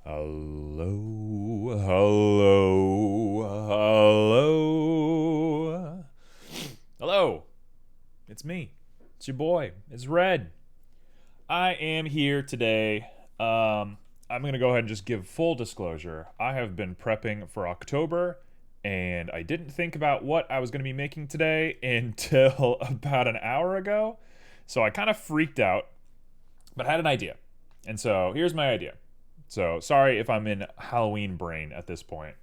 Hello, hello, hello. Hello, it's me. It's your boy. It's Red. I am here today. I'm going to go ahead and just give full disclosure. I have been prepping for October, and I didn't think about what I was going to be making today until about an hour ago. So I kind of freaked out, but I had an idea. And so here's my idea. So sorry if I'm in Halloween brain at this point.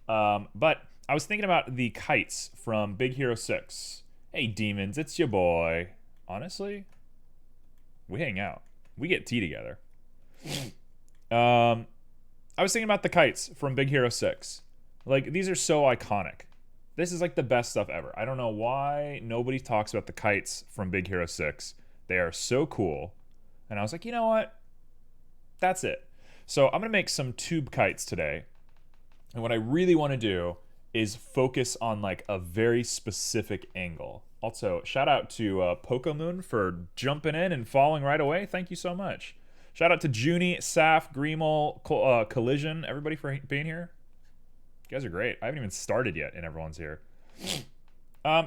But I was thinking about the kites from Big Hero 6. Hey, demons, it's your boy. Honestly, we hang out. We get tea together. I was thinking about the kites from Big Hero 6. Like, these are so iconic. This is like the best stuff ever. I don't know why nobody talks about the kites from Big Hero 6. They are so cool. And I was like, you know what? That's it. So I'm going to make some tube kites today. And what I really want to do is focus on like a very specific angle. Also, shout out to Pokemoon for jumping in and falling right away. Thank you so much. Shout out to Junie, Saf, Greemel, Collision, everybody for being here. You guys are great. I haven't even started yet and everyone's here. So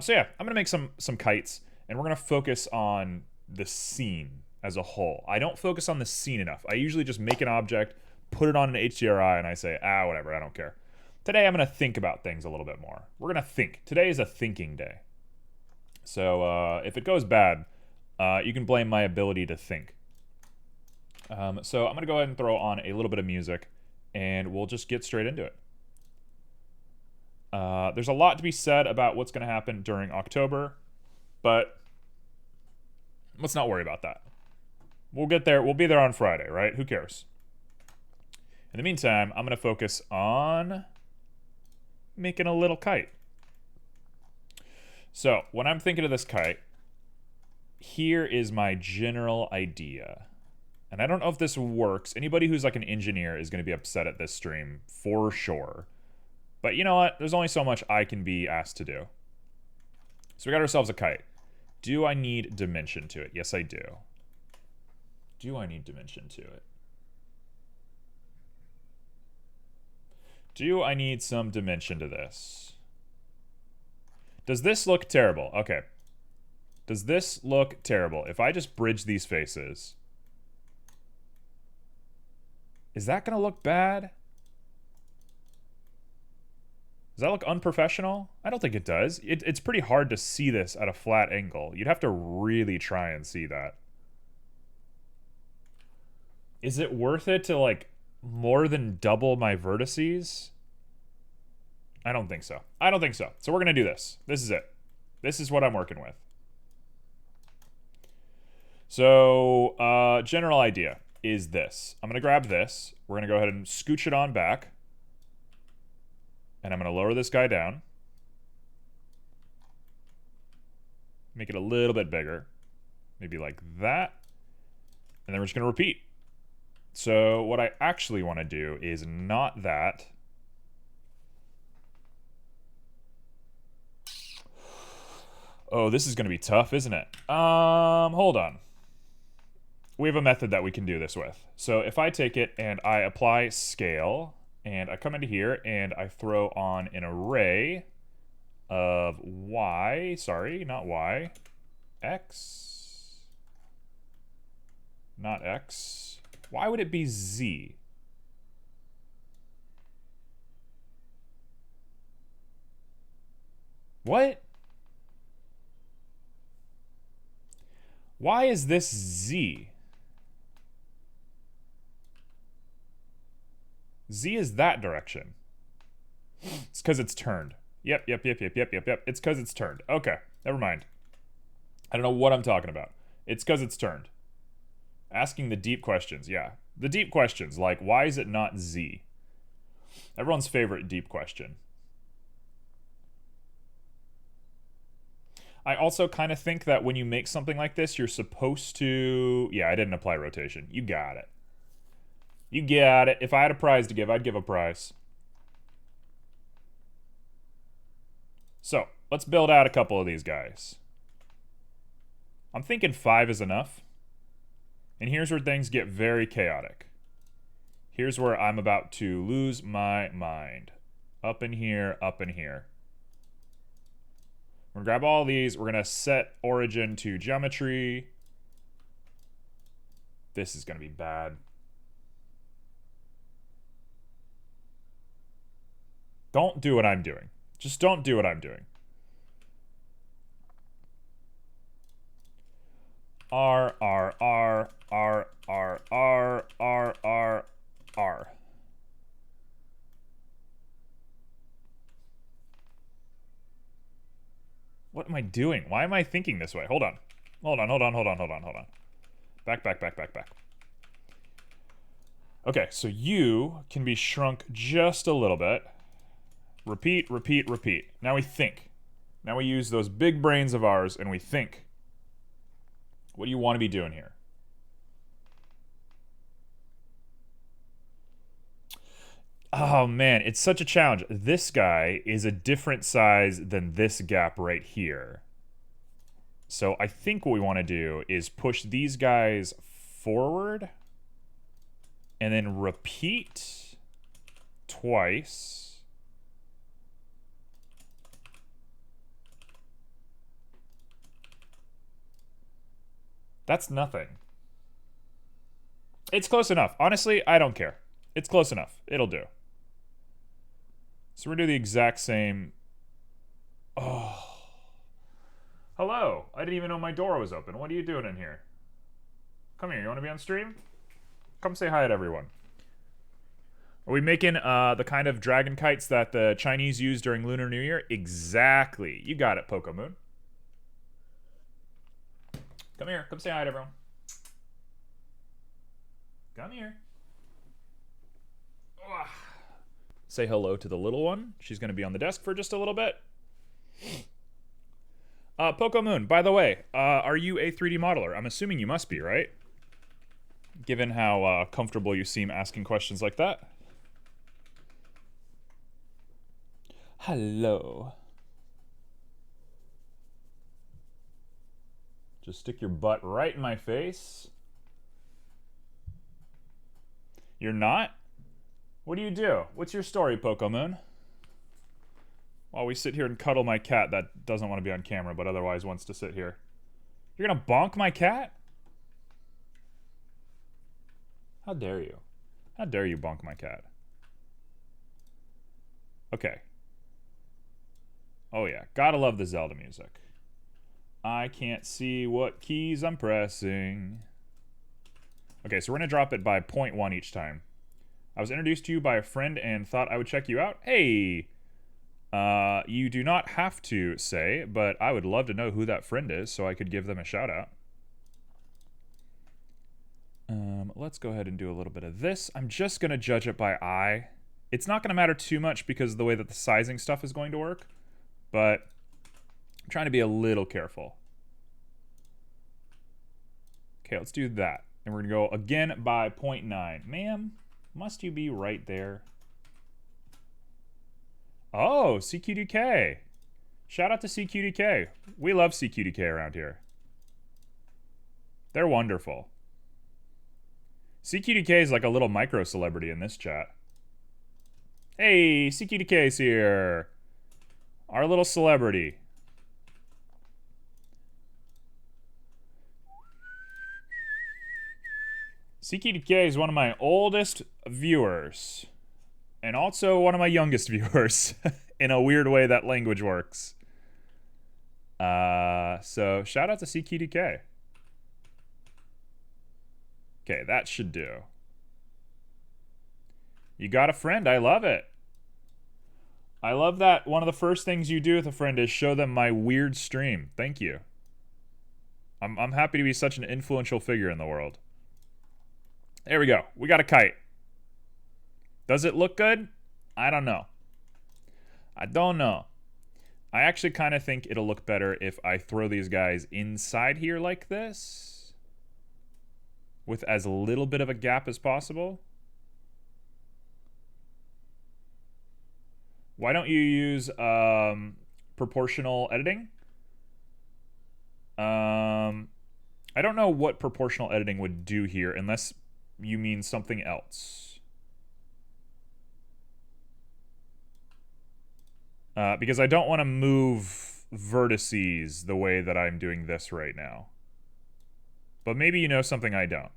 yeah, I'm going to make some kites and we're going to focus on the scene as a whole. I don't focus on the scene enough. I usually just make an object, put it on an HDRI, and I say, whatever, I don't care. Today I'm going to think about things a little bit more. We're going to think. Today is a thinking day. So if it goes bad, you can blame my ability to think. So I'm going to go ahead and throw on a little bit of music, and we'll just get straight into it. There's a lot to be said about what's going to happen during October, but let's not worry about that. We'll get there. We'll be there on Friday, right? Who cares? In the meantime, I'm going to focus on making a little kite. So when I'm thinking of this kite, here is my general idea. And I don't know if this works. Anybody who's like an engineer is going to be upset at this stream for sure. But you know what? There's only so much I can be asked to do. So we got ourselves a kite. Do I need dimension to it? Yes, I do. Do I need dimension to it? Do I need some dimension to this? Does this look terrible? Okay. Does this look terrible? If I just bridge these faces, is that going to look bad? Does that look unprofessional? I don't think it does. It's pretty hard to see this at a flat angle. You'd have to really try and see that. Is it worth it to, like, more than double my vertices? I don't think so. I don't think so. So we're going to do this. This is it. This is what I'm working with. So, general idea is this. I'm going to grab this. We're going to go ahead and scooch it on back. And I'm going to lower this guy down. Make it a little bit bigger. Maybe like that. And then we're just going to repeat. So what I actually want to do is not that. Oh, this is going to be tough, isn't it? Hold on. We have a method that we can do this with. So if I take it and I apply scale, and I come into here and I throw on an array of y, sorry, not y, x, not x. Why would it be z? What? Why is this z? Z is that direction. It's because it's turned. Yep. It's because it's turned. Okay, never mind. I don't know what I'm talking about. It's because it's turned. Asking the deep questions, yeah. The deep questions, like, why is it not Z? Everyone's favorite deep question. I also kind of think that when you make something like this, you're supposed to... Yeah, I didn't apply rotation. You got it. You got it. If I had a prize to give, I'd give a prize. So, let's build out a couple of these guys. I'm thinking 5 is enough. And here's where things get very chaotic. Here's where I'm about to lose my mind. Up in here, up in here. We're gonna grab all these. We're gonna set origin to geometry. This is gonna be bad. Don't do what I'm doing. Just don't do what I'm doing. R, R, R, R, R, R, R, R, R. What am I doing? Why am I thinking this way? Hold on. Hold on, hold on, hold on, hold on, hold on. Back, back, back, back, back. Okay, so you can be shrunk just a little bit. Repeat, repeat, repeat. Now we think. Now we use those big brains of ours and we think. What do you want to be doing here? Oh man, it's such a challenge. This guy is a different size than this gap right here. So I think what we want to do is push these guys forward and then repeat twice. That's nothing. It's close enough. Honestly, I don't care. It's close enough. It'll do. So we're going to do the exact same. Oh. Hello. I didn't even know my door was open. What are you doing in here? Come here. You want to be on stream? Come say hi to everyone. Are we making the kind of dragon kites that the Chinese use during Lunar New Year? Exactly. You got it, Poco Moon. Come here. Come say hi to everyone. Come here. Ugh. Say hello to the little one. She's going to be on the desk for just a little bit. Poco Moon, by the way, are you a 3D modeler? I'm assuming you must be, right? Given how comfortable you seem asking questions like that. Hello. Just stick your butt right in my face. You're not? What do you do? What's your story, Poco Moon? While we sit here and cuddle my cat that doesn't want to be on camera, but otherwise wants to sit here. You're gonna bonk my cat? How dare you? How dare you bonk my cat? Okay. Oh yeah, gotta love the Zelda music. I can't see what keys I'm pressing. Okay, so we're gonna drop it by 0.1 each time. I was introduced to you by a friend and thought I would check you out. Hey! You do not have to say, but I would love to know who that friend is so I could give them a shout out. Let's go ahead and do a little bit of this. I'm just gonna judge it by eye. It's not gonna matter too much because of the way that the sizing stuff is going to work, but I'm trying to be a little careful. Okay, let's do that. And we're gonna go again by 0.9. Ma'am, must you be right there? Oh, CQDK. Shout out to CQDK. We love CQDK around here. They're wonderful. CQDK is like a little micro celebrity in this chat. Hey, CQDK's here. Our little celebrity. CQDK is one of my oldest viewers. And also one of my youngest viewers. In a weird way that language works. So shout out to CQDK. Okay, that should do. You got a friend. I love it. I love that one of the first things you do with a friend is show them my weird stream. Thank you. I'm happy to be such an influential figure in the world. There we go. We got a kite. Does it look good? I don't know. I don't know. I actually kind of think it'll look better if I throw these guys inside here like this. With as little bit of a gap as possible. Why don't you use proportional editing? I don't know what proportional editing would do here unless you mean something else. Because I don't want to move vertices the way that I'm doing this right now. But maybe you know something I don't.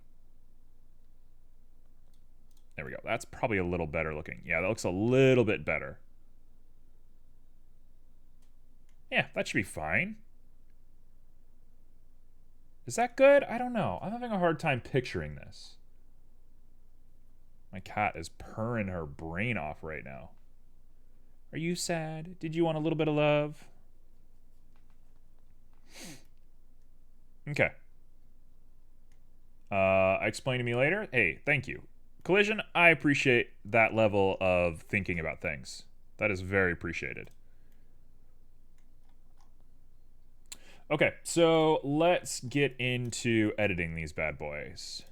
There we go. That's probably a little better looking. Yeah, that looks a little bit better. Yeah, that should be fine. Is that good? I don't know. I'm having a hard time picturing this. My cat is purring her brain off right now. Are you sad? Did you want a little bit of love? Okay. Explain to me later. Hey, thank you. Collision, I appreciate that level of thinking about things. That is very appreciated. Okay, so let's get into editing these bad boys.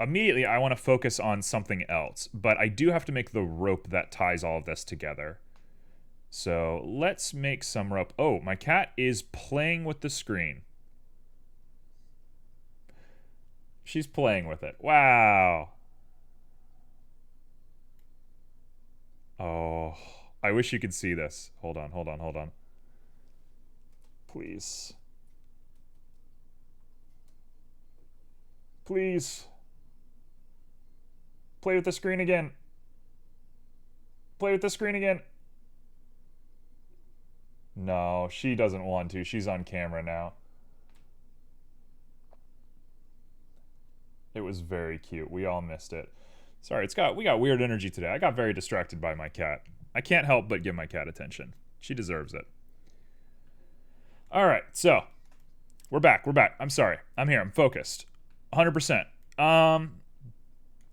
Immediately, I want to focus on something else, but I do have to make the rope that ties all of this together. So let's make some rope. Oh, my cat is playing with the screen. She's playing with it. Wow. Oh, I wish you could see this. Hold on, hold on, hold on. Please. Please. Play with the screen again. Play with the screen again. No, she doesn't want to. She's on camera now. It was very cute. We all missed it. Sorry, we got weird energy today. I got very distracted by my cat. I can't help but give my cat attention. She deserves it. All right, so we're back. We're back. I'm sorry. I'm here. I'm focused. 100%.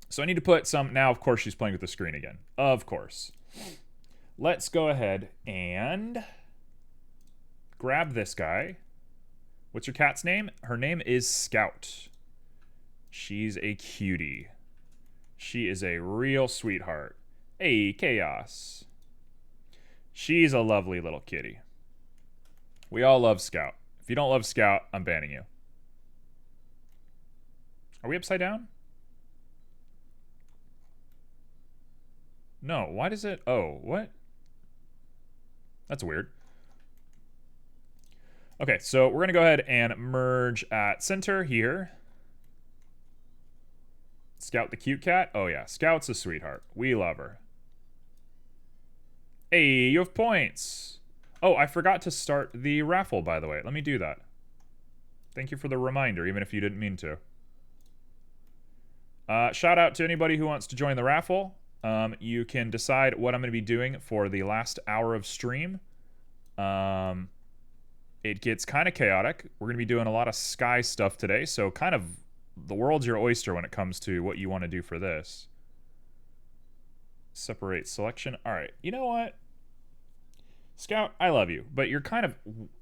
So I need to put some... Now, of course, she's playing with the screen again. Of course. Let's go ahead and grab this guy. What's your cat's name? Her name is Scout. She's a cutie. She is a real sweetheart. Hey, Chaos. She's a lovely little kitty. We all love Scout. If you don't love Scout, I'm banning you. Are we upside down? No, why does it... Oh, what? That's weird. Okay, so we're going to go ahead and merge at center here. Scout the cute cat? Oh yeah, Scout's a sweetheart. We love her. Hey, you have points. Oh, I forgot to start the raffle, by the way. Let me do that. Thank you for the reminder, even if you didn't mean to. Shout out to anybody who wants to join the raffle. You can decide what I'm going to be doing for the last hour of stream. It gets kind of chaotic. We're going to be doing a lot of sky stuff today, so kind of the world's your oyster when it comes to what you want to do for this. Separate selection. All right, you know what? Scout, I love you, but you're kind of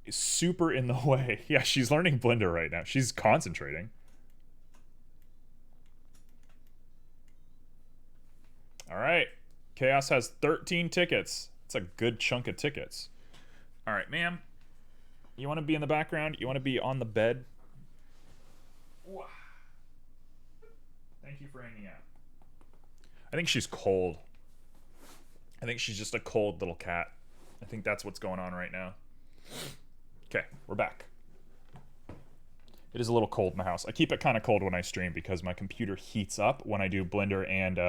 super in the way. Yeah, she's learning Blender right now. She's concentrating. All right. Chaos has 13 tickets. It's a good chunk of tickets. All right, ma'am. You want to be in the background? You want to be on the bed? Wow. Thank you for hanging out. I think she's cold. I think she's just a cold little cat. I think that's what's going on right now. Okay, we're back. It is a little cold in the house. I keep it kind of cold when I stream because my computer heats up when I do Blender and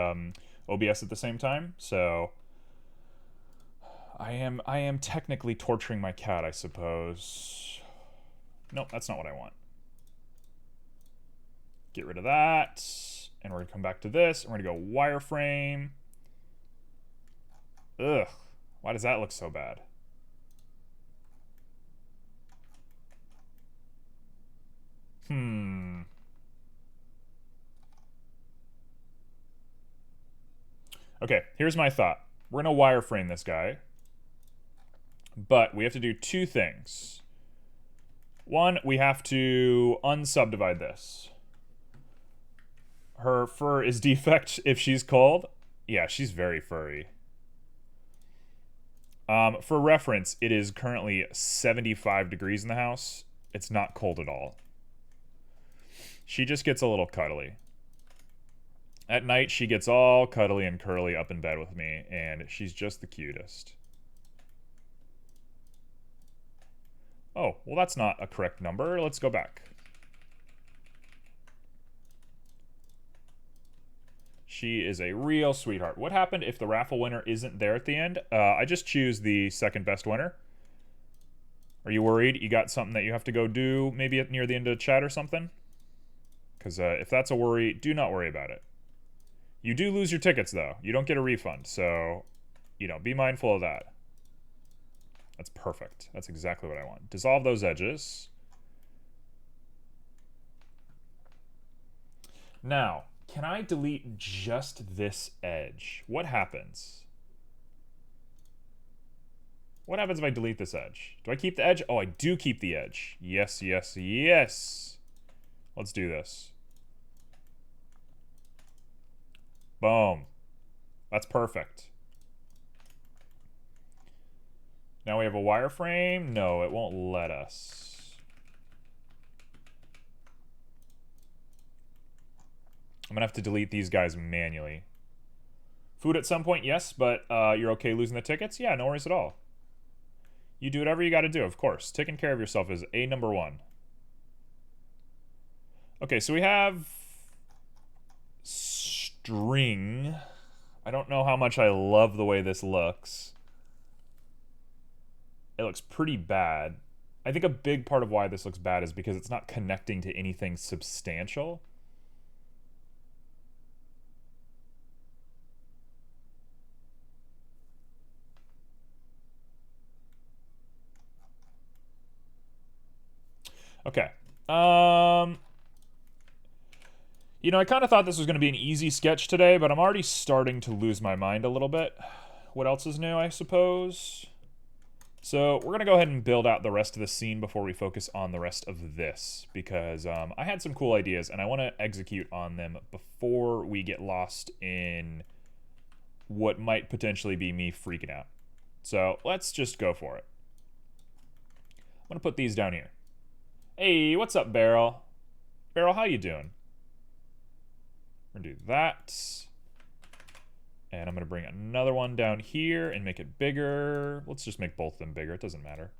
OBS at the same time. So I am technically torturing my cat, I suppose. Nope, that's not what I want. Get rid of that. And we're going to come back to this. And we're going to go wireframe. Ugh. Why does that look so bad? Okay, here's my thought. We're going to wireframe this guy. But we have to do two things. One, we have to unsubdivide this. Her fur is defect if she's cold. Yeah, she's very furry. For reference, it is currently 75 degrees in the house. It's not cold at all. She just gets a little cuddly. At night, she gets all cuddly and curly up in bed with me, and she's just the cutest. Oh, well, that's not a correct number. Let's go back. She is a real sweetheart. What happened if the raffle winner isn't there at the end? I just choose the second best winner. Are you worried you got something that you have to go do maybe near the end of the chat or something? Because if that's a worry, do not worry about it. You do lose your tickets, though. You don't get a refund, so, you know, be mindful of that. That's perfect. That's exactly what I want. Dissolve those edges. Now, can I delete just this edge? What happens? What happens if I delete this edge? Do I keep the edge? Oh, I do keep the edge. Yes, yes, yes. Let's do this. Boom. That's perfect. Now we have a wireframe. No, it won't let us. I'm gonna have to delete these guys manually. Food at some point, yes, but you're okay losing the tickets? Yeah, no worries at all. You do whatever you gotta do, of course. Taking care of yourself is a number one. Okay, so we have string. I don't know how much I love the way this looks. It looks pretty bad. I think a big part of why this looks bad is because it's not connecting to anything substantial. Okay. You know, I kind of thought this was going to be an easy sketch today, but I'm already starting to lose my mind a little bit. What else is new, I suppose? So we're going to go ahead and build out the rest of the scene before we focus on the rest of this, because I had some cool ideas, and I want to execute on them before we get lost in what might potentially be me freaking out. So let's just go for it. I'm going to put these down here. Hey, what's up, Beryl? Beryl, how you doing? We're going to do that. And I'm going to bring another one down here and make it bigger. Let's just make both of them bigger. It doesn't matter.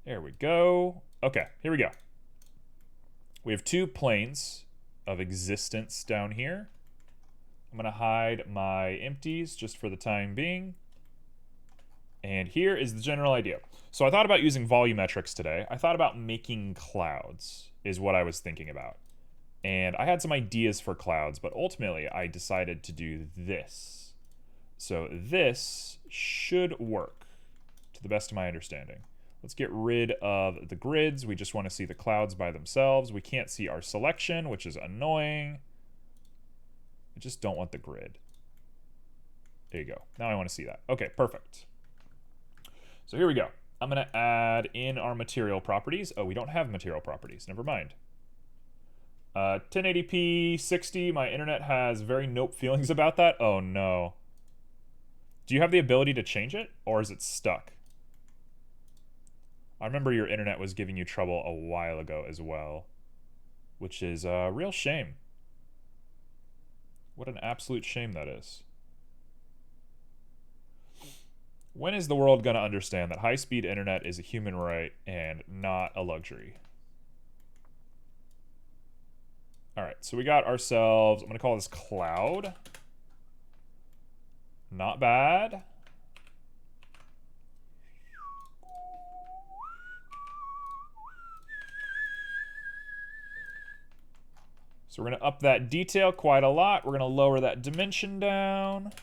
There we go. Okay, here we go. We have two planes of existence down here. I'm going to hide my empties just for the time being. And here is the general idea. So I thought about using volumetrics today. I thought about making clouds is what I was thinking about. And I had some ideas for clouds, but ultimately I decided to do this. So this should work to the best of my understanding. Let's get rid of the grids. We just want to see the clouds by themselves. We can't see our selection, which is annoying. I just don't want the grid. There you go. Now I want to see that. Okay, perfect. So here we go. I'm going to add in our material properties. Oh, we don't have material properties. Never mind. 1080p 60. My internet has very nope feelings about that. Oh no. Do you have the ability to change it, or is it stuck? I remember your internet was giving you trouble a while ago as well, which is a real shame. What an absolute shame that is. When is the world going to understand that high-speed internet is a human right and not a luxury? All right, so we got ourselves, I'm going to call this cloud. Not bad. So we're going to up that detail quite a lot. We're going to lower that dimension down.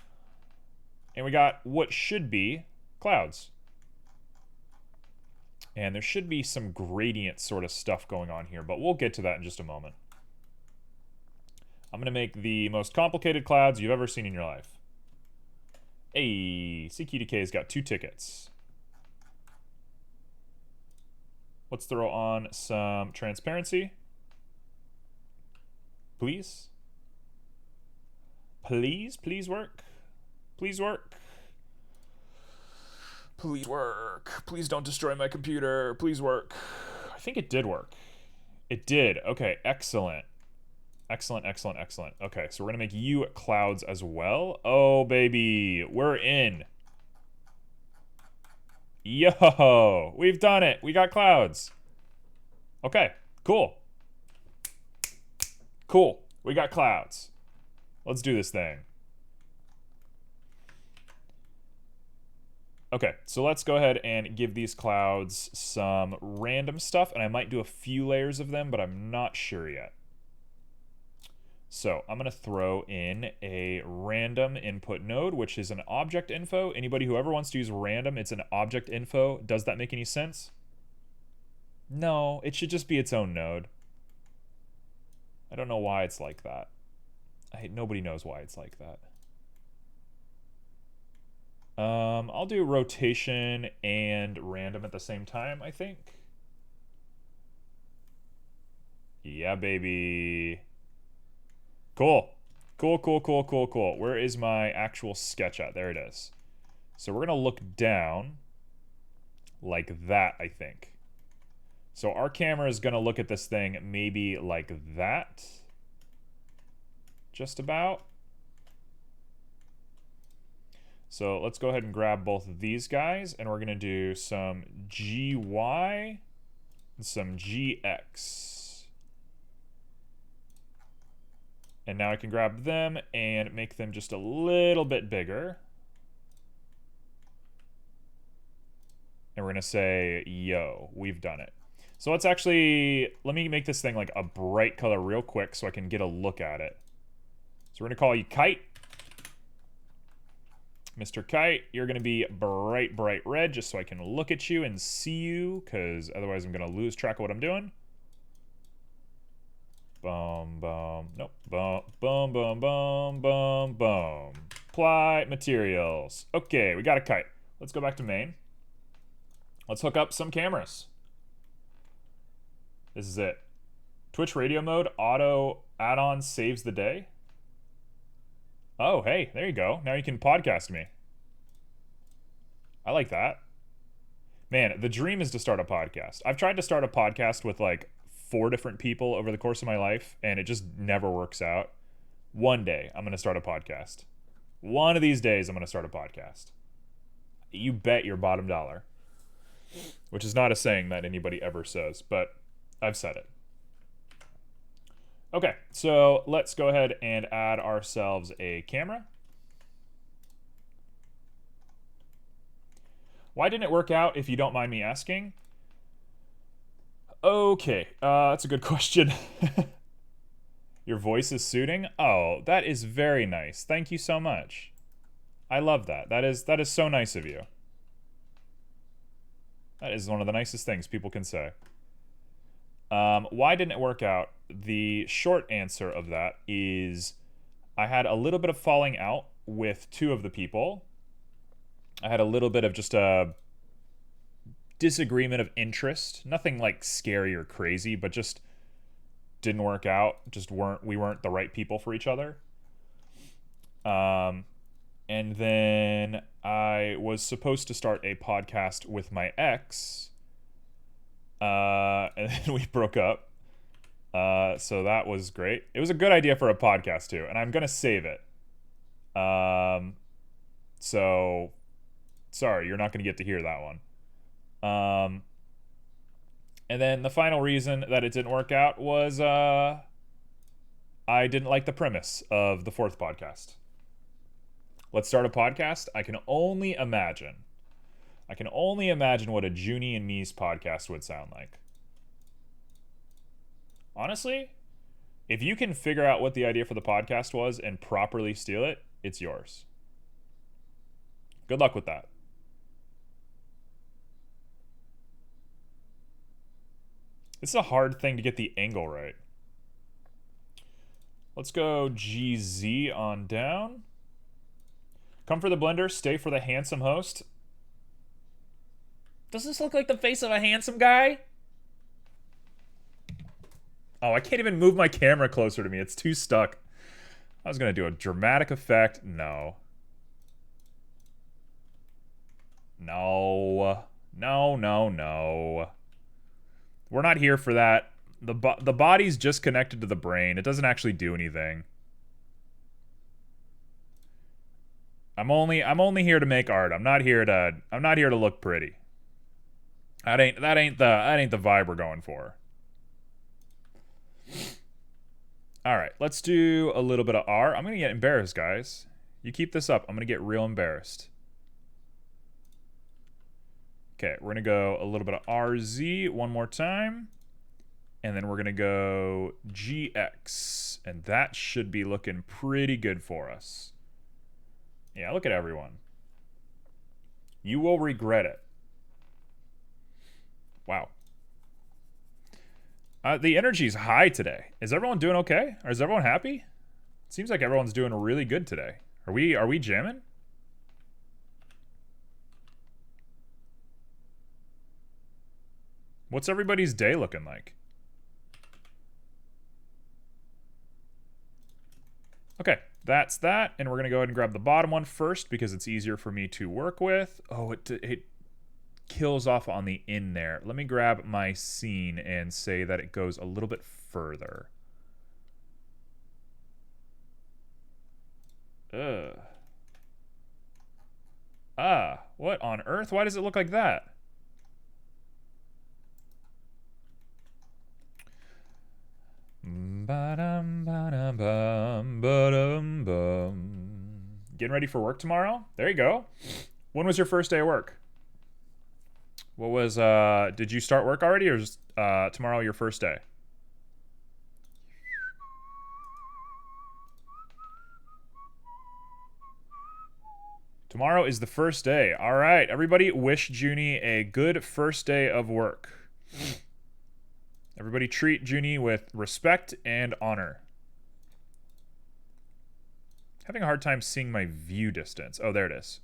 And we got what should be clouds. And there should be some gradient sort of stuff going on here, but we'll get to that in just a moment. I'm going to make the most complicated clouds you've ever seen in your life. Hey, CQDK's got 2 tickets. Let's throw on some transparency. Please? Please? Please work? Please work? Please work. Please don't destroy my computer. Please work. I think it did work. It did. Okay, excellent. Excellent, excellent, excellent. Okay, so we're gonna make you clouds as well. Oh, baby, we're in. Yo, we've done it. We got clouds. Okay, cool. Cool, we got clouds. Let's do this thing. Okay, so let's go ahead and give these clouds some random stuff, and I might do a few layers of them, but I'm not sure yet. So I'm going to throw in a random input node, which is an object info. Anybody who ever wants to use random, it's an object info. Does that make any sense? No, it should just be its own node. I don't know why it's like that. Nobody knows why it's like that. I'll do rotation and random at the same time, I think. Yeah, baby. Cool. Cool, cool, cool, cool, cool. Where is my actual sketch at? There it is. So we're going to look down like that, I think. So our camera is going to look at this thing maybe like that. Just about. So let's go ahead and grab both of these guys, and we're going to do some GY and some GX. And now I can grab them and make them just a little bit bigger. And we're going to say, yo, we've done it. So let's actually, let me make this thing like a bright color real quick so I can get a look at it. So we're going to call you Kite. Mr. Kite, you're going to be bright, bright red just so I can look at you and see you, because otherwise I'm going to lose track of what I'm doing. Boom, boom, nope, boom, boom, boom, boom, boom, boom. Apply materials. Okay, we got a kite. Let's go back to main. Let's hook up some cameras. This is it. Twitch radio mode, auto add-on saves the day. Oh, hey, there you go. Now you can podcast me. I like that. Man, the dream is to start a podcast. I've tried to start a podcast with like 4 different people over the course of my life, and it just never works out. One day, I'm going to start a podcast. One of these days, I'm going to start a podcast. You bet your bottom dollar. Which is not a saying that anybody ever says, but I've said it. Okay, so let's go ahead and add ourselves a camera. Why didn't it work out, if you don't mind me asking? Okay, that's a good question. Your voice is soothing? Oh, that is very nice. Thank you so much. I love that. That is so nice of you. That is one of the nicest things people can say. Why didn't it work out? The short answer of that is I had a little bit of falling out with 2 of the people. I had a little bit of just a disagreement of interest. Nothing like scary or crazy, but just didn't work out. We weren't the right people for each other. And then I was supposed to start a podcast with my ex. And then we broke up. So that was great. It was a good idea for a podcast too, and I'm gonna save it. So sorry, you're not gonna get to hear that one. And then the final reason that it didn't work out was I didn't like the premise of the 4th podcast. Let's start a podcast. I can only imagine what a Junie and me's podcast would sound like. Honestly, if you can figure out what the idea for the podcast was and properly steal it, it's yours. Good luck with that. It's a hard thing to get the angle right. Let's go GZ on down. Come for the blender, stay for the handsome host. Does this look like the face of a handsome guy? Oh, I can't even move my camera closer to me. It's too stuck. I was going to do a dramatic effect. No. No. No, no, no. We're not here for that. The body's just connected to the brain. It doesn't actually do anything. I'm only here to make art. I'm not here to look pretty. That ain't the vibe we're going for. All right, let's do a little bit of R. I'm gonna get embarrassed, guys. You keep this up, I'm gonna get real embarrassed. Okay, we're gonna go a little bit of RZ one more time. And then we're gonna go GX. And that should be looking pretty good for us. Yeah, look at everyone. You will regret it. Wow. The energy's high today. Is everyone doing okay? Or is everyone happy? It seems like everyone's doing really good today. Are we jamming? What's everybody's day looking like? Okay, that's that, and we're gonna go ahead and grab the bottom one first because it's easier for me to work with. Oh, it kills off on the in there. Let me grab my scene and say that it goes a little bit further. Ugh. Ah, what on earth? Why does it look like that? Getting ready for work tomorrow? There you go. When was your first day of work? What was, did you start work already, or just tomorrow your first day? Tomorrow is the first day. All right, everybody wish Junie a good first day of work. Everybody treat Junie with respect and honor. Having a hard time seeing my view distance. Oh, there it is.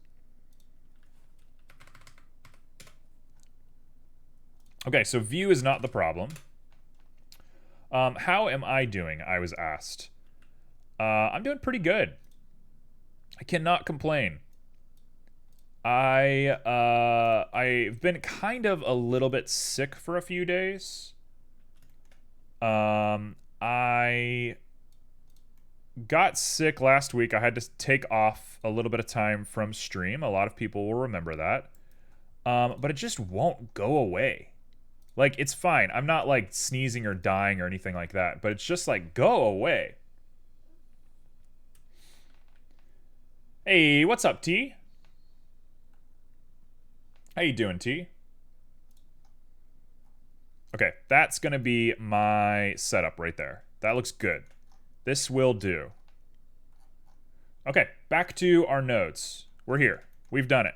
Okay, so view is not the problem. How am I doing? I was asked. I'm doing pretty good. I cannot complain. I've been kind of a little bit sick for a few days. I got sick last week. I had to take off a little bit of time from stream. A lot of people will remember that. But it just won't go away. Like, it's fine. I'm not, like, sneezing or dying or anything like that. But it's just, like, go away. Hey, what's up, T? How you doing, T? Okay, that's going to be my setup right there. That looks good. This will do. Okay, back to our nodes. We're here. We've done it.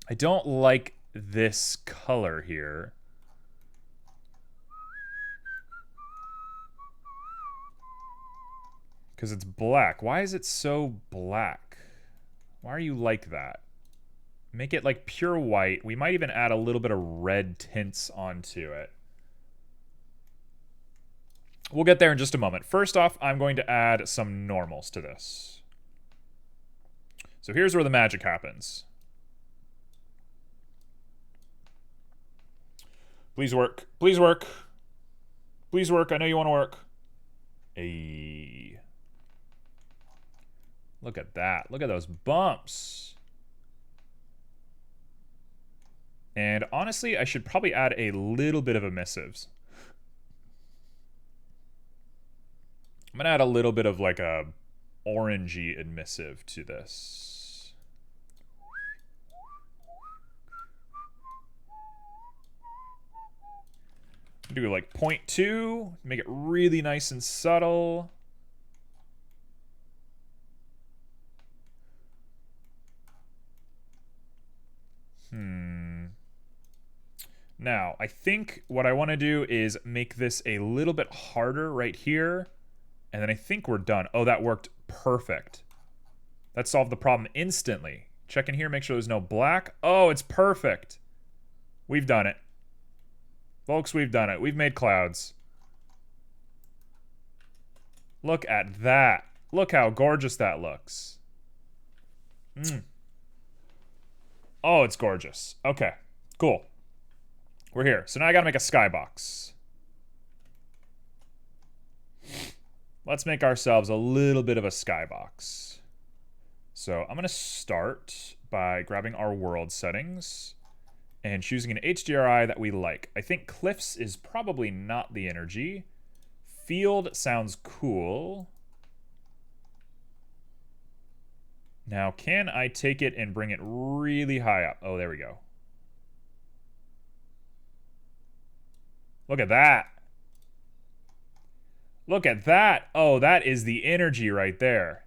I don't like this color here. Because it's black. Why is it so black? Why are you like that? Make it like pure white. We might even add a little bit of red tints onto it. We'll get there in just a moment. First off, I'm going to add some normals to this. So here's where the magic happens. Please work. Please work. Please work. I know you want to work. Hey. Look at that. Look at those bumps. And honestly, I should probably add a little bit of emissives. I'm going to add a little bit of like a orangey emissive to this. Do like 0.2, make it really nice and subtle. Now, I think what I want to do is make this a little bit harder right here. And then I think we're done. Oh, that worked perfect. That solved the problem instantly. Check in here, make sure there's no black. Oh, it's perfect. We've done it. Folks, we've done it. We've made clouds. Look at that. Look how gorgeous that looks. Oh, it's gorgeous. Okay, cool. We're here. So now I gotta make a skybox. Let's make ourselves a little bit of a skybox. So I'm gonna start by grabbing our world settings and choosing an HDRI that we like. I think cliffs is probably not the energy. Field sounds cool. Now, can I take it and bring it really high up? Oh, there we go. Look at that. Look at that. Oh, that is the energy right there.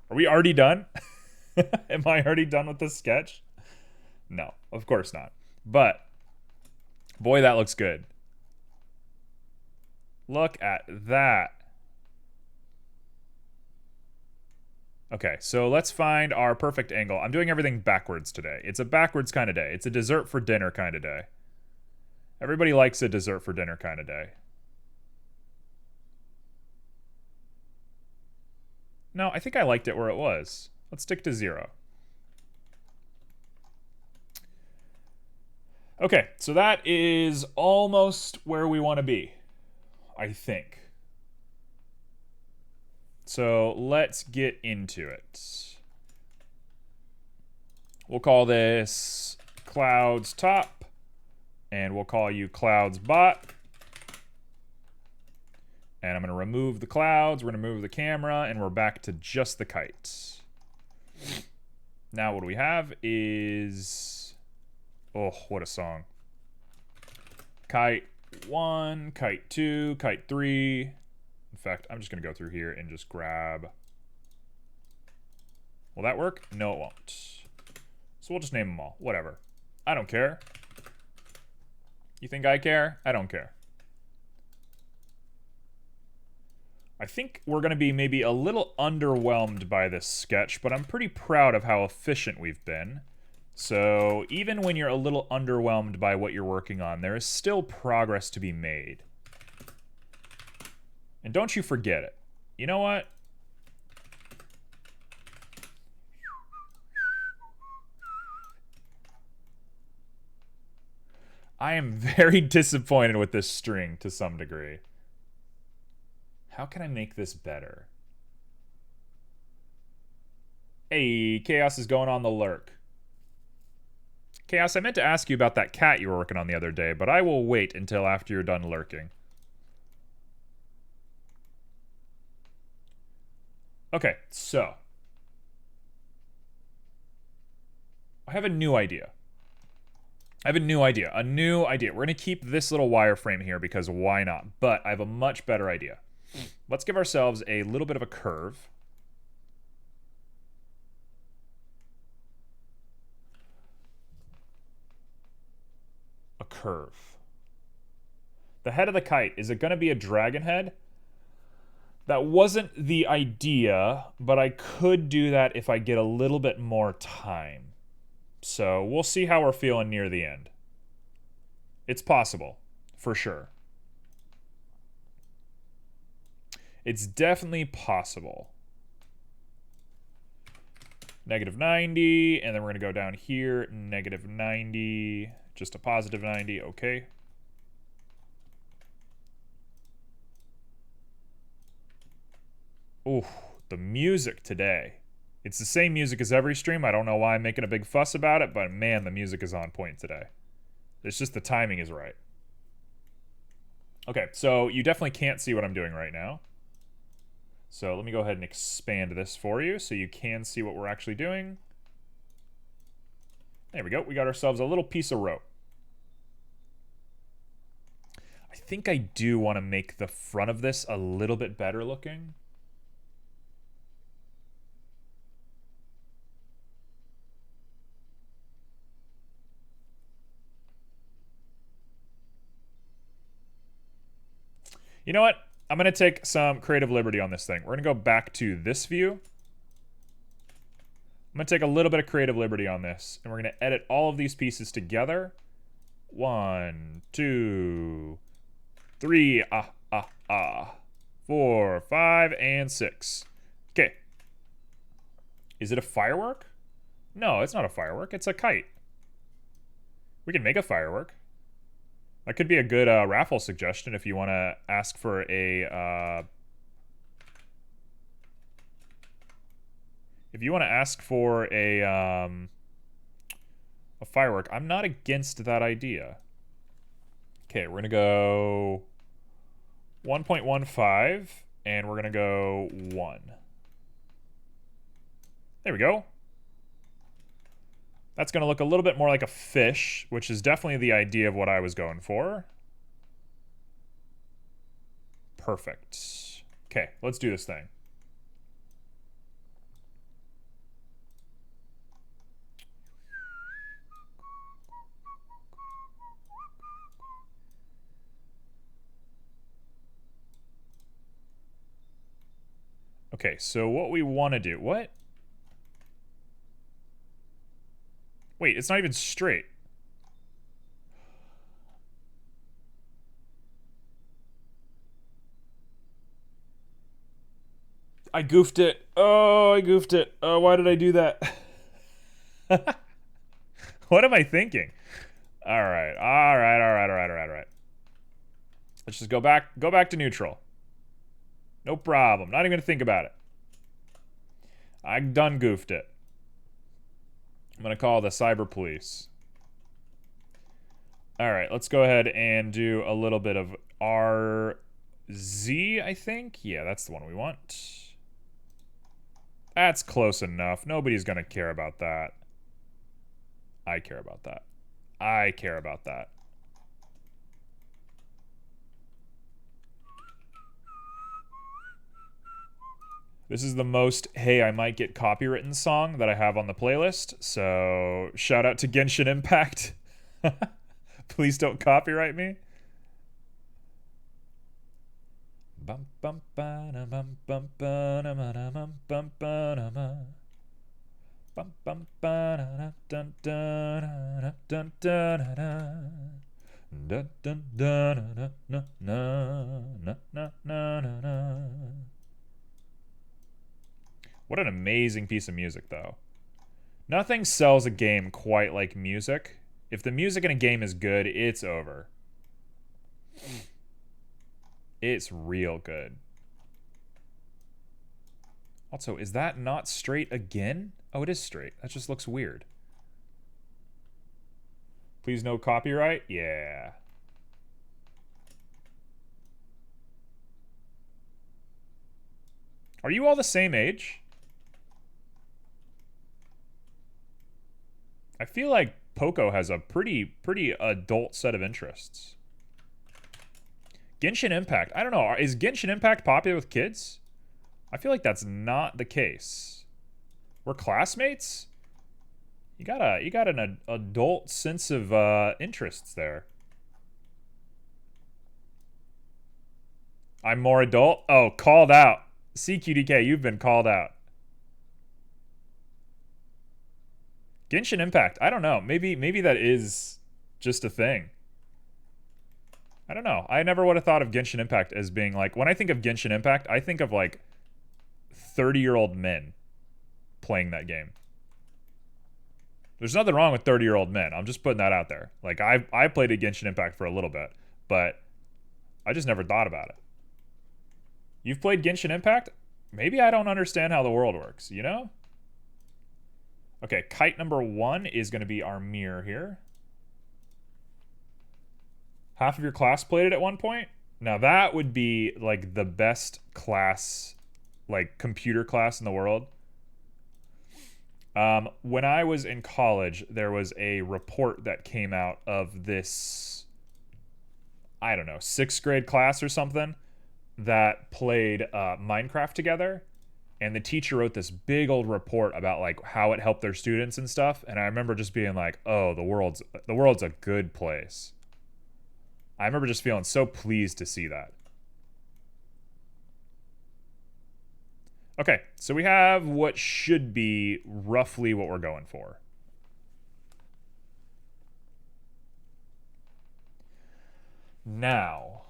Are we already done? Am I already done with this sketch? No, of course not. But, boy, that looks good. Look at that. Okay, so let's find our perfect angle. I'm doing everything backwards today. It's a backwards kind of day. It's a dessert for dinner kind of day. Everybody likes a dessert for dinner kind of day. No, I think I liked it where it was. Let's stick to 0. Okay, so that is almost where we want to be, I think. So let's get into it. We'll call this Clouds Top, and we'll call you Clouds Bot. And I'm going to remove the clouds, we're going to move the camera, and we're back to just the kite. Now what we have is... oh, what a song. Kite 1, Kite 2, Kite 3. In fact, I'm just going to go through here and just grab... will that work? No, it won't. So we'll just name them all. Whatever. I don't care. You think I care? I don't care. I think we're going to be maybe a little underwhelmed by this sketch, but I'm pretty proud of how efficient we've been. So even when you're a little underwhelmed by what you're working on, there is still progress to be made. And don't you forget it. You know what? I am very disappointed with this string to some degree. How can I make this better? Hey, Chaos is going on the lurk. Chaos, I meant to ask you about that cat you were working on the other day, but I will wait until after you're done lurking. Okay, so. I have a new idea. A new idea. We're going to keep this little wireframe here because why not? But I have a much better idea. Let's give ourselves a little bit of a curve. A curve. The head of the kite, is it going to be a dragon head? That wasn't the idea, but I could do that if I get a little bit more time. So we'll see how we're feeling near the end. It's possible, for sure. It's definitely possible. -90, and then we're going to go down here, -90, just a +90, okay. Ooh, the music today. It's the same music as every stream. I don't know why I'm making a big fuss about it, but man, the music is on point today. It's just the timing is right. Okay, so you definitely can't see what I'm doing right now. So let me go ahead and expand this for you so you can see what we're actually doing. There we go. We got ourselves a little piece of rope. I think I do want to make the front of this a little bit better looking. You know what? I'm going to take some creative liberty on this thing. We're going to go back to this view. I'm going to take a little bit of creative liberty on this, and we're going to edit all of these pieces together. 1, 2, 3, 4, 5, and 6. Okay. Is it a firework? No, it's not a firework. It's a kite. We can make a firework. That could be a good raffle suggestion if you want to ask for if you want to ask for a firework. I'm not against that idea. Okay, we're gonna go 1.15, and we're gonna go 1. There we go. That's gonna look a little bit more like a fish, which is definitely the idea of what I was going for. Perfect. Okay, let's do this thing. Okay, so what we want to do... What? Wait, it's not even straight. I goofed it. Oh, I goofed it. Oh, why did I do that? What am I thinking? All right. All right, all right, all right, all right, all right. Let's just go back to neutral. No problem. Not even gonna think about it. I done goofed it. I'm gonna call the cyber police. All right, let's go ahead and do a little bit of RZ, I think. Yeah, that's the one we want. That's close enough. Nobody's gonna care about that. I care about that. I care about that. This is the most, hey, I might get copywritten song that I have on the playlist. So shout out to Genshin Impact. Please don't copyright me. Bum bum ba na bum bum ba na ma na bum bum ba na ma. Bum bum ba na dun dun dun dun dun dun dun dun na na na na na. What an amazing piece of music, though. Nothing sells a game quite like music. If the music in a game is good, it's over. It's real good. Also, is that not straight again? Oh, it is straight. That just looks weird. Please no copyright? Yeah. Are you all the same age? I feel like Poco has a pretty adult set of interests. Genshin Impact. I don't know. Is Genshin Impact popular with kids? I feel like that's not the case. We're classmates? You got an adult sense of interests there. I'm more adult? Oh, called out. CQDK, you've been called out. Genshin Impact. I don't know. Maybe that is just a thing. I don't know. I never would have thought of Genshin Impact as being like... When I think of Genshin Impact, I think of like 30-year-old men playing that game. There's nothing wrong with 30-year-old men. I'm just putting that out there. Like, I played a Genshin Impact for a little bit, but I just never thought about it. You've played Genshin Impact? Maybe I don't understand how the world works, you know? Okay, kite number 1 is going to be our mirror here. Half of your class played it at one point? Now that would be like the best class, like computer class in the world. When I was in college, there was a report that came out of this, I don't know, 6th grade class or something that played Minecraft together. And the teacher wrote this big old report about like how it helped their students and stuff. And I remember just being like, oh, the world's a good place. I remember just feeling so pleased to see that. Okay, so we have what should be roughly what we're going for. Now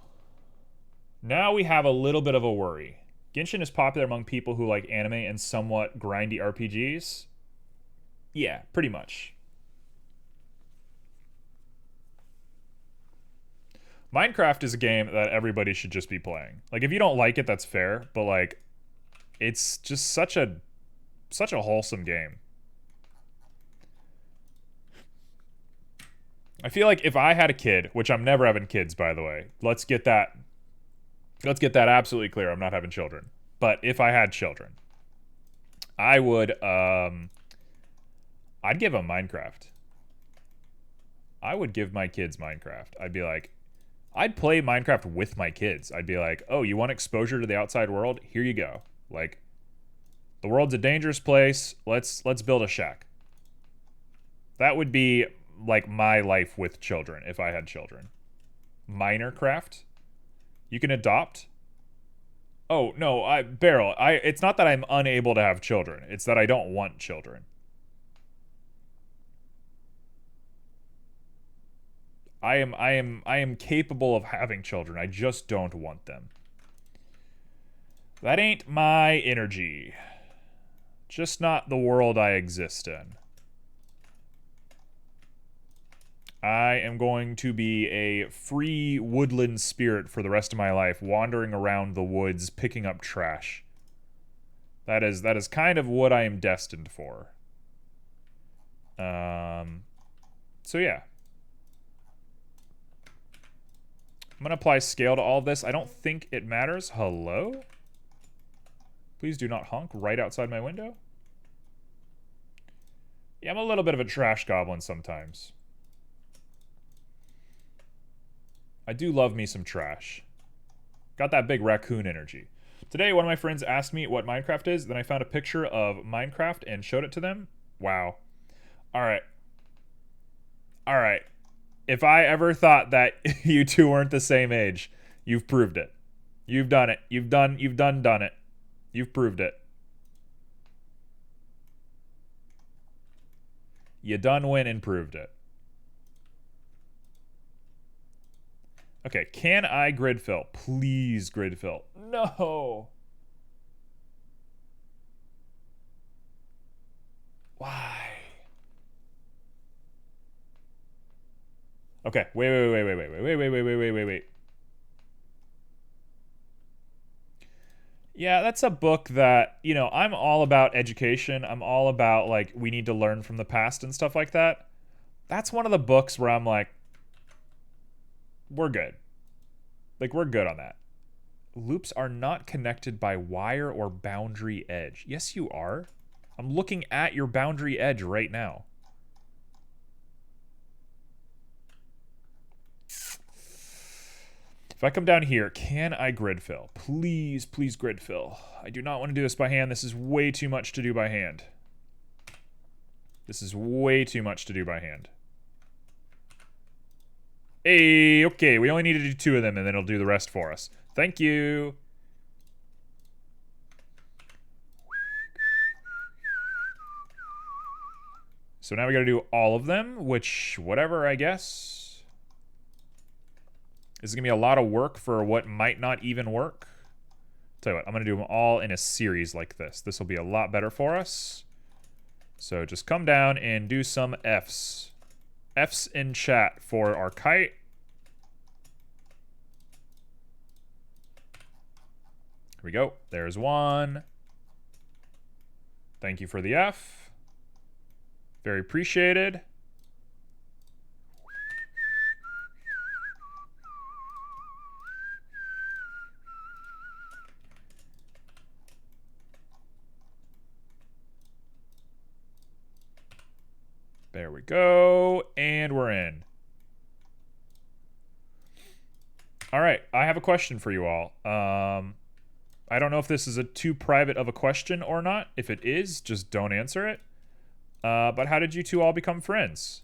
we have a little bit of a worry. Genshin is popular among people who like anime and somewhat grindy RPGs. Yeah, pretty much. Minecraft is a game that everybody should just be playing. Like, if you don't like it, that's fair, but like, it's just such a wholesome game. I feel like if I had a kid, which I'm never having kids, by the way, let's get that absolutely clear. I'm not having children. But if I had children, I would I'd give them Minecraft. I would give my kids Minecraft. I'd be like, I'd play Minecraft with my kids. I'd be like, oh, you want exposure to the outside world? Here you go. Like, the world's a dangerous place. Let's build a shack. That would be like my life with children if I had children. Minercraft? You can adopt? Oh, no, Beryl, it's not that I'm unable to have children. It's that I don't want children. I am capable of having children. I just don't want them. That ain't my energy. Just not the world I exist in. I am going to be a free woodland spirit for the rest of my life, wandering around the woods, picking up trash. That is kind of what I am destined for. So yeah. I'm going to apply scale to all of this. I don't think it matters. Hello? Please do not honk right outside my window. Yeah, I'm a little bit of a trash goblin sometimes. I do love me some trash. Got that big raccoon energy. Today, one of my friends asked me what Minecraft is. Then I found a picture of Minecraft and showed it to them. Wow. All right. All right. If I ever thought that you two weren't the same age, you've proved it. You've done it. You've done it. You've proved it. You done went and proved it. Okay, can I grid fill? Please grid fill. No. Why? Okay, wait. Yeah, that's a book that, you know, I'm all about education. I'm all about, like, we need to learn from the past and stuff like that. That's one of the books where I'm like, we're good. Like, we're good on that. Loops are not connected by wire or boundary edge. Yes, you are. I'm looking at your boundary edge right now. If I come down here, can I grid fill? Please, please grid fill. I do not want to do this by hand. This is way too much to do by hand. This is way too much to do by hand. Hey, okay, we only need to do 2 of them and then it'll do the rest for us. Thank you. So now we gotta do all of them, which, whatever, I guess. This is gonna be a lot of work for what might not even work. Tell you what, I'm gonna do them all in a series like this. This will be a lot better for us. So just come down and do some Fs. Fs in chat for our kite. Here we go. There's one. Thank you for the F. Very appreciated. There we go, and we're in. All right, I have a question for you all. I don't know if this is too private of a question or not. If it is, just don't answer it. But how did you two all become friends?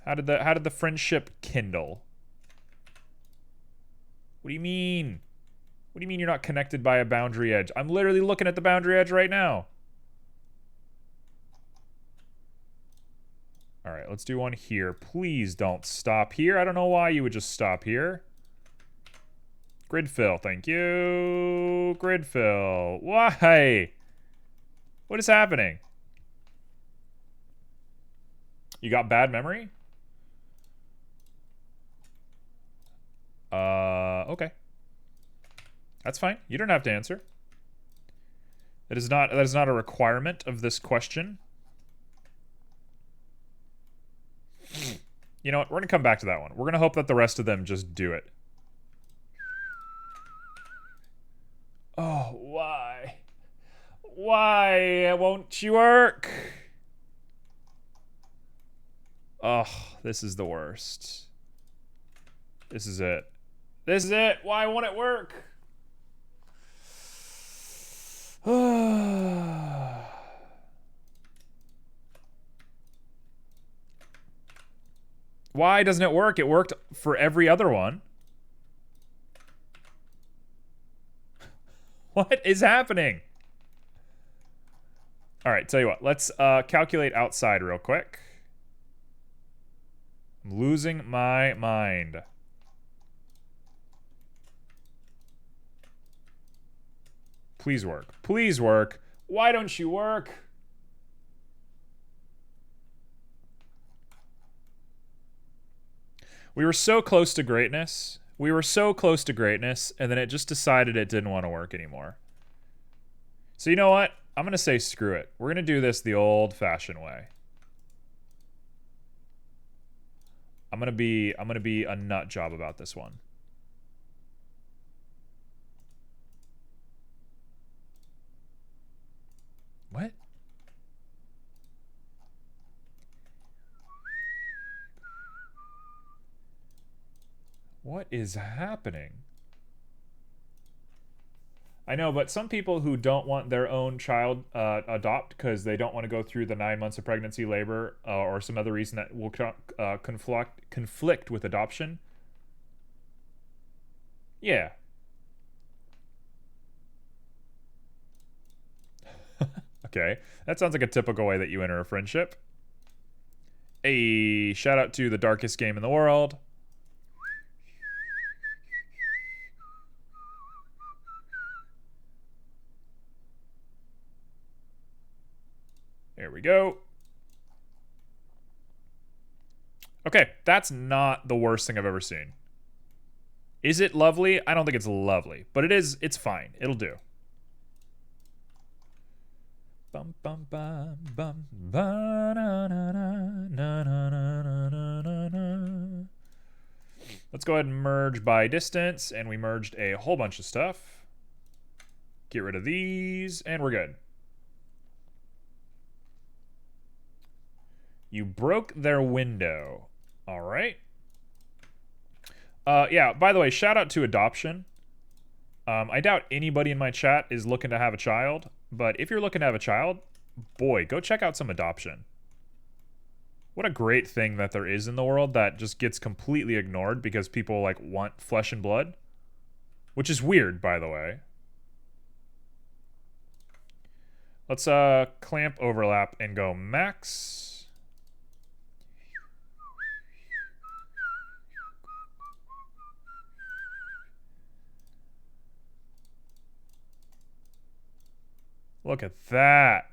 How did the friendship kindle? What do you mean? What do you mean you're not connected by a boundary edge? I'm literally looking at the boundary edge right now. All right, let's do one here. Please don't stop here. I don't know why you would just stop here. Grid fill, thank you. Grid fill. Why? What is happening? You got bad memory? Okay. That's fine. You don't have to answer. That is not a requirement of this question. You know what? We're going to come back to that one. We're going to hope that the rest of them just do it. Oh, why? Why won't you work? Oh, this is the worst. This is it. This is it. Why won't it work? Why doesn't it work? It worked for every other one. What is happening? All right, tell you what. Let's calculate outside real quick. I'm losing my mind. Please work. Please work. Why don't you work? We were so close to greatness. We were so close to greatness, and then it just decided it didn't want to work anymore. So you know what? I'm going to say screw it. We're going to do this the old-fashioned way. I'm going to be a nut job about this one. What? What is happening? I know, but some people who don't want their own child adopt because they don't want to go through the 9 months of pregnancy, labor, or some other reason that will conflict with adoption. Yeah. Okay, that sounds like a typical way that you enter a friendship. Hey, shout out to the darkest game in the world. There we go. Okay, that's not the worst thing I've ever seen. Is it lovely? I don't think it's lovely, but it's fine. It'll do. Bum bum bum bum ba na na na na na na na. Let's go ahead and merge by distance, and we merged a whole bunch of stuff. Get rid of these, and we're good. You broke their window. All right. Yeah, by the way, shout out to adoption. I doubt anybody in my chat is looking to have a child, but if you're looking to have a child, boy, go check out some adoption. What a great thing that there is in the world that just gets completely ignored because people like want flesh and blood, which is weird, by the way. Let's clamp overlap and go max. Look at that.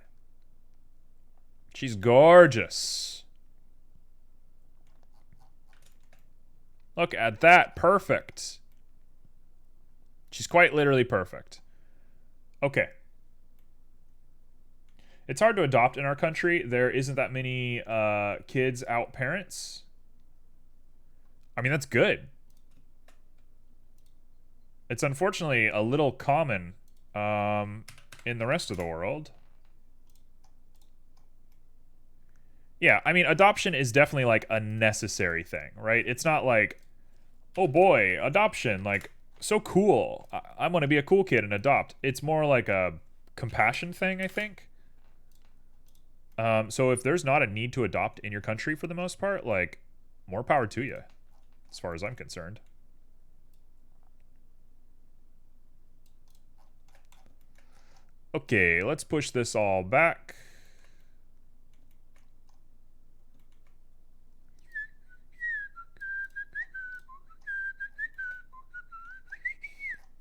She's gorgeous. Look at that. Perfect. She's quite literally perfect. Okay. It's hard to adopt in our country. There isn't that many kids out parents. I mean, that's good. It's unfortunately a little common in the rest of the world. Yeah, I mean, adoption is definitely like a necessary thing, right? It's not like, oh boy, adoption, like, so cool. I want to be a cool kid and adopt. It's more like a compassion thing, I think. So if there's not a need to adopt in your country for the most part, like, more power to you, as far as I'm concerned. Okay, let's push this all back.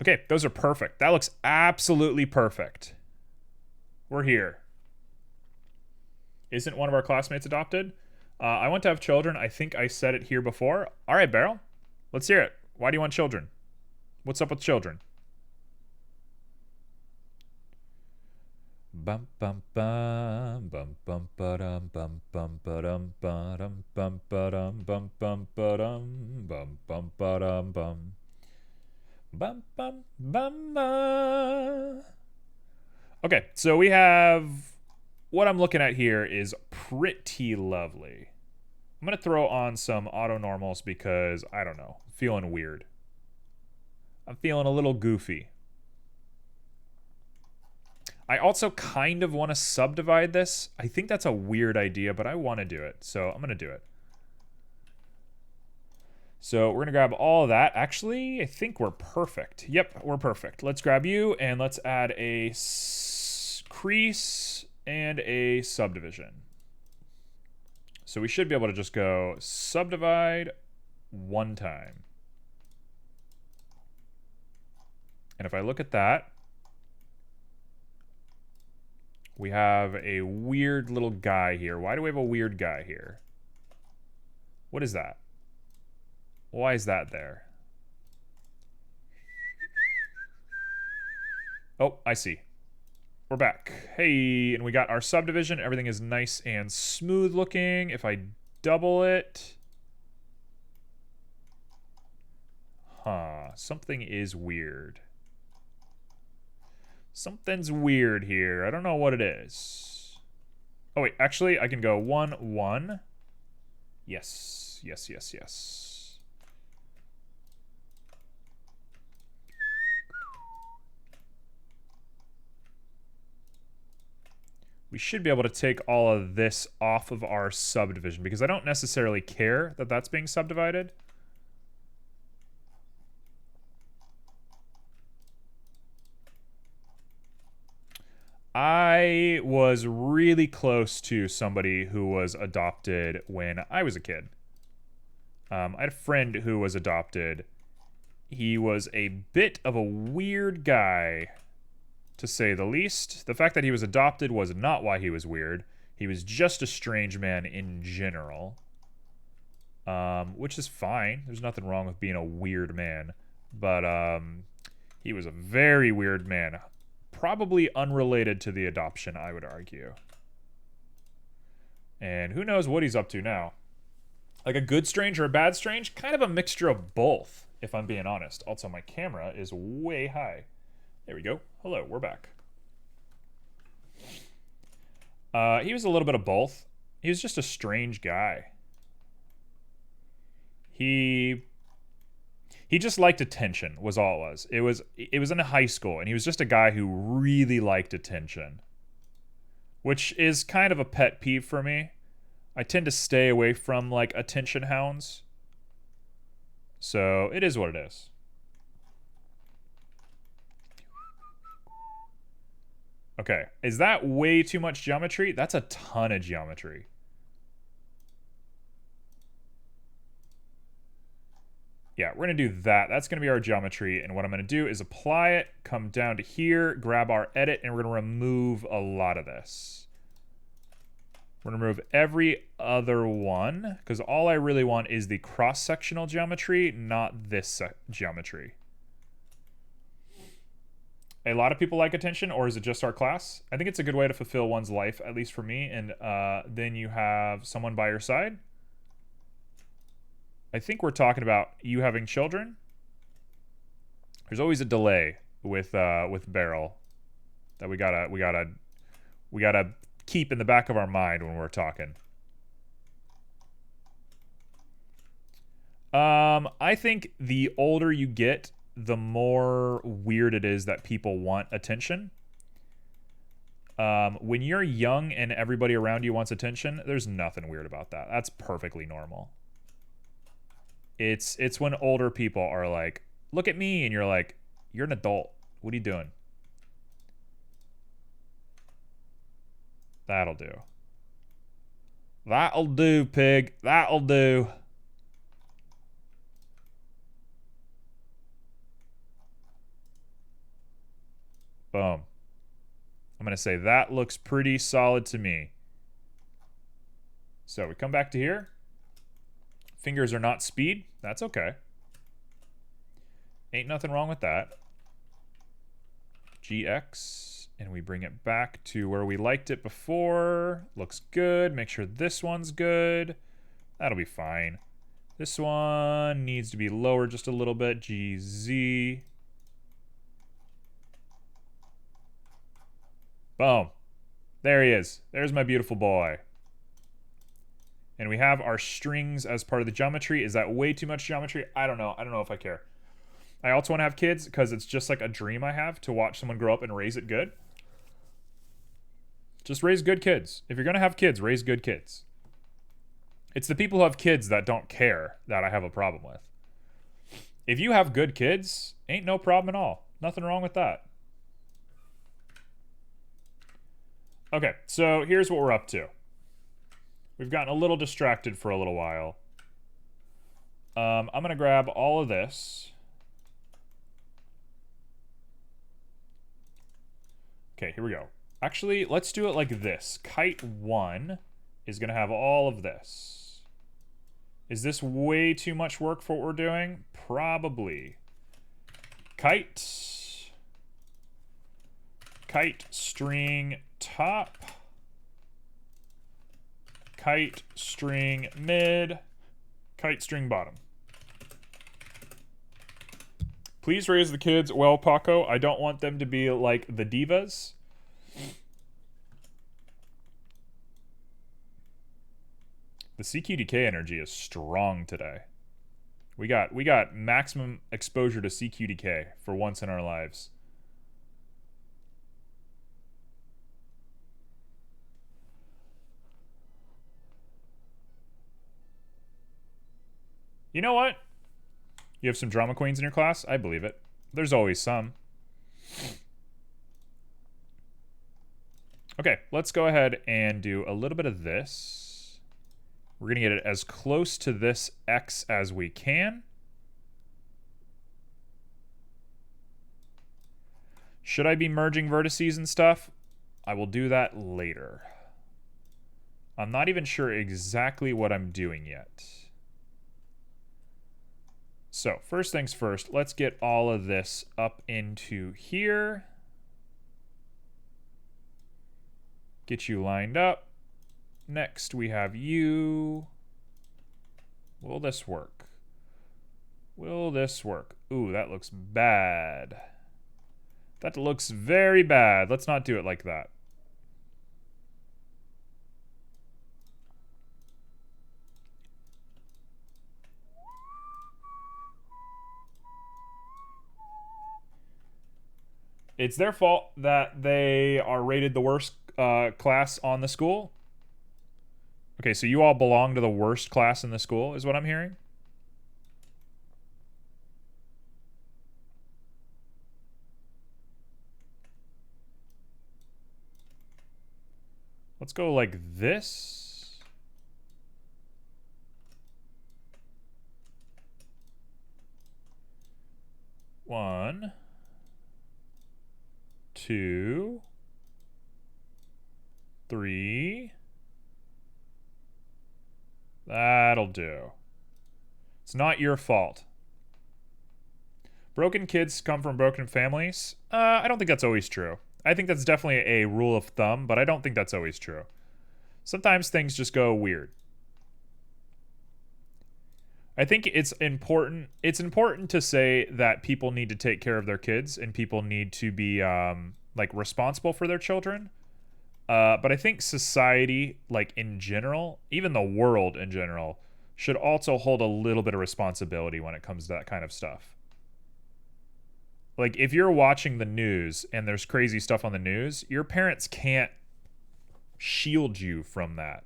Okay, those are perfect. That looks absolutely perfect. We're here. Isn't one of our classmates adopted? I want to have children. I think I said it here before. All right, Beryl. Let's hear it. Why do you want children? What's up with children? Bum bum bum bum bum ba-dum bum bum ba-dum ba-dum bum ba-dum bum bum ba-dum bum bum ba-dum bum bum bum bum ba. Okay, so we have what I'm looking at here is pretty lovely. I'm gonna throw on some auto normals because I don't know, feeling weird. I'm feeling a little goofy. I also kind of want to subdivide this. I think that's a weird idea, but I want to do it, so I'm gonna do it. So we're gonna grab all of that. Actually, I think we're perfect. Yep, we're perfect. Let's grab you and let's add a crease and a subdivision. So we should be able to just go subdivide one time. And if I look at that, we have a weird little guy here. Why do we have a weird guy here? What is that? Why is that there? Oh, I see. We're back. Hey, and we got our subdivision. Everything is nice and smooth looking. If I double it... Huh, something is weird. Something's weird here. I don't know what it is. Oh, wait, actually, I can go 1, 1. Yes, yes, yes, yes. We should be able to take all of this off of our subdivision because I don't necessarily care that that's being subdivided. I was really close to somebody who was adopted when I was a kid. I had a friend who was adopted. He was a bit of a weird guy, to say the least. The fact that he was adopted was not why he was weird. He was just a strange man in general. Which is fine. There's nothing wrong with being a weird man. But he was a very weird man. Probably unrelated to the adoption, I would argue. And who knows what he's up to now. Like a good strange or a bad strange? Kind of a mixture of both, if I'm being honest. Also, my camera is way high. There we go. Hello, we're back. He was a little bit of both. He was just a strange guy. He just liked attention, was all it was. It was in high school, and he was just a guy who really liked attention. Which is kind of a pet peeve for me. I tend to stay away from, like, attention hounds. So, it is what it is. Okay, is that way too much geometry? That's a ton of geometry. Yeah, we're going to do that. That's going to be our geometry, and what I'm going to do is apply it, come down to here, grab our edit, and we're going to remove a lot of this. We're going to remove every other one, because all I really want is the cross-sectional geometry, not this geometry. A lot of people like attention, or is it just our class? I think it's a good way to fulfill one's life, at least for me, and then you have someone by your side. I think we're talking about you having children. There's always a delay with Beryl that we gotta keep in the back of our mind when we're talking. I think the older you get, the more weird it is that people want attention. When you're young and everybody around you wants attention, there's nothing weird about that. That's perfectly normal. It's when older people are like, look at me, and you're like, you're an adult. What are you doing? That'll do. That'll do, pig. That'll do. Boom. I'm going to say that looks pretty solid to me. So we come back to here. Fingers are not speed. That's okay. Ain't nothing wrong with that. GX, and we bring it back to where we liked it before. Looks good. Make sure this one's good. That'll be fine. This one needs to be lower just a little bit. GZ. Boom. There he is. There's my beautiful boy. And we have our strings as part of the geometry. Is that way too much geometry? I don't know. I don't know if I care. I also want to have kids because it's just like a dream I have to watch someone grow up and raise it good. Just raise good kids. If you're going to have kids, raise good kids. It's the people who have kids that don't care that I have a problem with. If you have good kids, ain't no problem at all. Nothing wrong with that. Okay, so here's what we're up to. We've gotten a little distracted for a little while. I'm going to grab all of this. Okay, here we go. Actually, let's do it like this. Kite 1 is going to have all of this. Is this way too much work for what we're doing? Probably. Kite. Kite string top. Kite string mid. Kite string bottom. Please raise the kids well, Paco. I don't want them to be like the divas. The CQDK energy is strong today. We got maximum exposure to CQDK for once in our lives. You know what? You have some drama queens in your class? I believe it. There's always some. Okay, let's go ahead and do a little bit of this. We're going to get it as close to this X as we can. Should I be merging vertices and stuff? I will do that later. I'm not even sure exactly what I'm doing yet. So, first things first, let's get all of this up into here. Get you lined up. Next, we have you. Will this work? Will this work? Ooh, that looks bad. That looks very bad. Let's not do it like that. It's their fault that they are rated the worst class on the school. Okay, so you all belong to the worst class in the school, is what I'm hearing. Let's go like this. One. 2, 3. That'll do. It's not your fault. Broken kids come from broken families. I don't think that's always true. I think that's definitely a rule of thumb, but I don't think that's always true. Sometimes things just go weird. I think it's important to say that people need to take care of their kids and people need to be like responsible for their children. But I think society, like in general, even the world in general, should also hold a little bit of responsibility when it comes to that kind of stuff. Like if you're watching the news and there's crazy stuff on the news, your parents can't shield you from that.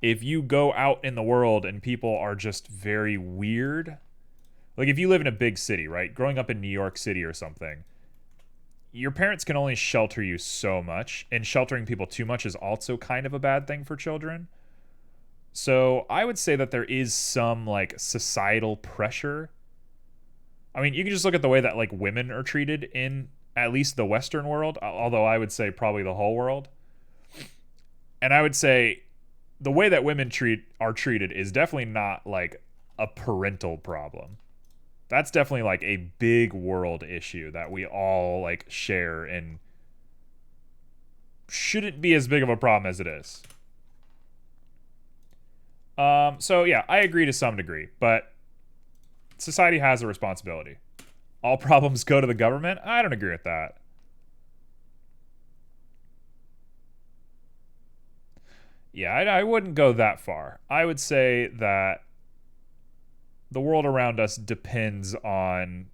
If you go out in the world and people are just very weird, like if you live in a big city, right? Growing up in New York City or something, your parents can only shelter you so much, and sheltering people too much is also kind of a bad thing for children. So I would say that there is some like societal pressure. I mean, you can just look at the way that like women are treated in at least the Western world, although I would say probably the whole world. And I would say the way that women are treated is definitely not like a parental problem. That's definitely like a big world issue that we all like share and shouldn't be as big of a problem as it is. So yeah, I agree to some degree, but society has a responsibility. All problems go to the government? I don't agree with that. Yeah, I wouldn't go that far. I would say that the world around us depends on.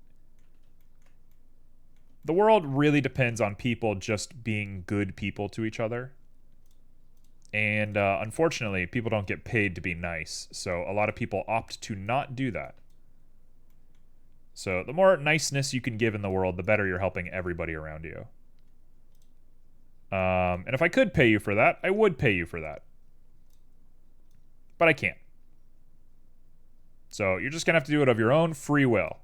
The world really depends on people just being good people to each other. And unfortunately, people don't get paid to be nice. So a lot of people opt to not do that. So the more niceness you can give in the world, the better you're helping everybody around you. And if I could pay you for that, I would pay you for that. But I can't. So you're just going to have to do it of your own free will.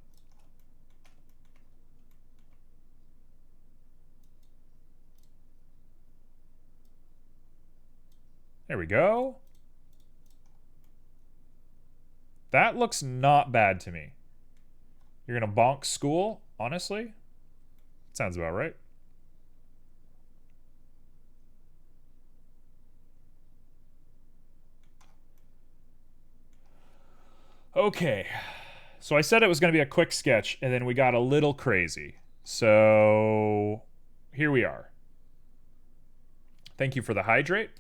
There we go. That looks not bad to me. You're going to bonk school, honestly? Sounds about right. Okay. So I said it was going to be a quick sketch, and then we got a little crazy. So here we are. Thank you for the hydrate.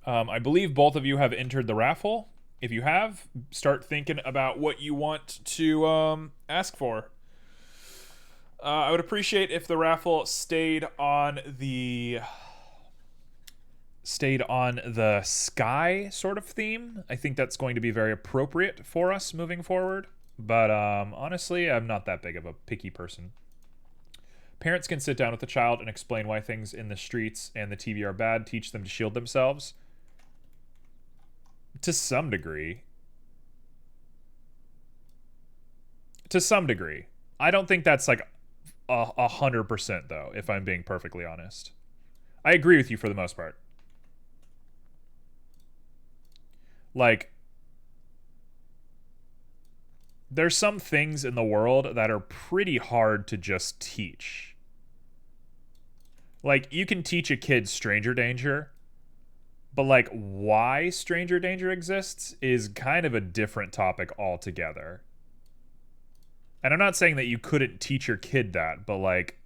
I believe both of you have entered the raffle. If you have, start thinking about what you want to ask for. I would appreciate if the raffle stayed on the sky sort of theme. I think that's going to be very appropriate for us moving forward. But honestly, I'm not that big of a picky person. Parents can sit down with the child and explain why things in the streets and the TV are bad, teach them to shield themselves. To some degree. To some degree. I don't think that's like 100% though, if I'm being perfectly honest. I agree with you for the most part. Like, there's some things in the world that are pretty hard to just teach. Like, you can teach a kid stranger danger, but like why stranger danger exists is kind of a different topic altogether. And I'm not saying that you couldn't teach your kid that, but like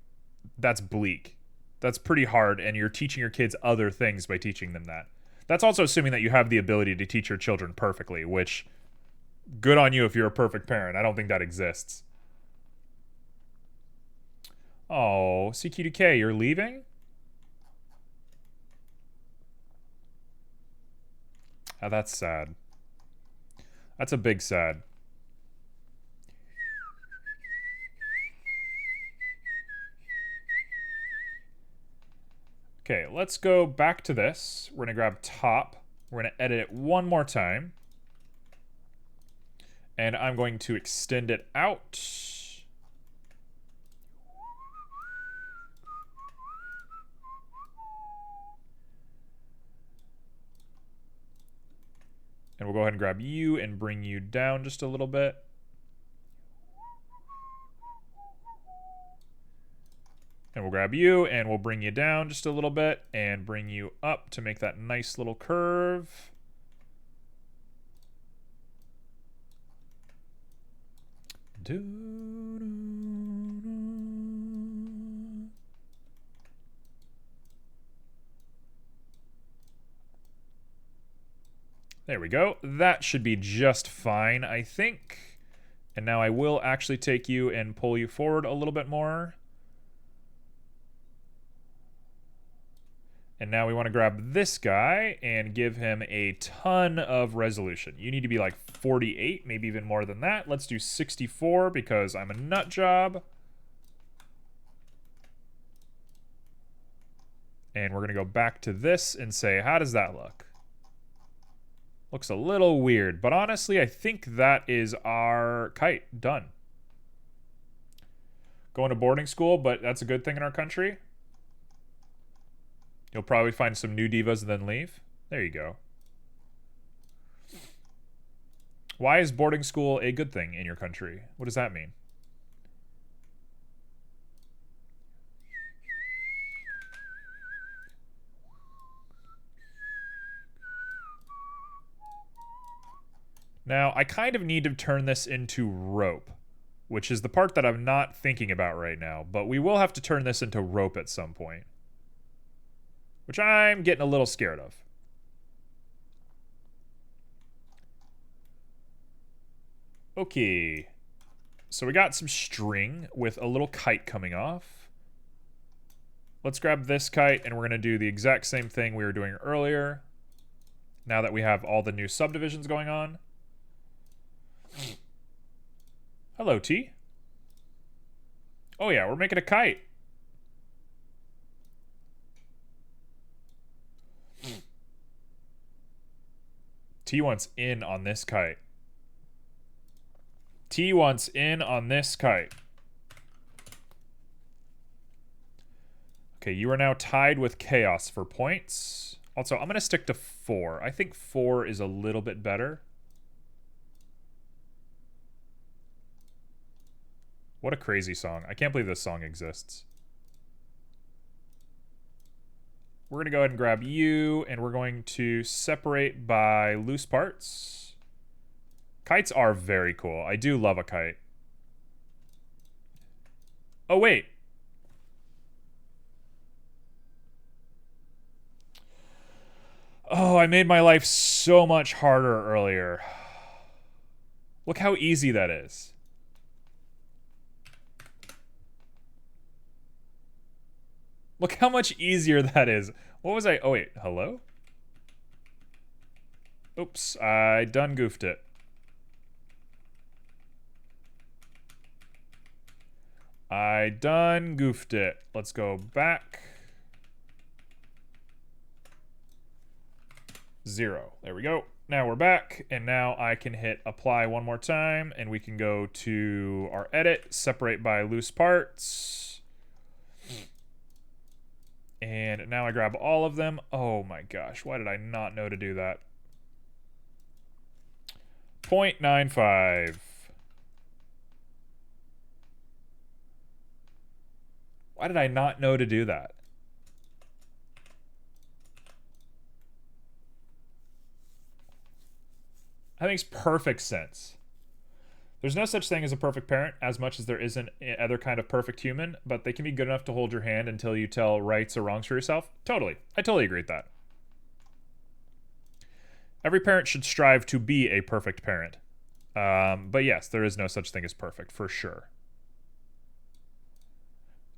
that's bleak. That's pretty hard, and you're teaching your kids other things by teaching them that. That's also assuming that you have the ability to teach your children perfectly, which good on you if you're a perfect parent. I don't think that exists. Oh, CQ2K, you're leaving? Oh, that's sad. That's a big sad. Okay, let's go back to this. We're going to grab top. We're going to edit it one more time. And I'm going to extend it out. And we'll go ahead and grab you and bring you down just a little bit. And we'll grab you and we'll bring you down just a little bit and bring you up to make that nice little curve. There we go. That should be just fine, I think. And now I will actually take you and pull you forward a little bit more. And now we want to grab this guy and give him a ton of resolution. You need to be like 48, maybe even more than that. Let's do 64 because I'm a nut job. And we're going to go back to this and say, how does that look? Looks a little weird, but honestly, I think that is our kite done. Going to boarding school, but that's a good thing in our country. You'll probably find some new divas and then leave. There you go. Why is boarding school a good thing in your country? What does that mean? Now, I kind of need to turn this into rope, which is the part that I'm not thinking about right now, but we will have to turn this into rope at some point, which I'm getting a little scared of. Okay, so we got some string with a little kite coming off. Let's grab this kite, and we're going to do the exact same thing we were doing earlier, now that we have all the new subdivisions going on. Hello, T. Oh yeah, we're making a kite. T wants in on this kite. T wants in on this kite. Okay, you are now tied with Chaos for points. Also, I'm going to stick to 4. I think 4 is a little bit better. What a crazy song. I can't believe this song exists. We're going to go ahead and grab you, and we're going to separate by loose parts. Kites are very cool. I do love a kite. Oh, wait. Oh, I made my life so much harder earlier. Look how easy that is. Look how much easier that is. What was I? Oh, wait. Hello? Oops. I done goofed it. I done goofed it. Let's go back. 0. There we go. Now we're back, and now I can hit apply one more time, and we can go to our edit, separate by loose parts. And now I grab all of them. Oh my gosh, why did I not know to do that? 0.95. Why did I not know to do that? That makes perfect sense. There's no such thing as a perfect parent as much as there is an other kind of perfect human, but they can be good enough to hold your hand until you tell rights or wrongs for yourself. Totally. I totally agree with that. Every parent should strive to be a perfect parent. But yes, there is no such thing as perfect, for sure.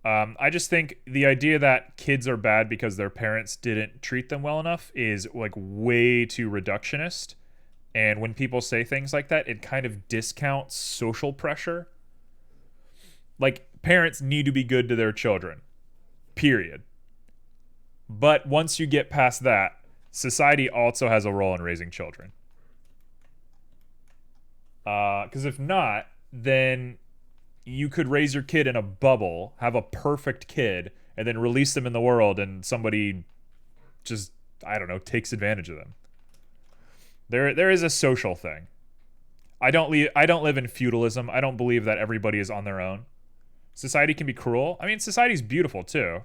I just think the idea that kids are bad because their parents didn't treat them well enough is like way too reductionist. And when people say things like that, it kind of discounts social pressure. Like, parents need to be good to their children. Period. But once you get past that, society also has a role in raising children. Because if not, then you could raise your kid in a bubble, have a perfect kid, and then release them in the world, and somebody just, I don't know, takes advantage of them. There is a social thing. I don't live in feudalism. I don't believe that everybody is on their own. Society can be cruel. I mean, society's beautiful too.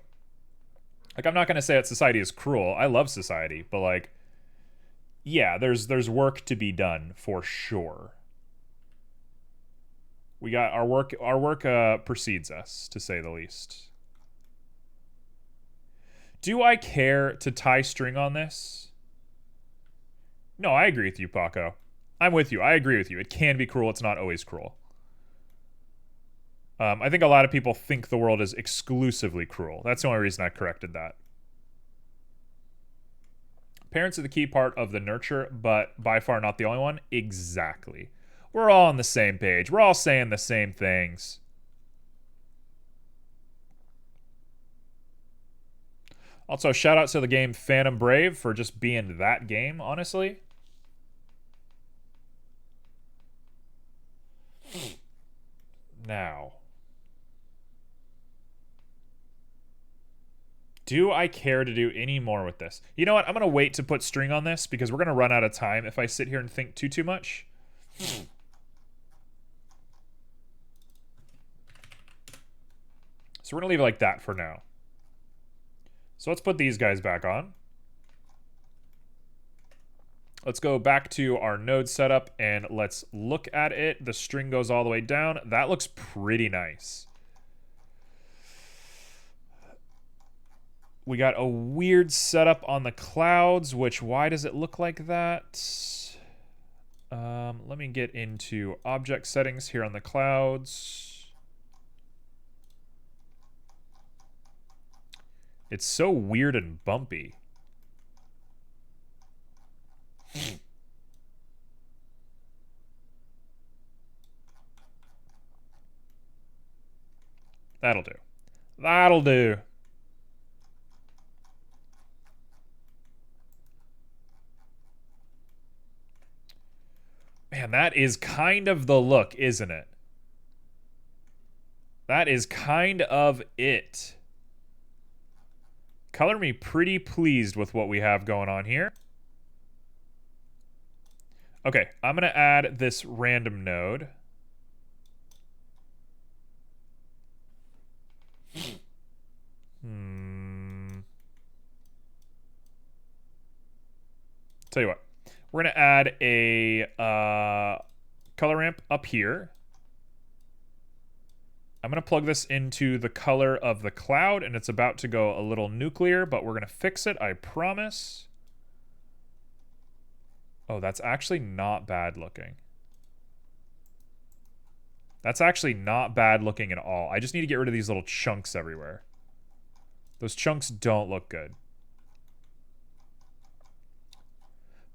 Like, I'm not going to say that society is cruel. I love society, but like, yeah, there's work to be done for sure. We got our work precedes us, to say the least. Do I care to tie string on this? No, I agree with you, Paco. I'm with you. I agree with you. It can be cruel. It's not always cruel. I think a lot of people think the world is exclusively cruel. That's the only reason I corrected that. Parents are the key part of the nurture, but by far not the only one. Exactly. We're all on the same page. We're all saying the same things. Also, shout out to the game Phantom Brave for just being that game, honestly. Now. Do I care to do any more with this? You know what? I'm going to wait to put string on this because we're going to run out of time if I sit here and think too much. So we're going to leave it like that for now. So let's put these guys back on. Let's go back to our node setup and let's look at it. The string goes all the way down. That looks pretty nice. We got a weird setup on the clouds, which why does it look like that? Let me get into object settings here on the clouds. It's so weird and bumpy. That'll do. That'll do. Man, that is kind of the look, isn't it? That is kind of it. Color me pretty pleased with what we have going on here. Okay, I'm going to add this random node. Tell you what. We're going to add a color ramp up here. I'm going to plug this into the color of the cloud, and it's about to go a little nuclear, but we're going to fix it, I promise. Oh, that's actually not bad looking. That's actually not bad looking at all. I just need to get rid of these little chunks everywhere. Those chunks don't look good.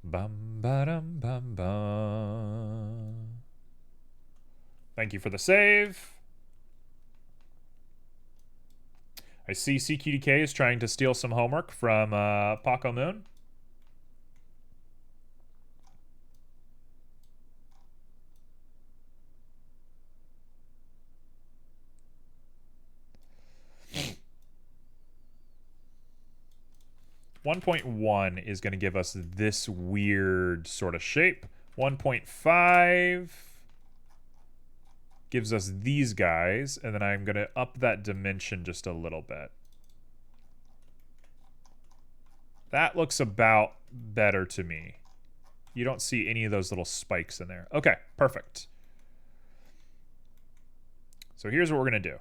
Bum ba dum bum bum. Thank you for the save. I see CQDK is trying to steal some homework from Paco Moon. .1 is going to give us this weird sort of shape. 1.5 gives us these guys, and then I'm going to up that dimension just a little bit. That looks about better to me. You don't see any of those little spikes in there. Okay, perfect. So here's what we're going to do.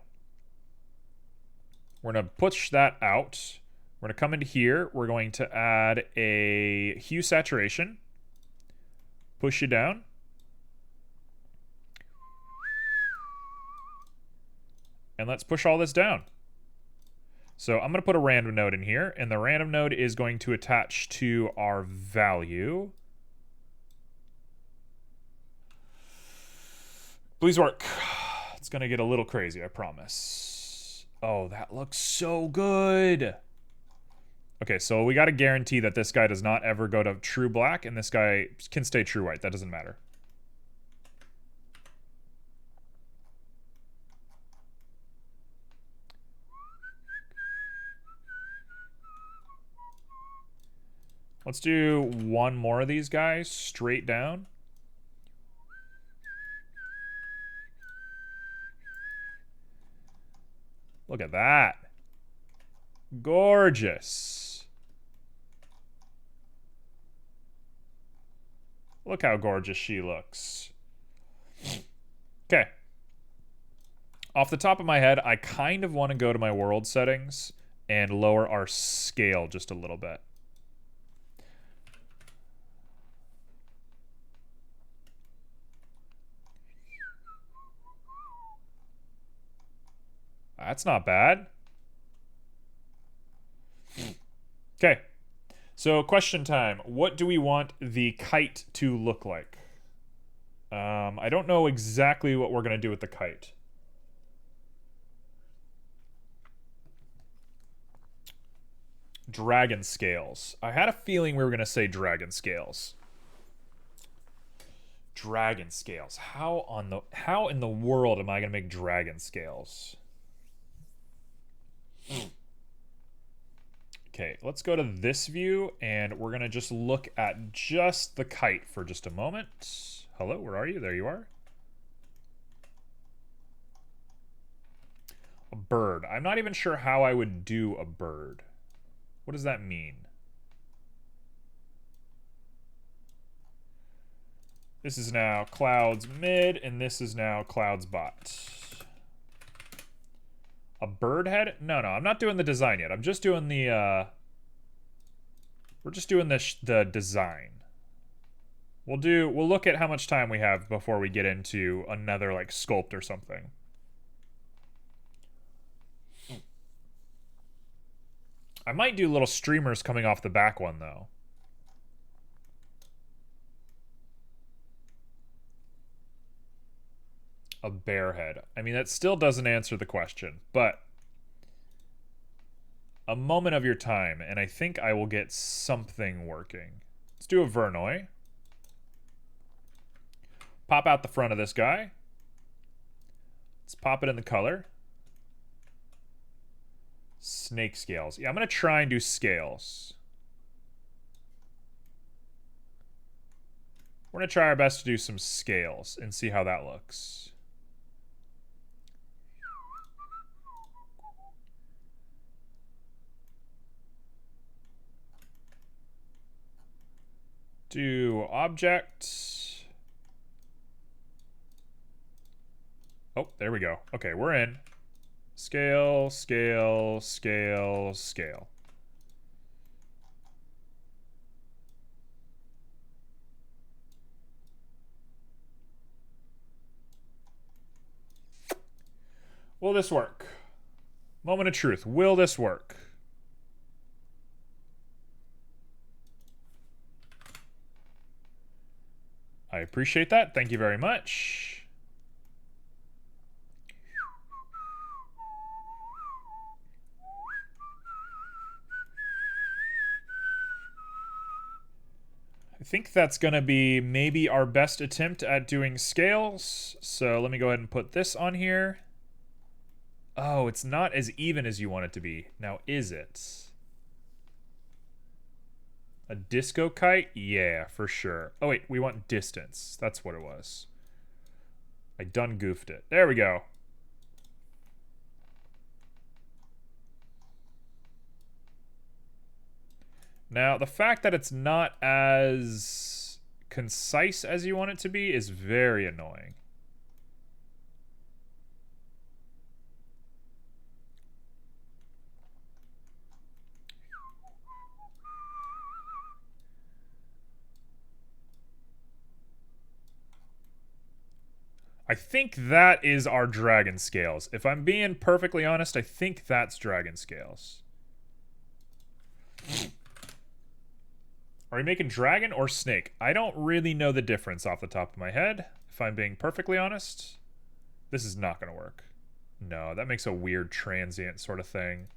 We're going to push that out. We're going to come into here. We're going to add a hue saturation. Push it down. And let's push all this down. So I'm going to put a random node in here, and the random node is going to attach to our value. Please work. It's going to get a little crazy, I promise. Oh, that looks so good. Okay, so we got to guarantee that this guy does not ever go to true black, and this guy can stay true white. That doesn't matter. Let's do one more of these guys straight down. Look at that. Gorgeous. Look how gorgeous she looks. Okay. Off the top of my head, I kind of want to go to my world settings and lower our scale just a little bit. That's not bad. Okay. So question time. What do we want the kite to look like? I don't know exactly what we're going to do with the kite. Dragon scales. I had a feeling we were going to say dragon scales. Dragon scales. How in the world am I going to make dragon scales? Okay, let's go to this view, and we're going to just look at just the kite for just a moment. Hello, where are you? There you are. A bird. I'm not even sure how I would do a bird. What does that mean? This is now clouds mid, and this is now clouds bot. A bird head? No, I'm not doing the design yet. I'm just doing the, we're just doing the design. We'll look at how much time we have before we get into another, like, sculpt or something. I might do little streamers coming off the back one, though. A bear head. I mean, that still doesn't answer the question, but a moment of your time, and I think I will get something working. Let's do a Vernoy. Pop out the front of this guy. Let's pop it in the color. Snake scales. Yeah, I'm going to try and do scales. We're going to try our best to do some scales and see how that looks. Do object. Oh, there we go. Okay, we're in. Scale, scale, scale, scale. Will this work? Moment of truth. Will this work? I appreciate that. Thank you very much. I think that's going to be maybe our best attempt at doing scales. So let me go ahead and put this on here. Oh, it's not as even as you want it to be. Now, is it? A disco kite? Yeah, for sure. Oh, wait, we want distance. That's what it was. I done goofed it. There we go. Now, the fact that it's not as concise as you want it to be is very annoying. I think that is our dragon scales. If I'm being perfectly honest, I think that's dragon scales. Are we making dragon or snake? I don't really know the difference off the top of my head, if I'm being perfectly honest. This is not going to work. No, that makes a weird transient sort of thing.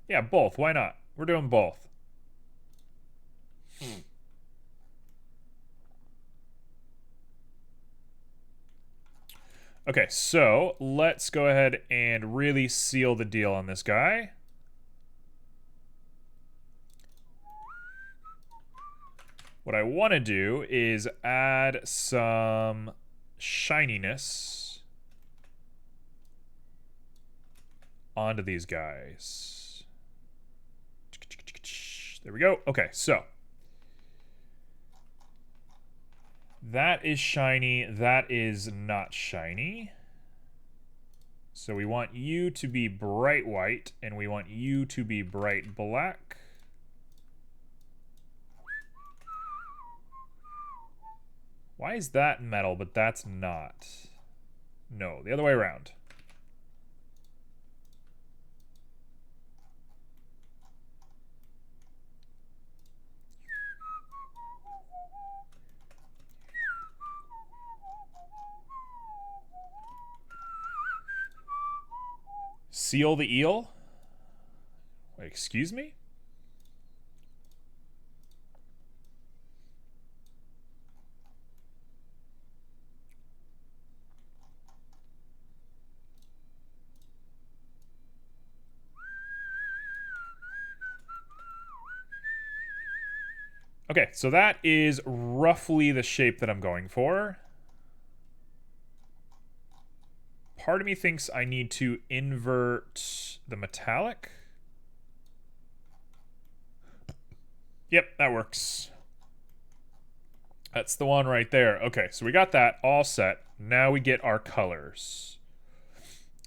Yeah, both. Why not? We're doing both. Okay, so let's go ahead and really seal the deal on this guy. What I want to do is add some shininess onto these guys. There we go. Okay, so that is shiny. That is not shiny. So we want you to be bright white, and we want you to be bright black. Why is that metal, but that's not? No, the other way around. Seal the eel? Wait, excuse me? Okay, so that is roughly the shape that I'm going for. Part of me thinks I need to invert the metallic. Yep, that works. That's the one right there. Okay, so we got that all set. Now we get our colors.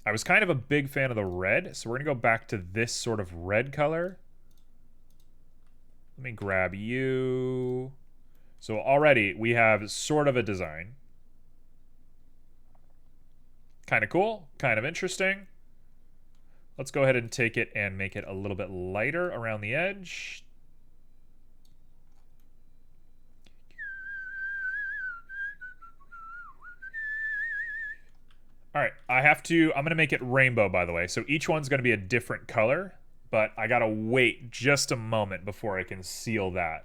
I was kind of a big fan of the red, so we're going to go back to this sort of red color. Let me grab you. So already we have sort of a design. Kind of cool, kind of interesting. Let's go ahead and take it and make it a little bit lighter around the edge. All right, I'm going to make it rainbow, by the way. So each one's going to be a different color, but I got to wait just a moment before I can seal that.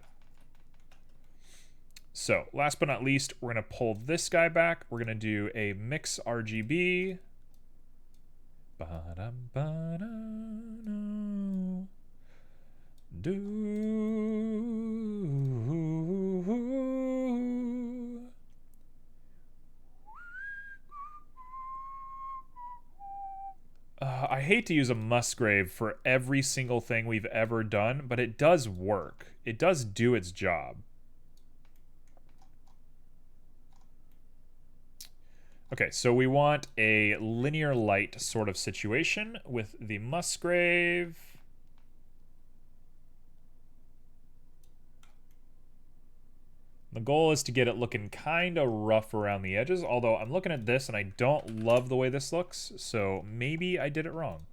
So last but not least, we're going to pull this guy back. We're going to do a mix RGB. I hate to use a Musgrave for every single thing we've ever done, but it does work. It does do its job. Okay, so we want a linear light sort of situation with the Musgrave. The goal is to get it looking kind of rough around the edges, although I'm looking at this and I don't love the way this looks, so maybe I did it wrong.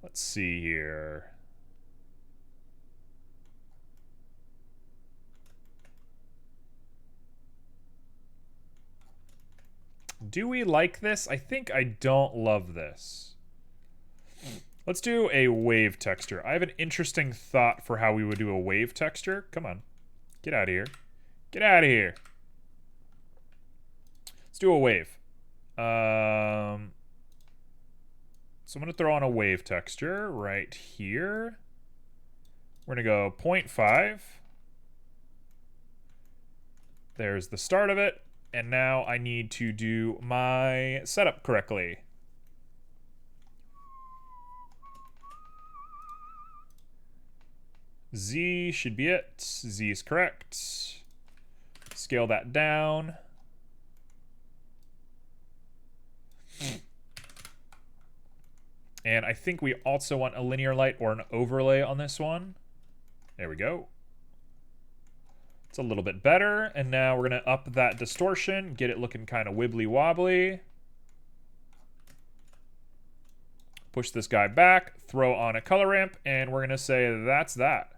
Let's see here. Do we like this? I think I don't love this. Let's do a wave texture. I have an interesting thought for how we would do a wave texture. Come on. Get out of here. Get out of here. Let's do a wave. So I'm going to throw on a wave texture right here. We're going to go 0.5. There's the start of it. And now I need to do my setup correctly. Z should be it. Z is correct. Scale that down. And I think we also want a linear light or an overlay on this one. There we go. It's a little bit better. And now we're going to up that distortion, get it looking kind of wibbly wobbly. Push this guy back, throw on a color ramp, and we're going to say that's that.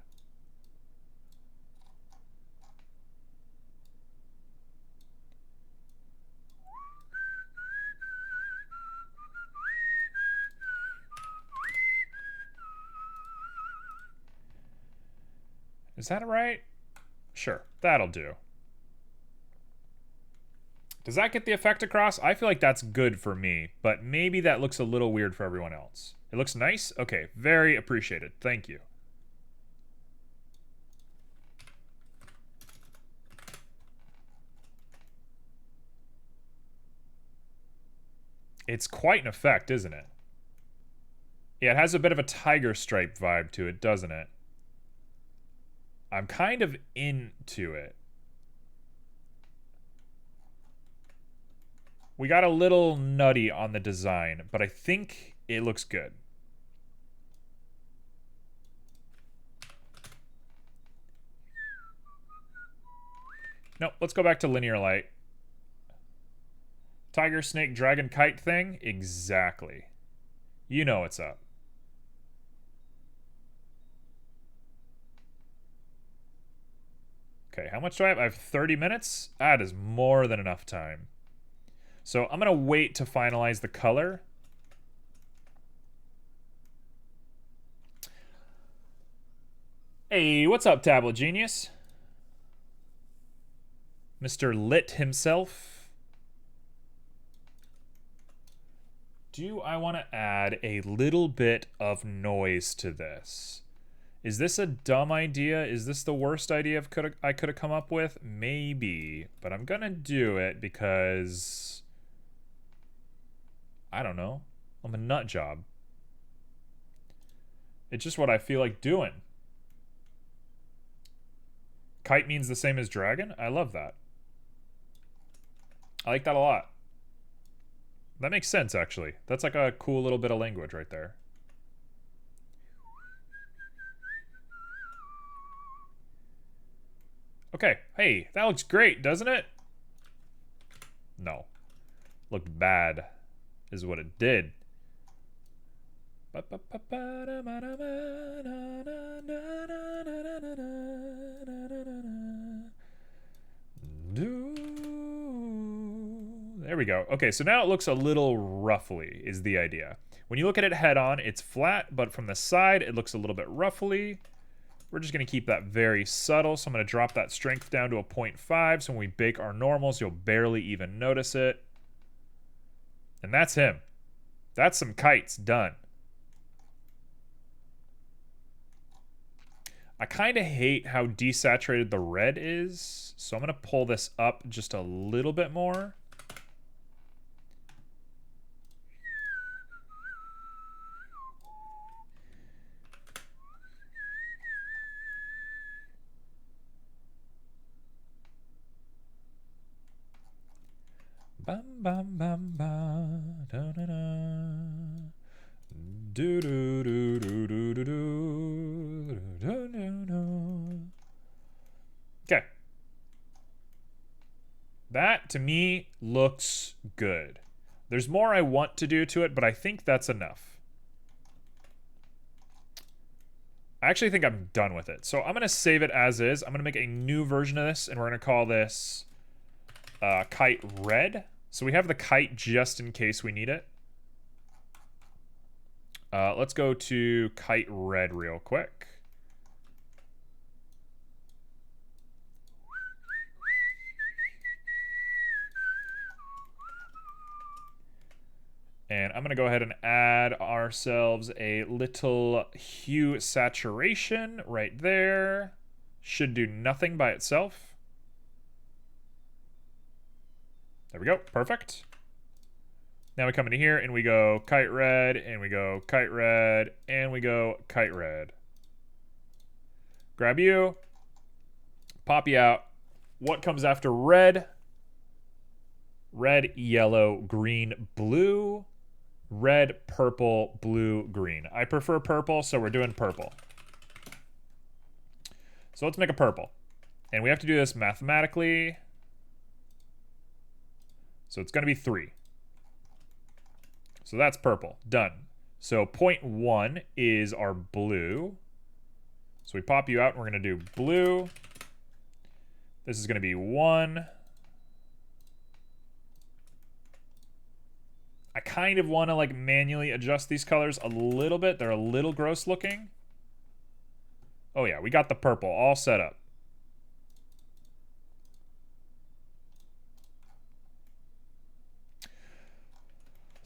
Is that right? Sure, that'll do. Does that get the effect across? I feel like that's good for me, but maybe that looks a little weird for everyone else. It looks nice? Okay, very appreciated. Thank you. It's quite an effect, isn't it? Yeah, it has a bit of a tiger stripe vibe to it, doesn't it? I'm kind of into it. We got a little nutty on the design, but I think it looks good. Nope, let's go back to linear light. Tiger, snake, dragon, kite thing? Exactly. You know what's up. Okay, how much do I have? I have 30 minutes? That is more than enough time. So I'm going to wait to finalize the color. Hey, what's up, Tablet Genius? Mr. Lit himself. Do I want to add a little bit of noise to this? Is this a dumb idea? Is this the worst idea I could have come up with? Maybe, but I'm gonna do it because I don't know. I'm a nut job. It's just what I feel like doing. Kite means the same as dragon? I love that. I like that a lot. That makes sense, actually. That's like a cool little bit of language right there. Okay, hey, that looks great, doesn't it? No. Looked bad, is what it did. There we go. Okay, so now it looks a little ruffly, is the idea. When you look at it head on, it's flat, but from the side, it looks a little bit ruffly. We're just going to keep that very subtle, so I'm going to drop that strength down to a 0.5, so when we bake our normals, you'll barely even notice it. And that's him. That's some kites done. I kind of hate how desaturated the red is, so I'm going to pull this up just a little bit more. Bum bum bum bum da da da do do do do do do do do do do. Okay. That to me looks good. There's more I want to do to it, but I think that's enough. I actually think I'm done with it. So I'm going to save it as is. I'm going to make a new version of this, and we're going to call this Kite Red. So we have the kite just in case we need it. Let's go to Kite Red real quick. And I'm going to go ahead and add ourselves a little hue saturation right there. Should do nothing by itself. There we go. Perfect. Now we come into here and we go Kite Red, and we go Kite Red, and we go Kite Red. Grab you. Pop you out. What comes after red? Red, yellow, green, blue. Red, purple, blue, green. I prefer purple, so we're doing purple. So let's make a purple. And we have to do this mathematically. So it's going to be 3. So that's purple. Done. So 0.1 is our blue. So we pop you out, and we're going to do blue. This is going to be 1. I kind of want to like manually adjust these colors a little bit. They're a little gross looking. Oh yeah, we got the purple all set up.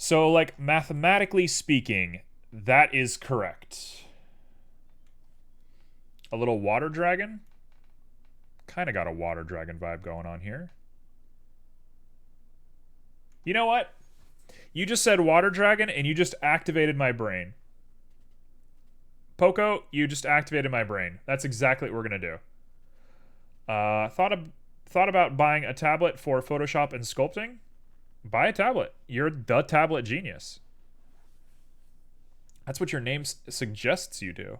So like mathematically speaking, that is correct. A little water dragon. Kind of got a water dragon vibe going on here. You know what? You just said water dragon and you just activated my brain. Poco, you just activated my brain. That's exactly what we're going to do. Thought about buying a tablet for Photoshop and sculpting? Buy a tablet. You're the tablet genius. That's what your name suggests you do.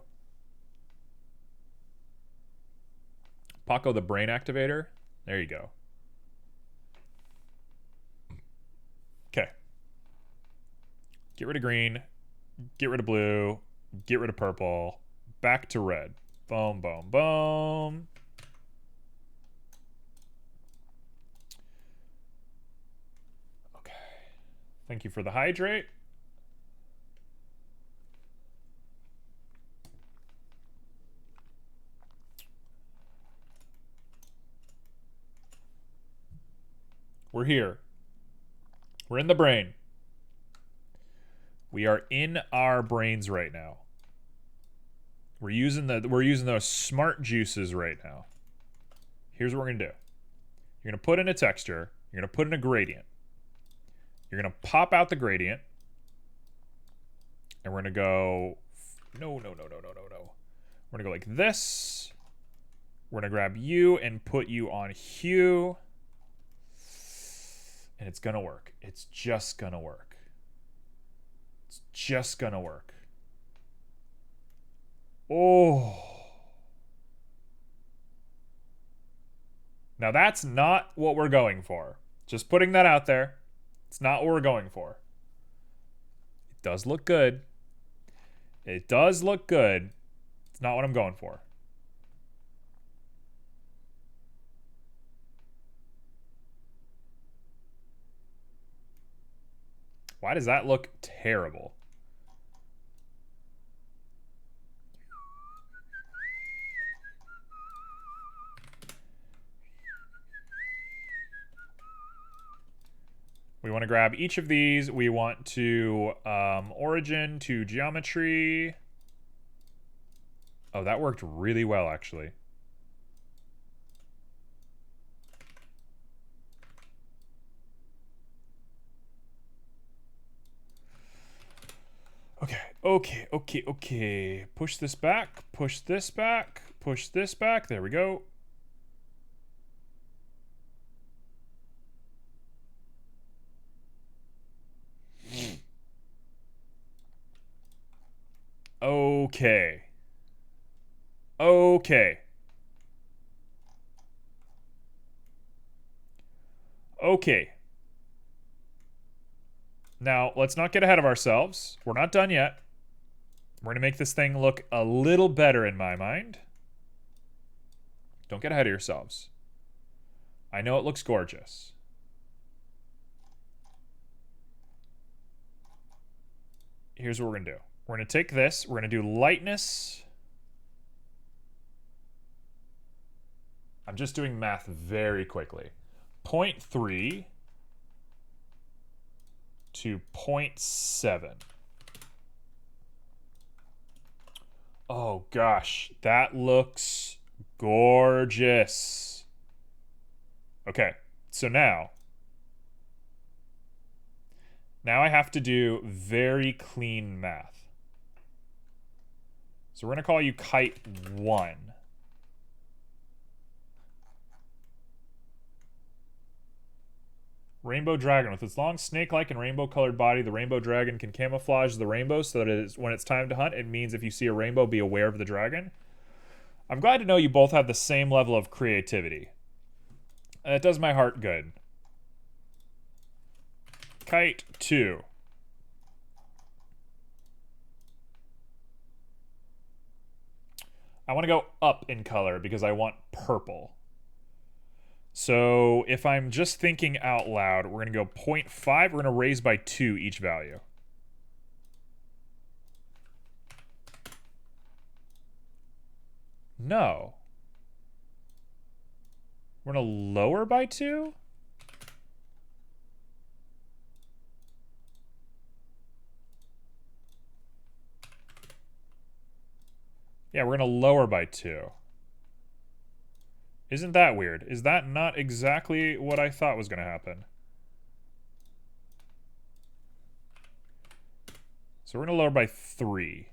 Paco the brain activator. There you go. Okay. Get rid of green. Get rid of blue. Get rid of purple. Back to red. Boom, boom, boom. Okay. Thank you for the hydrate. We're here. We're in the brain. We are in our brains right now. We're using those smart juices right now. Here's what we're gonna do. You're gonna put in a texture. You're gonna put in a gradient. You're gonna pop out the gradient. And we're gonna go, no. We're gonna go like this. We're gonna grab you and put you on hue. And it's gonna work. It's just gonna work. It's just gonna work. Oh. Now that's not what we're going for. Just putting that out there. It's not what we're going for. It does look good. It does look good. It's not what I'm going for. Why does that look terrible? We want to grab each of these. We want to origin to geometry. Oh, that worked really well, actually. Okay. Push this back, push this back, push this back. There we go. Okay. Okay. Now, let's not get ahead of ourselves. We're not done yet. We're going to make this thing look a little better in my mind. Don't get ahead of yourselves. I know it looks gorgeous. Here's what we're going to do. We're going to take this. We're going to do lightness. I'm just doing math very quickly. 0.3 to 0.7. Oh gosh, that looks gorgeous. Okay, so now I have to do very clean math. So we're going to call you Kite 1. Rainbow dragon. With its long snake-like and rainbow-colored body, the rainbow dragon can camouflage the rainbow so that when it's time to hunt, it means if you see a rainbow, be aware of the dragon. I'm glad to know you both have the same level of creativity. It does my heart good. Kite 2. I want to go up in color because I want purple. So if I'm just thinking out loud, we're going to go 0.5. We're going to raise by 2 each value. No. We're going to lower by 2? Yeah, we're going to lower by 2. Isn't that weird? Is that not exactly what I thought was going to happen? So we're going to lower by 3.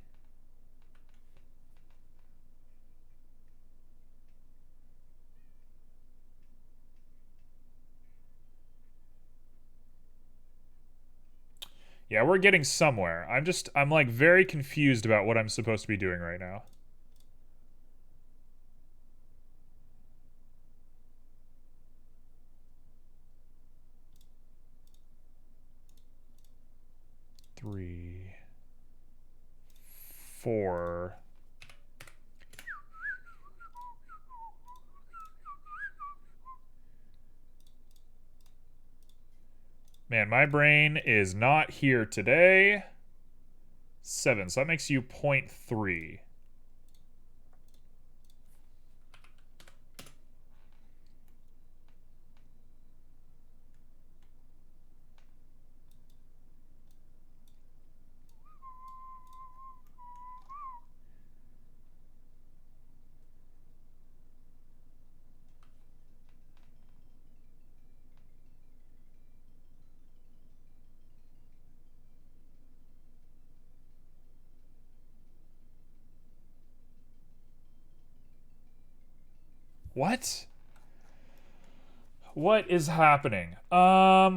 Yeah, we're getting somewhere. I'm like very confused about what I'm supposed to be doing right now. Three, 4. Man, my brain is not here today. 7, so that makes you 0.3. What? What is happening? Yeah,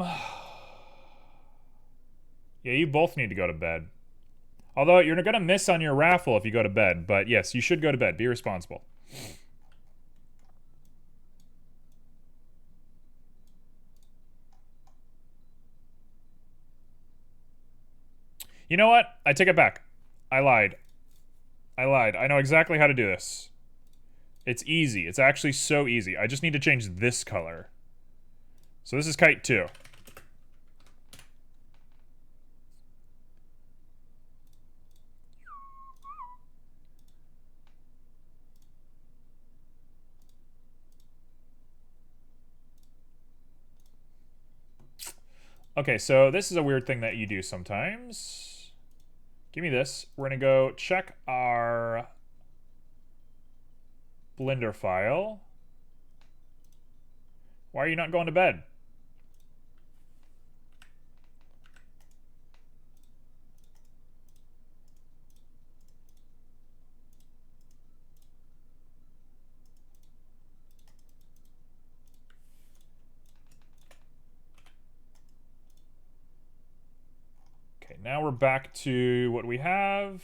you both need to go to bed. Although you're gonna miss on your raffle if you go to bed, but yes, you should go to bed. Be responsible. You know what? I take it back. I lied. I lied. I know exactly how to do this. It's easy. It's actually so easy. I just need to change this color. So this is Kite 2. Okay, so this is a weird thing that you do sometimes. Give me this. We're going to go check our Blender file. Why are you not going to bed? Okay, now we're back to what we have.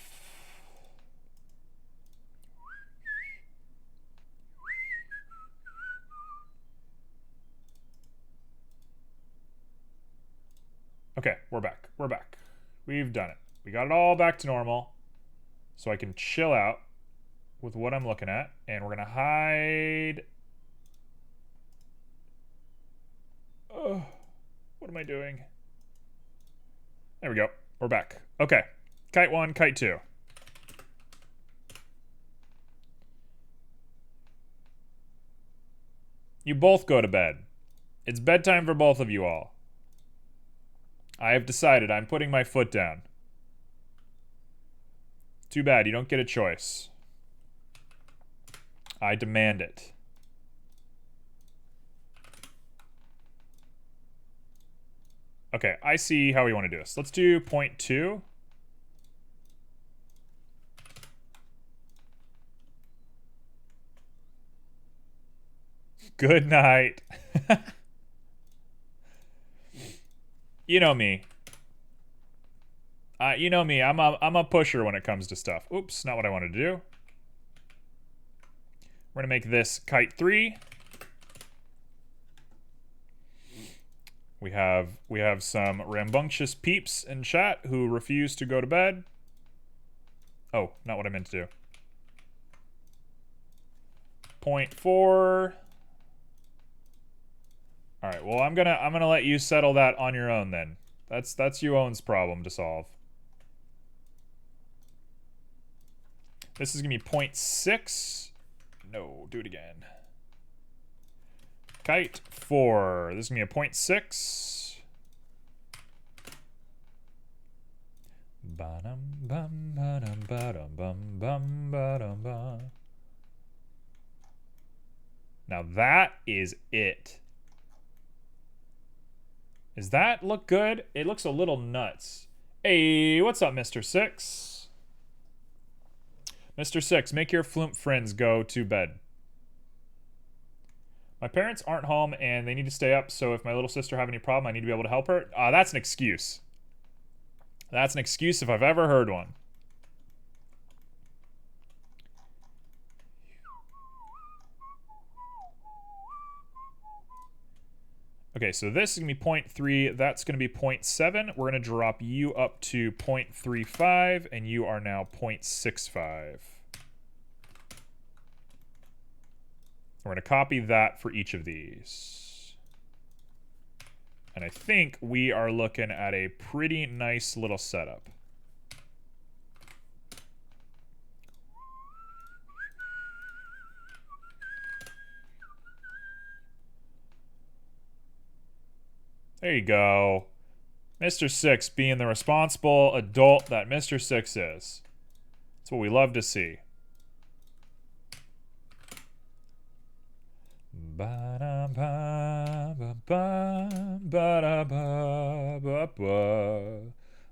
Okay, we're back. We're back. We've done it. We got it all back to normal. So I can chill out with what I'm looking at. And we're going to hide... Oh, what am I doing? There we go. We're back. Okay. Kite 1, Kite 2. You both go to bed. It's bedtime for both of you all. I have decided I'm putting my foot down. Too bad, you don't get a choice. I demand it. Okay, I see how we want to do this. Let's do 0.2. Good night. You know me. You know me. I'm a pusher when it comes to stuff. Oops, not what I wanted to do. We're gonna make this Kite 3. We have some rambunctious peeps in chat who refuse to go to bed. Oh, not what I meant to do. 0.4. All right. Well, I'm gonna let you settle that on your own then. That's you own's problem to solve. This is gonna be 0.6. No, do it again. Kite 4. This is gonna be a 0.6. Ba-dum bum ba-dum ba-dum bum bum ba-dum ba. Now that is it. Does that look good? It looks a little nuts. Hey, what's up, Mr. 6? Mr. 6, make your flume friends go to bed. My parents aren't home and they need to stay up, so if my little sister have any problem, I need to be able to help her. That's an excuse. That's an excuse if I've ever heard one. Okay, so this is going to be 0.3. That's going to be 0.7. We're going to drop you up to 0.35, and you are now 0.65. We're going to copy that for each of these. And I think we are looking at a pretty nice little setup. There you go. Mr. 6 being the responsible adult that Mr. 6 is. That's what we love to see.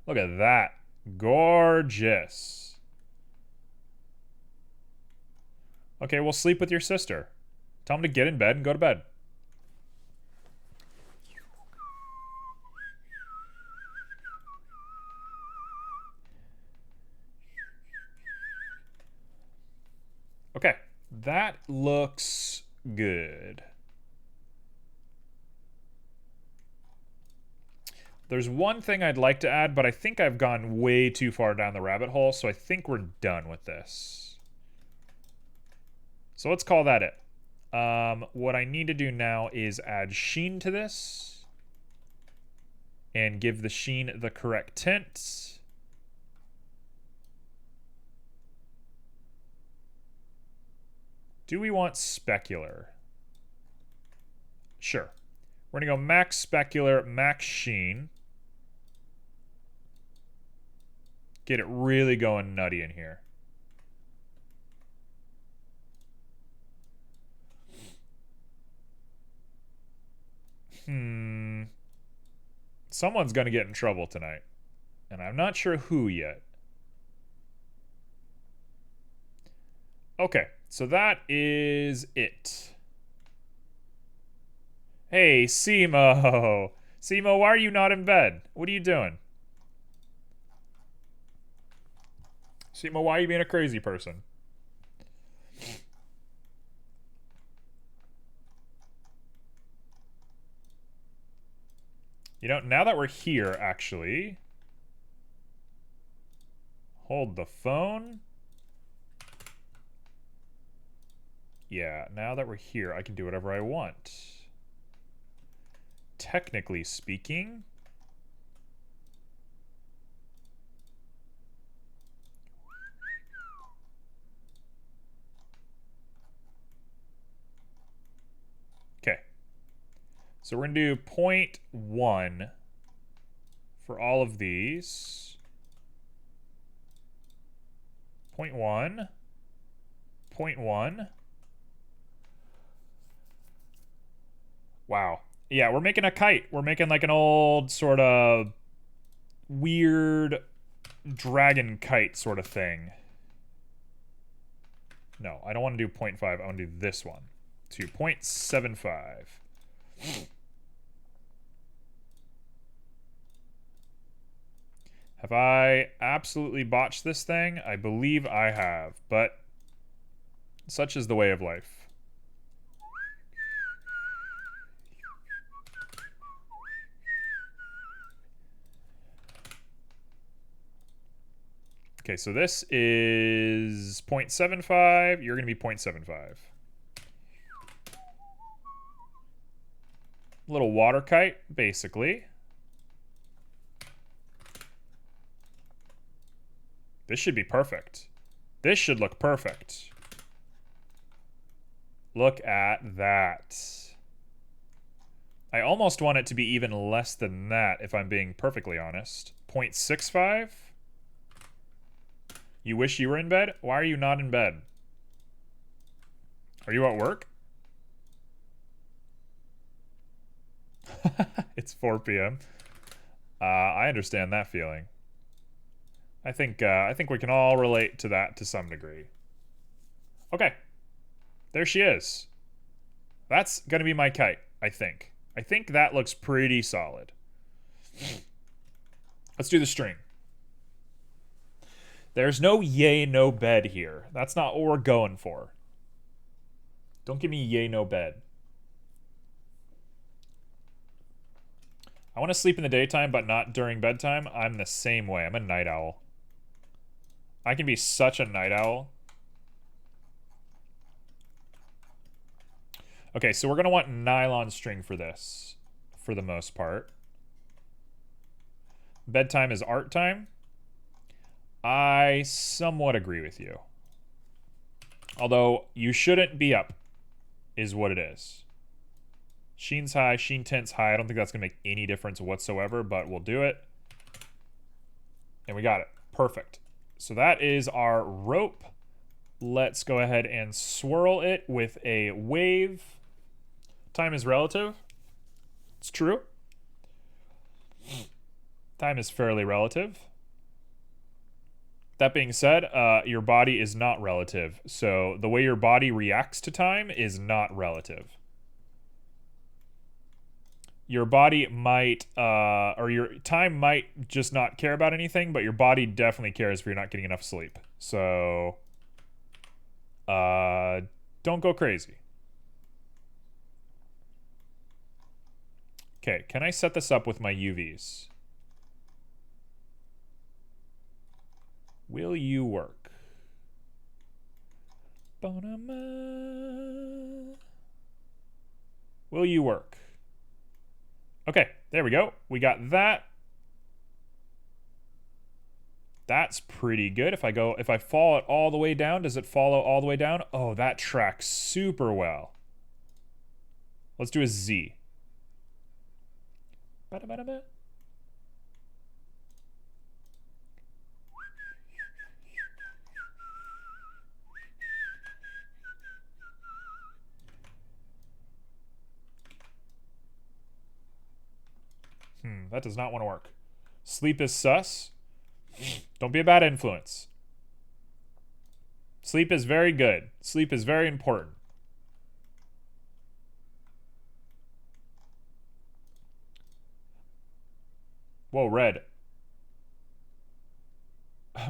Look at that. Gorgeous. Okay, we'll sleep with your sister. Tell him to get in bed and go to bed. Okay, that looks good. There's one thing I'd like to add, but I think I've gone way too far down the rabbit hole, so I think we're done with this. So let's call that it. What I need to do now is add sheen to this and give the sheen the correct tint. Do we want specular? Sure. We're going to go max specular, max sheen. Get it really going nutty in here. Someone's going to get in trouble tonight. And I'm not sure who yet. Okay, so that is it. Hey, Simo. Simo, why are you not in bed? What are you doing? Simo, why are you being a crazy person? You know, now that we're here, actually... Hold the phone. Yeah, now that we're here, I can do whatever I want. Technically speaking... Okay. So we're going to do 0.1 for all of these. 0.1. 0.1. Wow. Yeah, we're making a kite. We're making like an old sort of weird dragon kite sort of thing. No, I don't want to do 0.5. I want to do this one. To 0.75. Have I absolutely botched this thing? I believe I have, but such is the way of life. Okay, so this is 0.75. You're going to be 0.75. Little water kite, basically. This should be perfect. This should look perfect. Look at that. I almost want it to be even less than that, if I'm being perfectly honest. 0.65? You wish you were in bed? Why are you not in bed? Are you at work? It's 4 p.m. I understand that feeling. I think we can all relate to that to some degree. Okay. There she is. That's gonna be my kite, I think. I think that looks pretty solid. Let's do the string. There's no yay, no bed here. That's not what we're going for. Don't give me yay, no bed. I want to sleep in the daytime, but not during bedtime. I'm the same way. I'm a night owl. I can be such a night owl. Okay, so we're going to want nylon string for this, for the most part. Bedtime is art time. I somewhat agree with you. Although, you shouldn't be up, is what it is. Sheen's high, sheen tint's high. I don't think that's going to make any difference whatsoever, but we'll do it. And we got it. Perfect. So that is our rope. Let's go ahead and swirl it with a wave. Time is relative. It's true. Time is fairly relative. That being said, your body is not relative. So the way your body reacts to time is not relative. Your body might, or your time might just not care about anything, but your body definitely cares if you're not getting enough sleep. So, don't go crazy. Okay, can I set this up with my UVs? Will you work? Will you work? Okay, there we go. We got that. That's pretty good. If I follow it all the way down, does it follow all the way down? Oh, that tracks super well. Let's do a Z. That does not want to work. Sleep is sus. Don't be a bad influence. Sleep is very good. Sleep is very important. Whoa, red.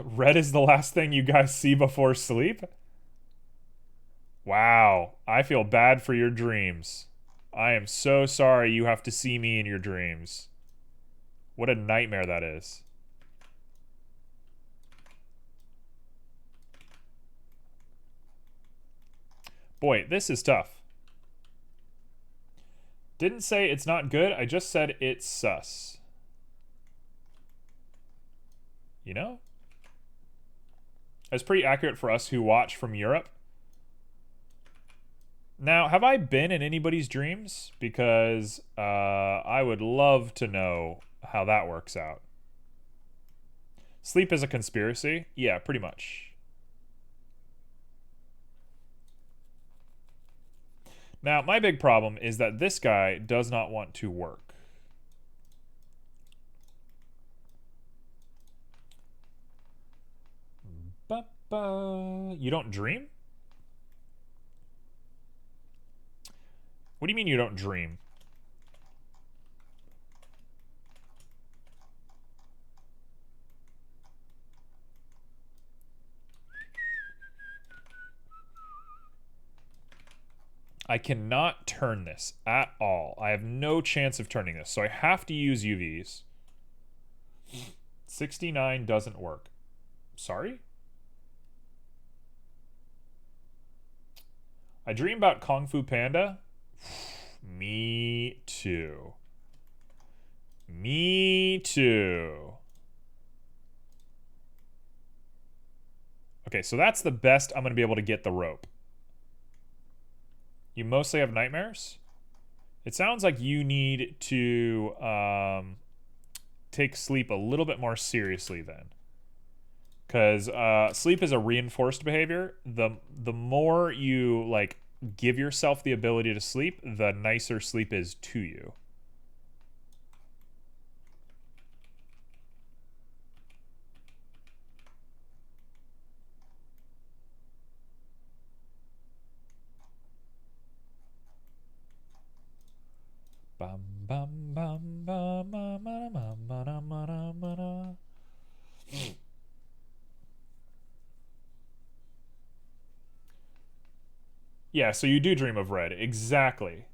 Red is the last thing you guys see before sleep? Wow. I feel bad for your dreams. I am so sorry you have to see me in your dreams. What a nightmare that is. Boy, this is tough. Didn't say it's not good, I just said it's sus. You know? That's pretty accurate for us who watch from Europe. Now, have I been in anybody's dreams? Because I would love to know how that works out. Sleep is a conspiracy? Yeah, pretty much. Now, my big problem is that this guy does not want to work. You don't dream? What do you mean you don't dream? I cannot turn this at all. I have no chance of turning this, so I have to use UVs. 69 doesn't work. Sorry? I dream about Kung Fu Panda. Me too. Me too. Okay, so that's the best I'm going to be able to get the rope. You mostly have nightmares? It sounds like you need to take sleep a little bit more seriously then. Because sleep is a reinforced behavior. The more you like give yourself the ability to sleep, the nicer sleep is to you. Bum bum bum bum bum bum bum bum bum. Yeah, so you do dream of red. Exactly.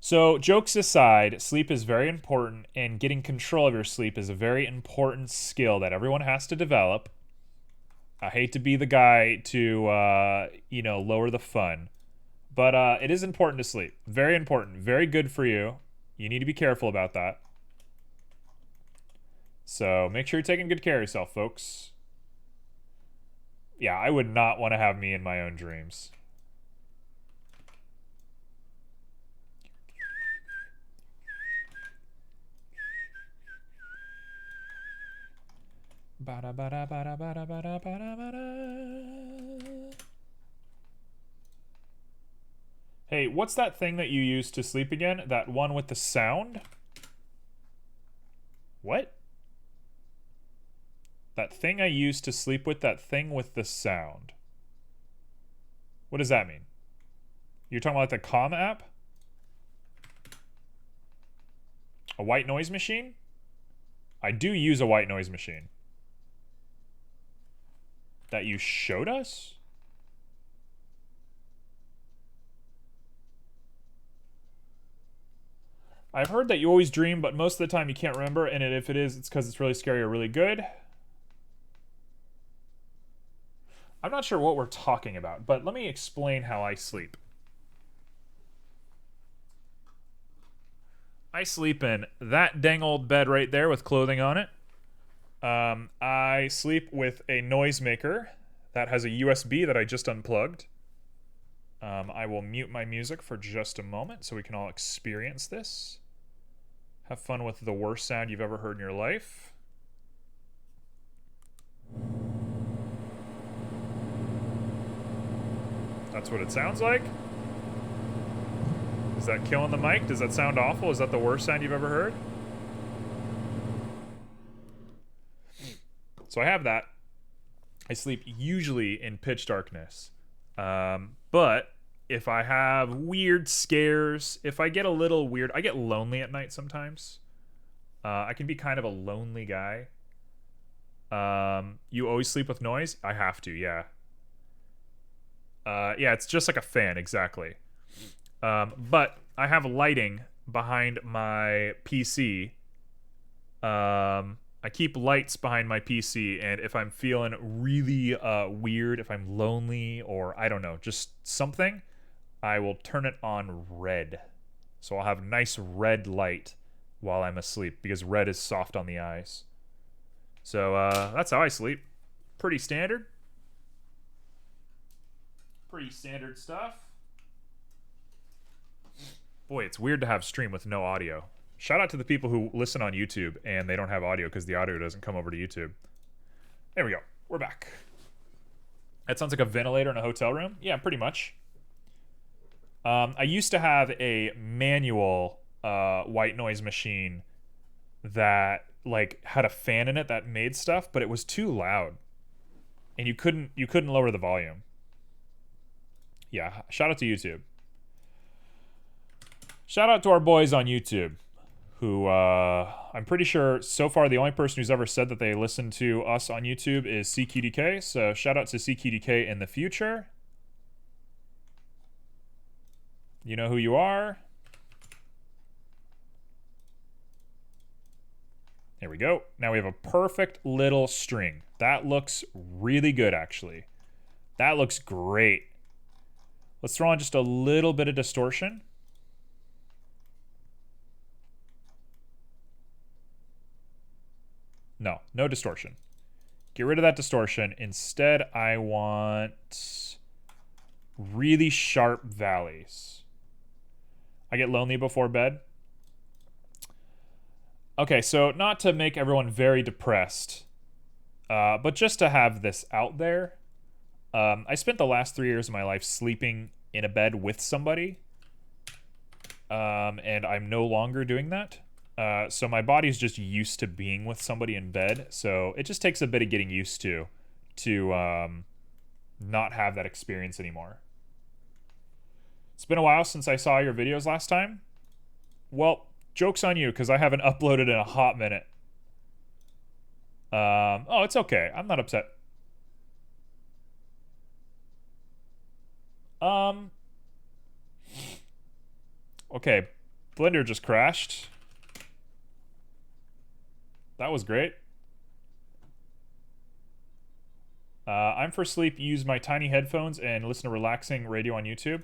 So, jokes aside, sleep is very important, and getting control of your sleep is a very important skill that everyone has to develop. I hate to be the guy to, lower the fun. But it is important to sleep. Very important. Very good for you. You need to be careful about that. So make sure you're taking good care of yourself, folks. Yeah, I would not want to have me in my own dreams. Hey, what's that thing that you use to sleep again? That one with the sound? What? That thing I used to sleep with, that thing with the sound. What does that mean? You're talking about like the Calm app? A white noise machine? I do use a white noise machine. That you showed us? I've heard that you always dream, but most of the time you can't remember, and if it is, it's because it's really scary or really good. I'm not sure what we're talking about, but let me explain how I sleep. I sleep in that dang old bed right there with clothing on it. I sleep with a noisemaker that has a USB that I just unplugged. I will mute my music for just a moment so we can all experience this. Have fun with the worst sound you've ever heard in your life. That's what it sounds like. Is that killing the mic? Does that sound awful? Is that the worst sound you've ever heard? So I have that. I sleep usually in pitch darkness. But if I have weird scares, if I get a little weird, I get lonely at night sometimes. I can be kind of a lonely guy. You always sleep with noise? I have to, yeah. Yeah, it's just like a fan, exactly. But I have lighting behind my PC. I keep lights behind my PC, and if I'm feeling really weird, if I'm lonely, or I don't know, just something, I will turn it on red. So I'll have nice red light while I'm asleep, because red is soft on the eyes. So that's how I sleep. Pretty standard. Pretty standard stuff. Boy, it's weird to have stream with no audio. Shout out to the people who listen on YouTube and they don't have audio because the audio doesn't come over to YouTube. There we go. We're back. That sounds like a ventilator in a hotel room. Yeah, pretty much. I used to have a manual white noise machine that like had a fan in it that made stuff, but it was too loud, and you couldn't lower the volume. Yeah, shout out to YouTube. Shout out to our boys on YouTube, who I'm pretty sure so far the only person who's ever said that they listen to us on YouTube is CQDK. So shout out to CQDK in the future. You know who you are. There we go. Now we have a perfect little string. That looks really good, actually. That looks great. Let's throw on just a little bit of distortion. No, no distortion. Get rid of that distortion. Instead, I want really sharp valleys. I get lonely before bed. Okay, so not to make everyone very depressed, but just to have this out there. I spent the last 3 years of my life sleeping in a bed with somebody, and I'm no longer doing that. So my body's just used to being with somebody in bed, so it just takes a bit of getting used to not have that experience anymore. It's been a while since I saw your videos last time. Well, joke's on you, because I haven't uploaded in a hot minute. Oh, it's okay. I'm not upset. Okay, Blender just crashed. That was great. I'm for sleep, use my tiny headphones and listen to relaxing radio on YouTube.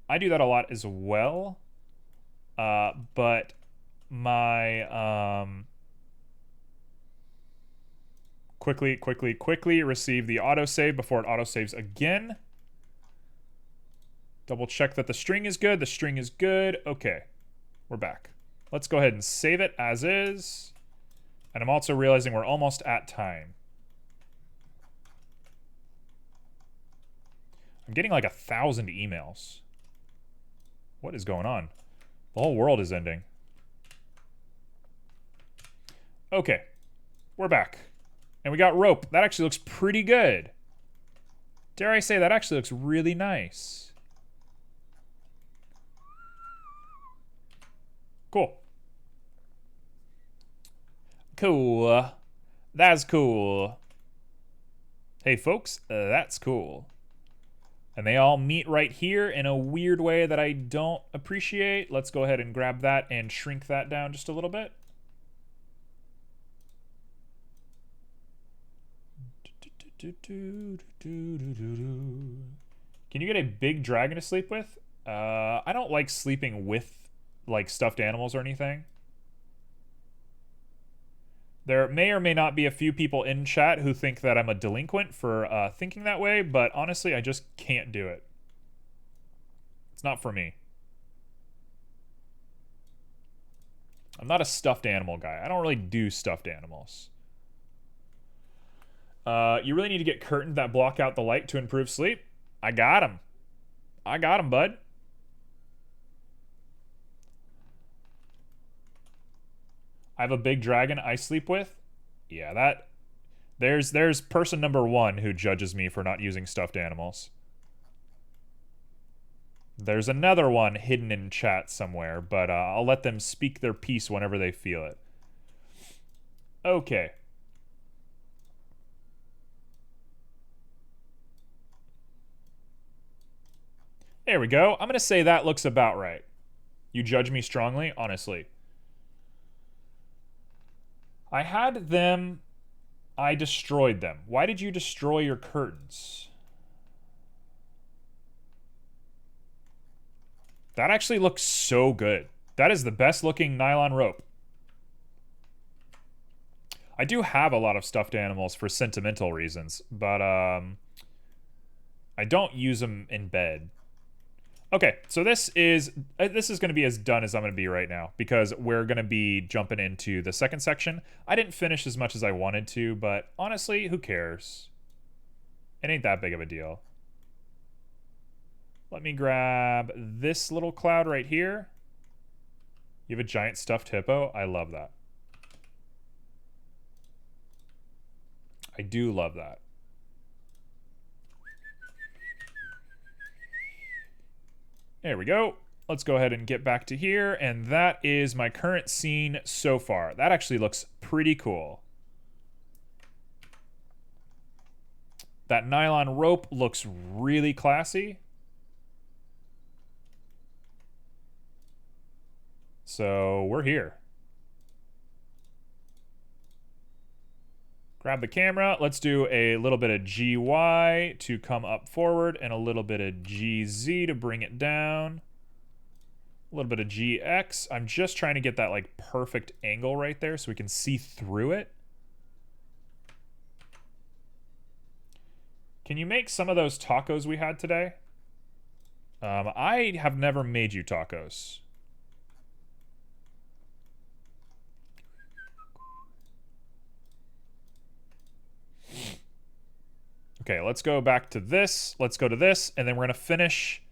I do that a lot as well. But my quickly receive the autosave before it autosaves again. Double check that the string is good. The string is good. Okay, we're back. Let's go ahead and save it as is. And I'm also realizing we're almost at time. I'm getting like 1,000 emails. What is going on? The whole world is ending. Okay, we're back. And we got rope. That actually looks pretty good. Dare I say, that actually looks really nice. Cool. Cool. That's cool. Hey, folks, that's cool. And they all meet right here in a weird way that I don't appreciate. Let's go ahead and grab that and shrink that down just a little bit. Can you get a big dragon to sleep with? I don't like sleeping with, like, stuffed animals or anything. There may or may not be a few people in chat who think that I'm a delinquent for thinking that way, but honestly, I just can't do it. It's not for me. I'm not a stuffed animal guy. I don't really do stuffed animals. You really need to get curtains that block out the light to improve sleep. I got them. I got them, bud. I have a big dragon I sleep with. Yeah, that... There's person number one who judges me for not using stuffed animals. There's another one hidden in chat somewhere, but I'll let them speak their piece whenever they feel it. Okay. There we go. I'm going to say that looks about right. You judge me strongly? Honestly. I had them... I destroyed them. Why did you destroy your curtains? That actually looks so good. That is the best looking nylon rope. I do have a lot of stuffed animals for sentimental reasons, but I don't use them in bed. Okay, so this is going to be as done as I'm going to be right now, because we're going to be jumping into the second section. I didn't finish as much as I wanted to, but honestly, who cares? It ain't that big of a deal. Let me grab this little cloud right here. You have a giant stuffed hippo? I love that. I do love that. There we go. Let's go ahead and get back to here, and that is my current scene so far. That actually looks pretty cool. That nylon rope looks really classy. So we're here. Grab the camera. Let's do a little bit of GY to come up forward and a little bit of GZ to bring it down. A little bit of GX. I'm just trying to get that like perfect angle right there so we can see through it. Can you make some of those tacos we had today? I have never made you tacos. Okay, let's go back to this. Let's go to this, and then we're going to finish.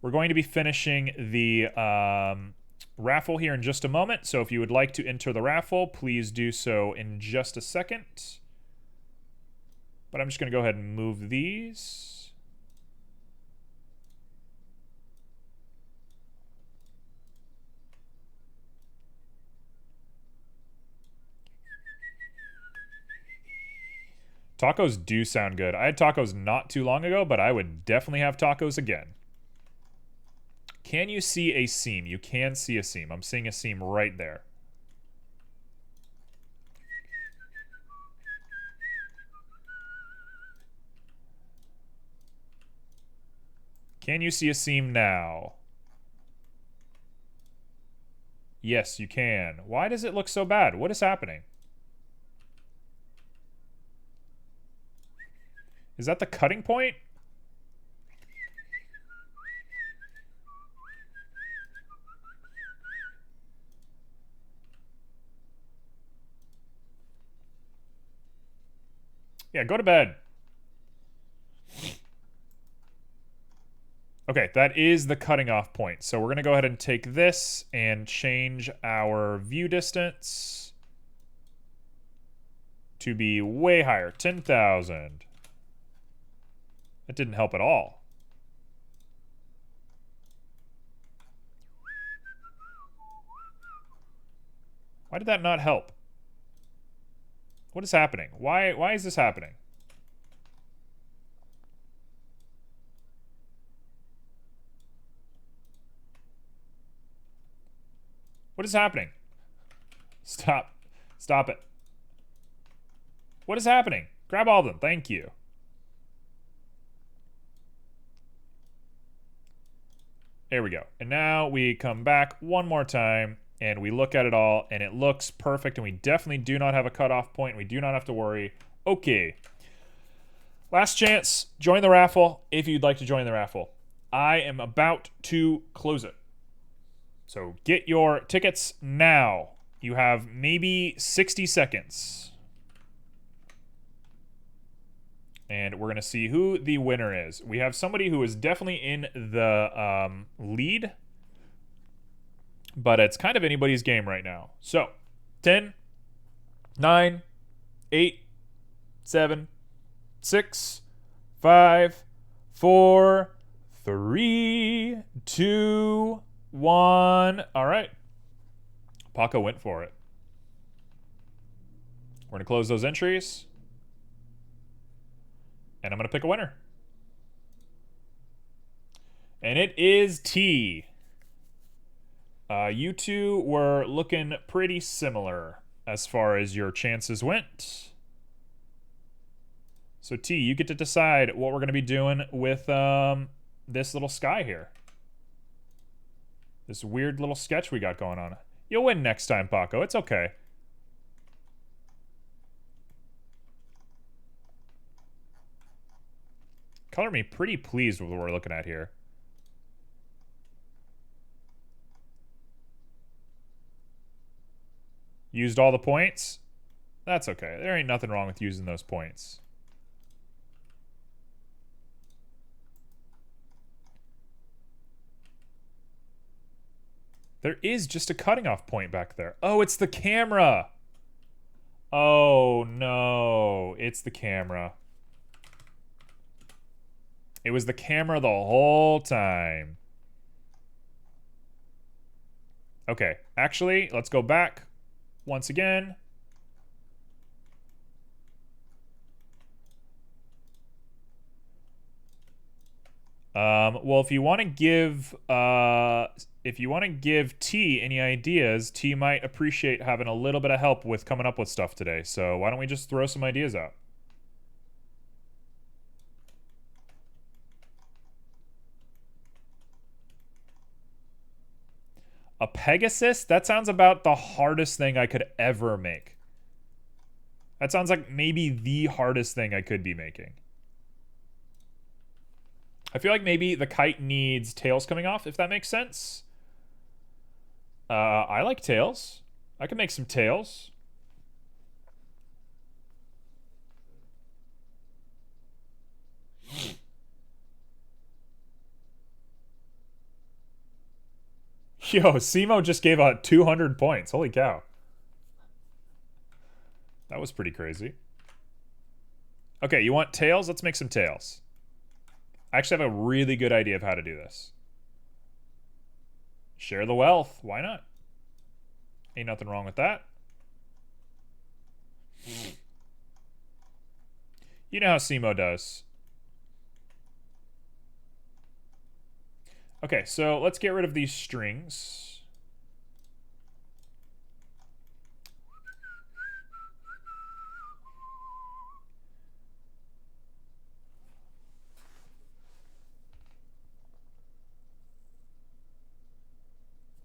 We're going to be finishing the raffle here in just a moment. So if you would like to enter the raffle, please do so in just a second. But I'm just going to go ahead and move these. Tacos do sound good. I had tacos not too long ago, but I would definitely have tacos again. Can you see a seam? You can see a seam. I'm seeing a seam right there. Can you see a seam now? Yes, you can. Why does it look so bad? What is happening? Is that the cutting point? Yeah, go to bed. Okay, that is the cutting off point. So we're going to go ahead and take this and change our view distance. to be way higher. 10,000. That didn't help at all. Why did that not help? What is happening? Why is this happening? What is happening? Stop. Stop it. What is happening? Grab all of them. Thank you. There we go. And now we come back one more time and we look at it all and it looks perfect and we definitely do not have a cutoff point. We do not have to worry. Okay. Last chance. Join the raffle if you'd like to join the raffle. I am about to close it. So get your tickets now. You have maybe 60 seconds. And we're going to see who the winner is. We have somebody who is definitely in the lead. But it's kind of anybody's game right now. So, 10, 9, 8, 7, 6, 5, 4, 3, 2, 1. All right. Paco went for it. We're going to close those entries. And I'm going to pick a winner. And it is T. You two were looking pretty similar as far as your chances went. So T, you get to decide what we're going to be doing with this little sky here. This weird little sketch we got going on. You'll win next time, Paco. It's okay. Color me pretty pleased with what we're looking at here. Used all the points? That's okay. There ain't nothing wrong with using those points. There is just a cutting off point back there. Oh, it's the camera. Oh, no. It's the camera. It was the camera the whole time. Okay, actually, let's go back once again. Well, if you want to give T any ideas, T might appreciate having a little bit of help with coming up with stuff today. So why don't we just throw some ideas out? A Pegasus? That sounds about the hardest thing I could ever make. That sounds like maybe the hardest thing I could be making. I feel like maybe the kite needs tails coming off, if that makes sense. I like tails. I can make some tails. Yo, Simo just gave out 200 points. Holy cow. That was pretty crazy. Okay, you want tails? Let's make some tails. I actually have a really good idea of how to do this. Share the wealth. Why not? Ain't nothing wrong with that. You know how Simo does. Okay, so let's get rid of these strings.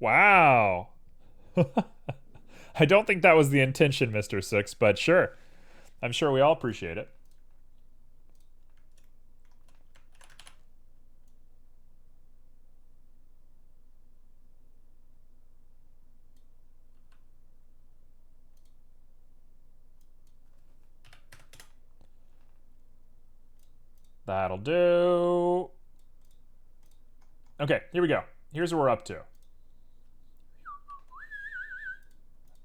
Wow. I don't think that was the intention, Mr. Six, but sure. I'm sure we all appreciate it. That'll do. Okay, here we go. Here's what we're up to.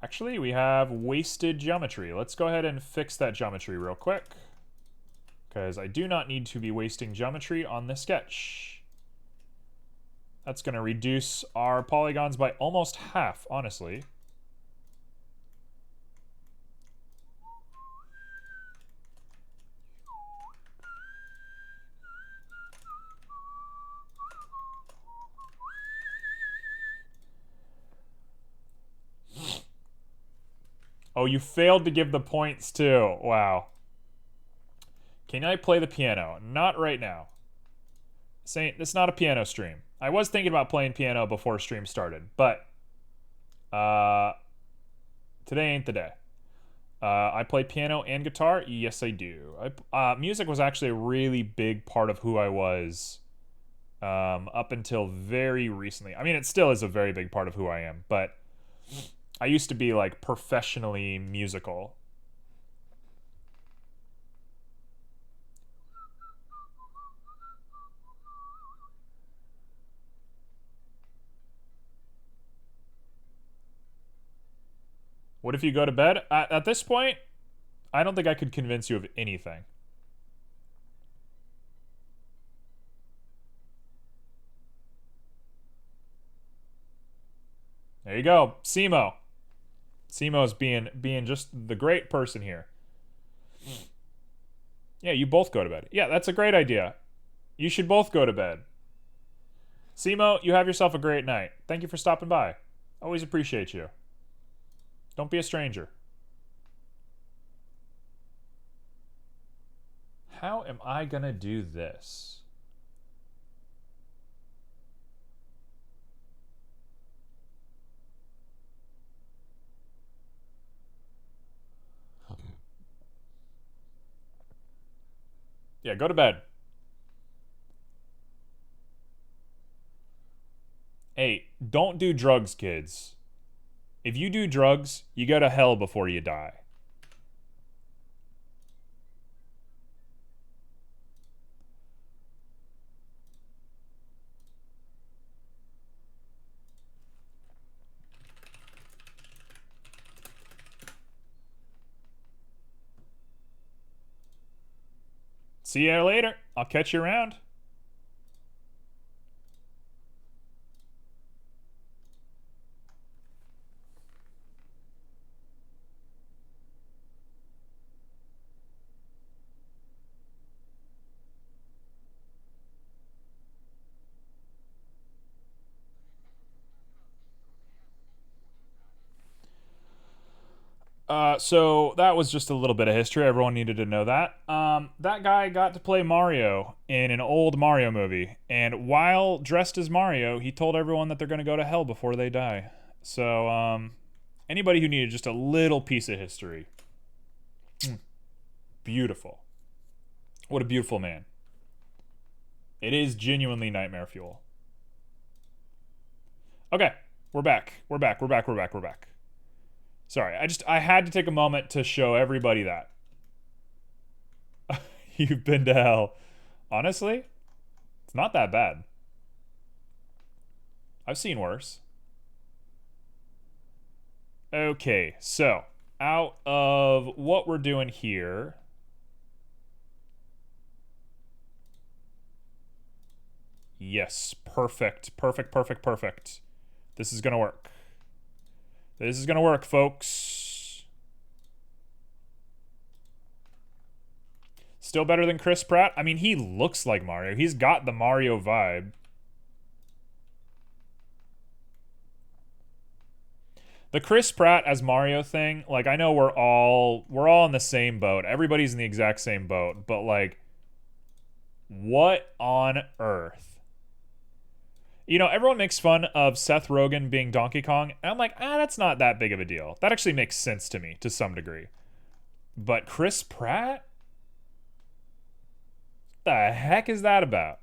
Actually, we have wasted geometry. Let's go ahead and fix that geometry real quick, because I do not need to be wasting geometry on this sketch. That's going to reduce our polygons by almost half, honestly. Oh, you failed to give the points too. Wow. Can I play the piano? Not right now. It's not a piano stream. I was thinking about playing piano before stream started, but today ain't the day. I play piano and guitar. Yes, I do. Music was actually a really big part of who I was up until very recently. I mean, it still is a very big part of who I am, but I used to be like professionally musical. What if you go to bed? At this point, I don't think I could convince you of anything. There you go. Simo. Simo's being just the great person here. Yeah, you both go to bed. Yeah, that's a great idea. You should both go to bed. Simo, you have yourself a great night. Thank you for stopping by. Always appreciate you. Don't be a stranger. How am I gonna do this? Yeah, go to bed. Hey, don't do drugs, kids. If you do drugs, you go to hell before you die. See you later. I'll catch you around. So that was just a little bit of history. Everyone needed to know that. That guy got to play Mario in an old Mario movie, and while dressed as Mario, he told everyone that they're going to go to hell before they die. So, anybody who needed just a little piece of history. Beautiful. What a beautiful man. It is genuinely nightmare fuel. Okay, we're back. We're back. We're back. We're back. We're back. Sorry, I had to take a moment to show everybody that. You've been to hell. Honestly, it's not that bad. I've seen worse. Okay, so out of what we're doing here. Yes, perfect, perfect, perfect, perfect. This is gonna work. This is gonna work, folks. Still better than Chris Pratt? I mean, he looks like Mario. He's got the Mario vibe. The Chris Pratt as Mario thing, like, I know we're all in the same boat. Everybody's in the exact same boat, but like, what on earth? You know, everyone makes fun of Seth Rogen being Donkey Kong, and I'm like, that's not that big of a deal. That actually makes sense to me, to some degree. But Chris Pratt? What the heck is that about?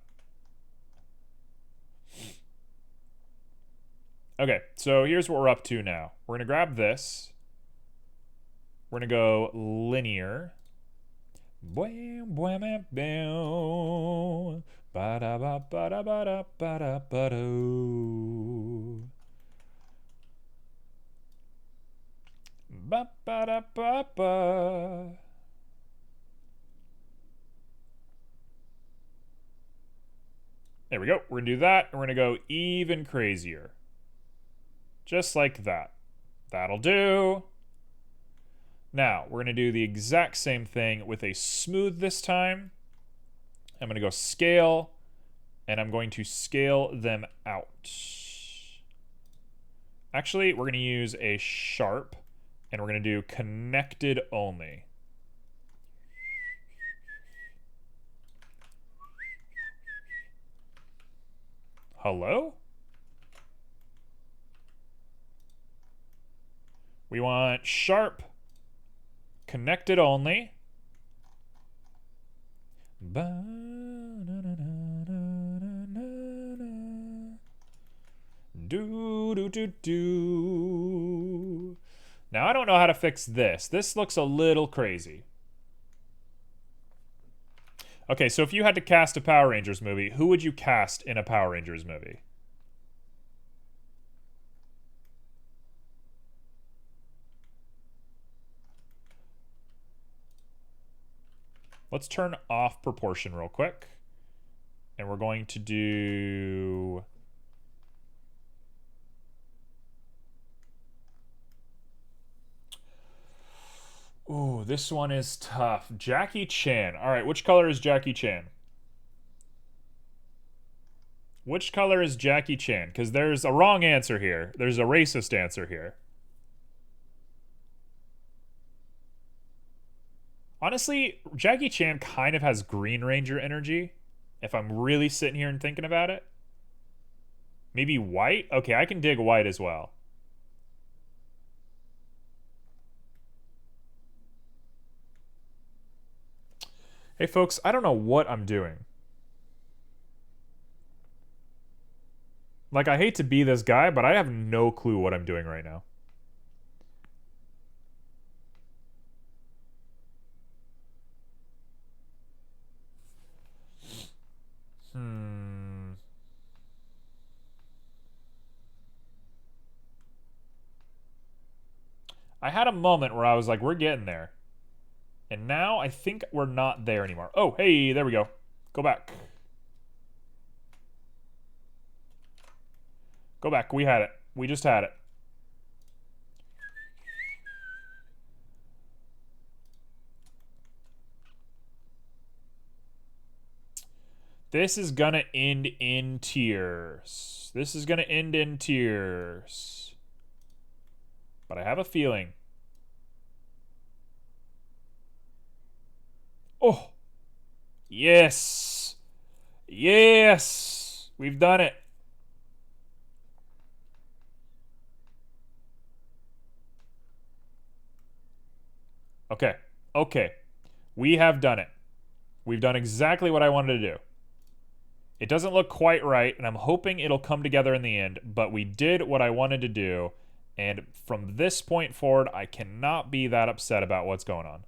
Okay, so here's what we're up to now. We're going to grab this. We're going to go linear. Ba ba da ba ba. There we go. We're gonna do that, and we're gonna go even crazier. Just like that. That'll do. Now, we're gonna do the exact same thing with a smooth this time. I'm gonna go scale, and I'm going to scale them out. Actually, we're gonna use a sharp, and we're gonna do connected only. Hello? We want sharp, connected only. Do do do do. Now I don't know how to fix this. This looks a little crazy. Okay, so if you had to cast a Power Rangers movie, who would you cast in a Power Rangers movie? Let's turn off proportion real quick. And we're going to do... Ooh, this one is tough. Jackie Chan. All right, which color is Jackie Chan? Which color is Jackie Chan? Because there's a wrong answer here. There's a racist answer here. Honestly, Jackie Chan kind of has Green Ranger energy, if I'm really sitting here and thinking about it. Maybe white? Okay, I can dig white as well. Hey folks, I don't know what I'm doing. Like, I hate to be this guy, but I have no clue what I'm doing right now. I had a moment where I was like, we're getting there. And now I think we're not there anymore. Oh, hey, there we go. Go back. Go back. We had it. We just had it. This is gonna end in tears. This is gonna end in tears. But I have a feeling. Oh. Yes. Yes. We've done it. Okay. Okay. We have done it. We've done exactly what I wanted to do. It doesn't look quite right, and I'm hoping it'll come together in the end, but we did what I wanted to do, and from this point forward, I cannot be that upset about what's going on.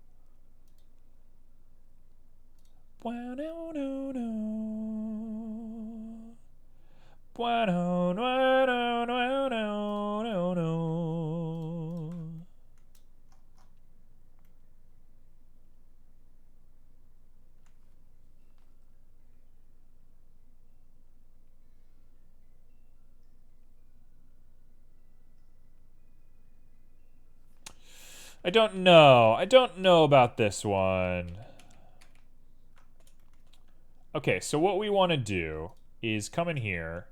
I don't know. I don't know about this one. Okay, so what we want to do is come in here.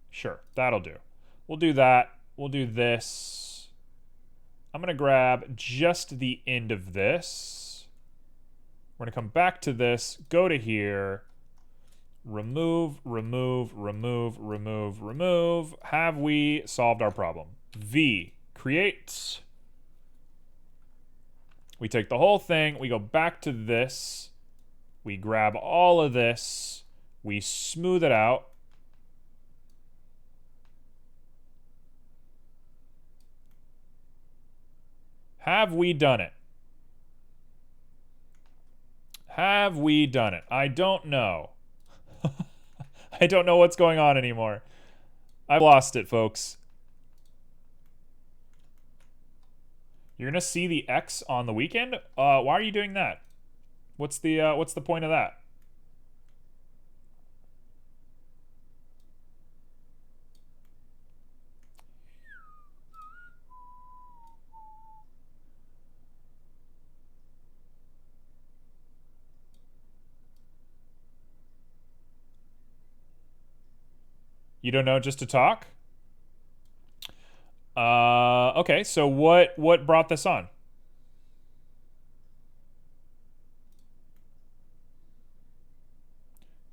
Sure, that'll do. We'll do that. We'll do this. I'm going to grab just the end of this. We're going to come back to this, go to here, remove, remove, remove, remove, remove. Have we solved our problem? V, create. We take the whole thing, we go back to this, we grab all of this, we smooth it out. Have we done it? Have we done it? I don't know. I don't know what's going on anymore. I've lost it, folks. You're gonna see the X on the weekend? Why are you doing that? What's the point of that? You don't know just to talk? Okay, so what brought this on?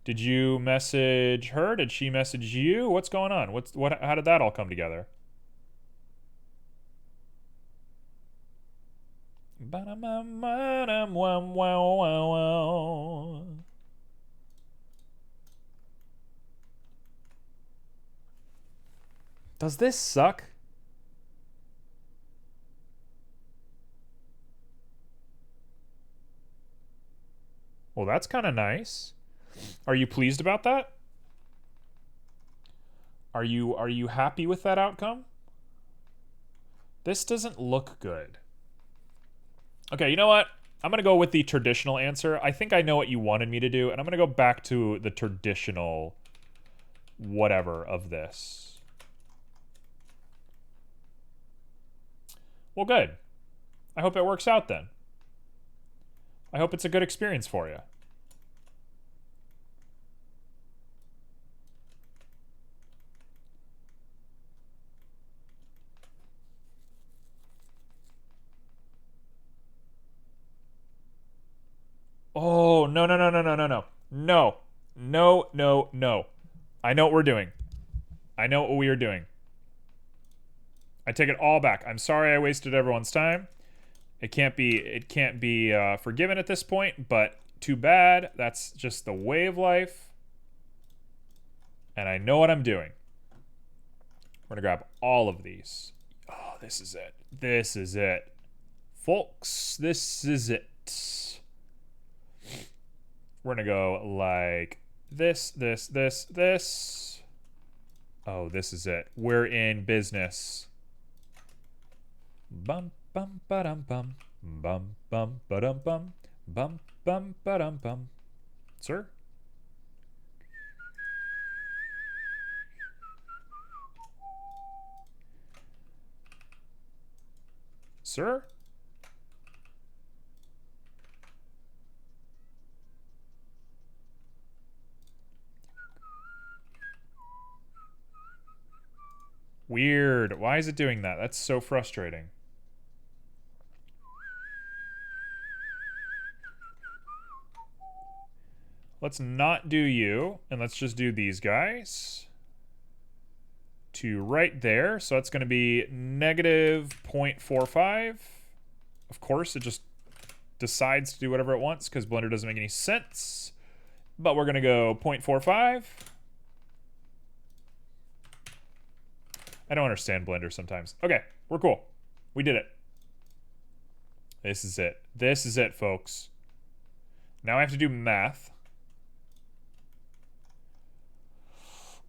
Did you message her? Did she message you? What's going on? How did that all come together? Does this suck? Well, that's kind of nice. Are you pleased about that? Are you happy with that outcome? This doesn't look good. Okay, you know what? I'm going to go with the traditional answer. I think I know what you wanted me to do, and I'm going to go back to the traditional whatever of this. Well, good. I hope it works out then. I hope it's a good experience for you. Oh, no, no, no, no, no, no, no. No. No, no, no. I know what we're doing. I know what we are doing. I take it all back. I'm sorry I wasted everyone's time. It can't be forgiven at this point, but too bad. That's just the way of life. And I know what I'm doing. We're going to grab all of these. Oh, this is it. This is it. Folks, this is it. We're going to go like this, this, this, this. Oh, this is it. We're in business. Bum, bum, ba-dum, bum. Bum, bum, ba-dum, bum. Bum, bum, ba-dum, bum. Sir? Sir? Weird. Why is it doing that? That's so frustrating. Let's not do you, and let's just do these guys. To right there, so that's going to be negative 0.45. Of course, it just decides to do whatever it wants because Blender doesn't make any sense. But we're going to go 0.45. I don't understand Blender sometimes. Okay, we're cool. We did it. This is it. This is it, folks. Now I have to do math.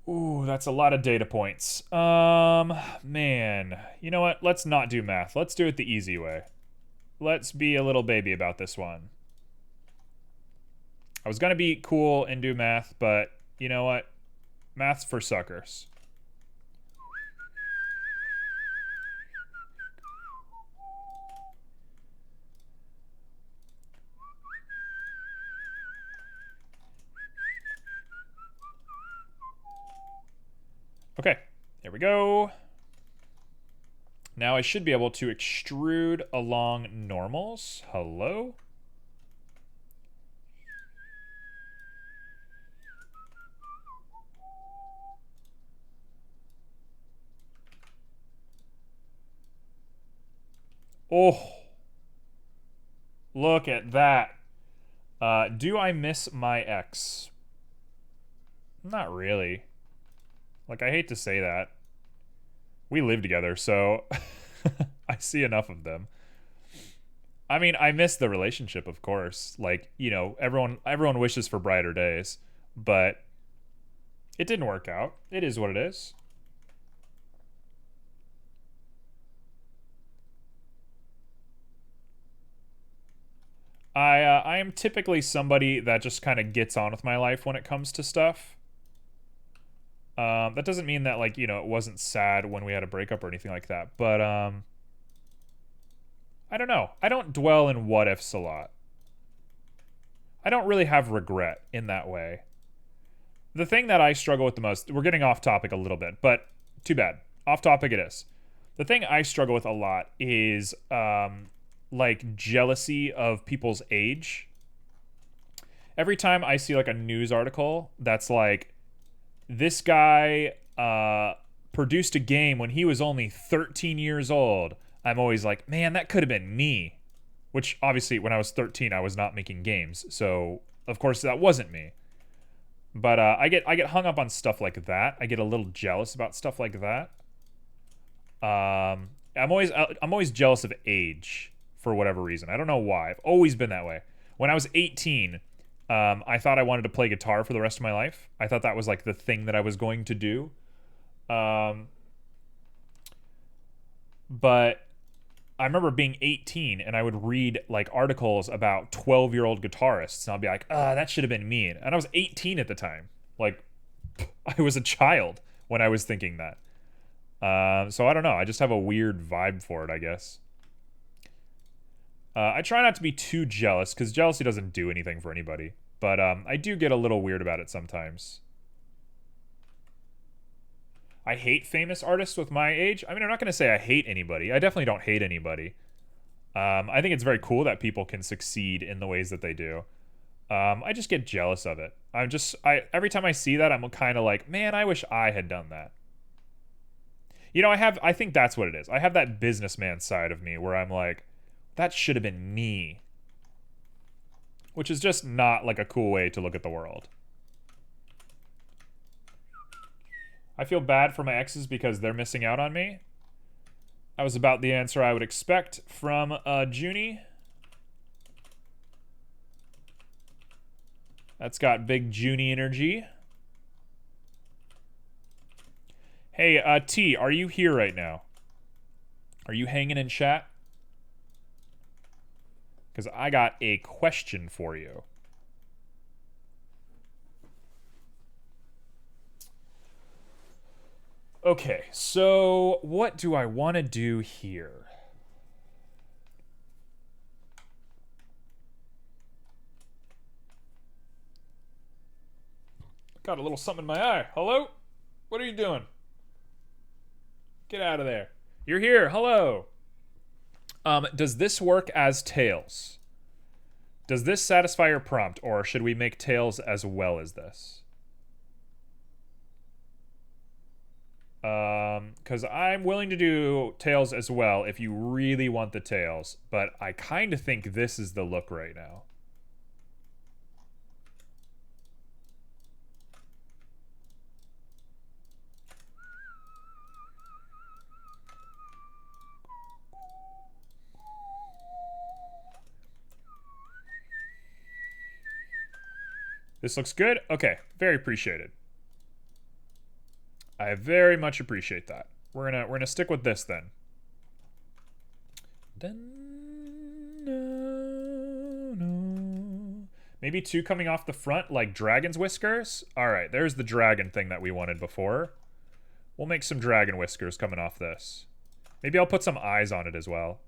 Ooh, that's a lot of data points. Man. You know what? Let's not do math. Let's do it the easy way. Let's be a little baby about this one. I was gonna be cool and do math, but you know what? Math's for suckers. Okay, here we go. Now I should be able to extrude along normals. Hello? Oh. Look at that. Do I miss my ex? Not really. Like, I hate to say that. We live together, so I see enough of them. I mean, I miss the relationship, of course. Like, you know, everyone wishes for brighter days, but it didn't work out. It is what it is. I am typically somebody that just kind of gets on with my life when it comes to stuff. That doesn't mean that, like, you know, it wasn't sad when we had a breakup or anything like that. But I don't know. I don't dwell in what ifs a lot. I don't really have regret in that way. The thing that I struggle with the most, we're getting off topic a little bit, but too bad. Off topic it is. The thing I struggle with a lot is like jealousy of people's age. Every time I see like a news article that's like, this guy produced a game when he was only 13 years old, I'm always like, man, that could have been me. Which obviously, when I was 13, I was not making games, so of course that wasn't me. But I get hung up on stuff like that. I get a little jealous about stuff like that. I'm always jealous of age for whatever reason. I don't know why. I've always been that way. When I was 18, I thought I wanted to play guitar for the rest of my life. I thought that was like the thing that I was going to do. But I remember being 18 and I would read like articles about 12-year-old guitarists and I'll be like, that should have been me. And I was 18 at the time. Like, I was a child when I was thinking that. So I don't know. I just have a weird vibe for it, I guess. I try not to be too jealous because jealousy doesn't do anything for anybody. But I do get a little weird about it sometimes. I hate famous artists with my age. I mean, I'm not going to say I hate anybody. I definitely don't hate anybody. I think it's very cool that people can succeed in the ways that they do. I just get jealous of it. Every time I see that, I'm kind of like, man, I wish I had done that. You know, I think that's what it is. I have that businessman side of me where I'm like, that should have been me. Which is just not like a cool way to look at the world. I feel bad for my exes because they're missing out on me. That was about the answer I would expect from Junie. That's got big Junie energy. Hey, T, are you here right now? Are you hanging in chat? Because I got a question for you. Okay, so what do I want to do here? Got a little something in my eye. Hello? What are you doing? Get out of there. You're here. Hello. Does this work as tails? Does this satisfy your prompt, or should we make tails as well as this? Because I'm willing to do tails as well if you really want the tails, but I kind of think this is the look right now. This looks good? Okay, very appreciated. I very much appreciate that. We're gonna stick with this then. Maybe two coming off the front like dragon's whiskers? Alright, there's the dragon thing that we wanted before. We'll make some dragon whiskers coming off this. Maybe I'll put some eyes on it as well.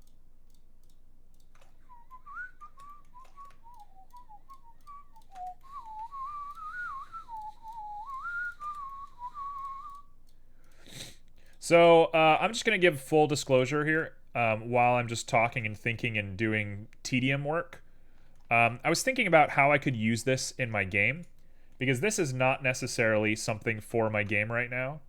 So, I'm just going to give full disclosure here while I'm just talking and thinking and doing tedium work. I was thinking about how I could use this in my game, because this is not necessarily something for my game right now.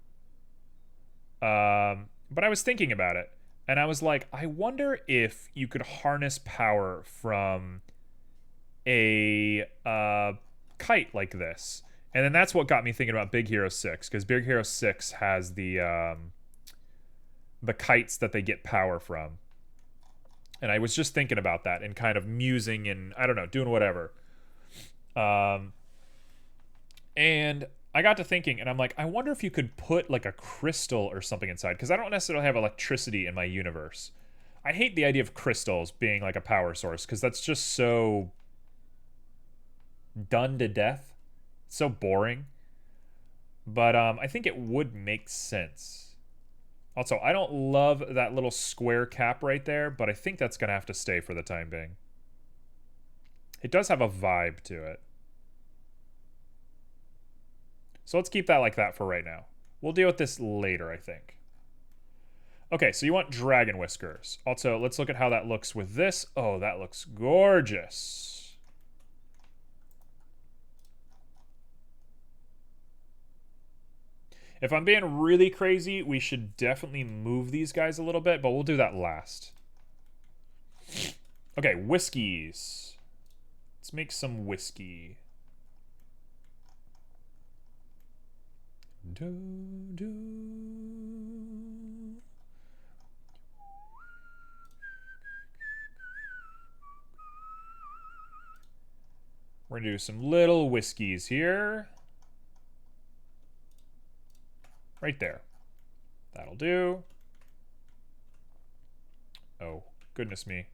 But I was thinking about it, and I was like, I wonder if you could harness power from a kite like this. And then that's what got me thinking about Big Hero 6, because Big Hero 6 has the kites that they get power from. And I was just thinking about that and kind of musing and, I don't know, doing whatever. And I got to thinking, and I'm like, I wonder if you could put like a crystal or something inside, because I don't necessarily have electricity in my universe. I hate the idea of crystals being like a power source, because that's just so done to death. It's so boring. But I think it would make sense. Also, I don't love that little square cap right there, but I think that's going to have to stay for the time being. It does have a vibe to it. So let's keep that like that for right now. We'll deal with this later, I think. Okay, so you want dragon whiskers. Also, let's look at how that looks with this. Oh, that looks gorgeous. If I'm being really crazy, we should definitely move these guys a little bit, but we'll do that last. Okay, whiskies. Let's make some whiskey. Do, do. We're gonna do some little whiskies here. Right there. That'll do. Oh, goodness me.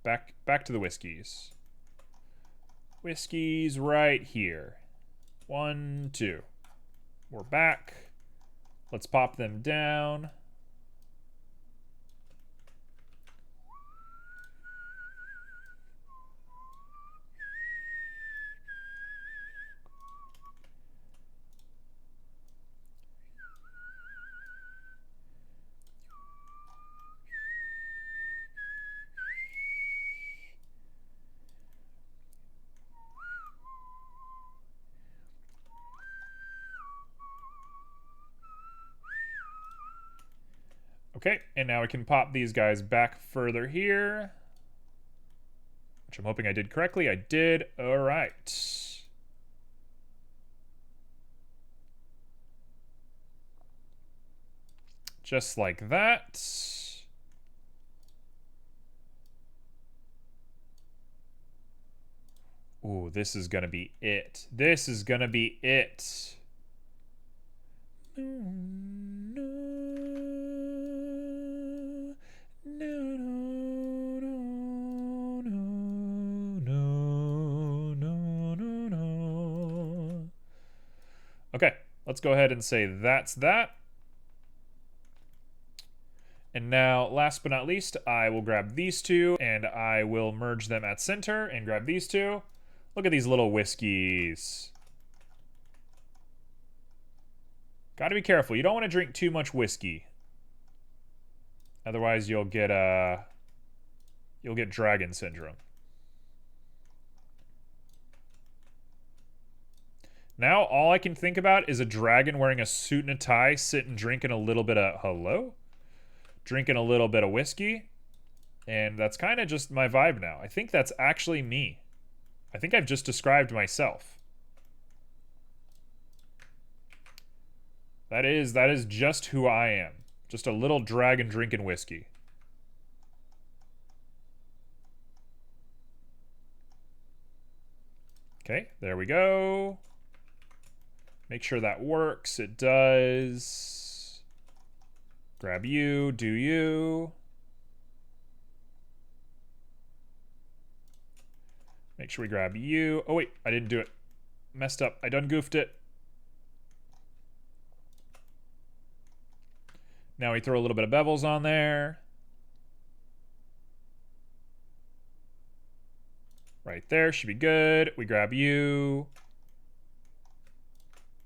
Back to the whiskies. Whiskies right here. 1, 2. We're back. Let's pop them down. Okay, and now we can pop these guys back further here. Which I'm hoping I did correctly. I did. All right. Just like that. Ooh, this is gonna be it. This is gonna be it. Okay, let's go ahead and say that's that. And now, last but not least, I will grab these two and I will merge them at center and grab these two. Look at these little whiskies. Gotta be careful. You don't want to drink too much whiskey. Otherwise, you'll get dragon syndrome. Now, all I can think about is a dragon wearing a suit and a tie, sitting drinking a little bit of, hello? Drinking a little bit of whiskey. And that's kind of just my vibe now. I think that's actually me. I think I've just described myself. That is just who I am. Just a little dragon drinking whiskey. Okay, there we go. Make sure that works. It does. Grab you, do you. Make sure we grab you. Oh wait, I didn't do it. Messed up. I done goofed it. Now we throw a little bit of bevels on there. Right there, should be good. We grab you.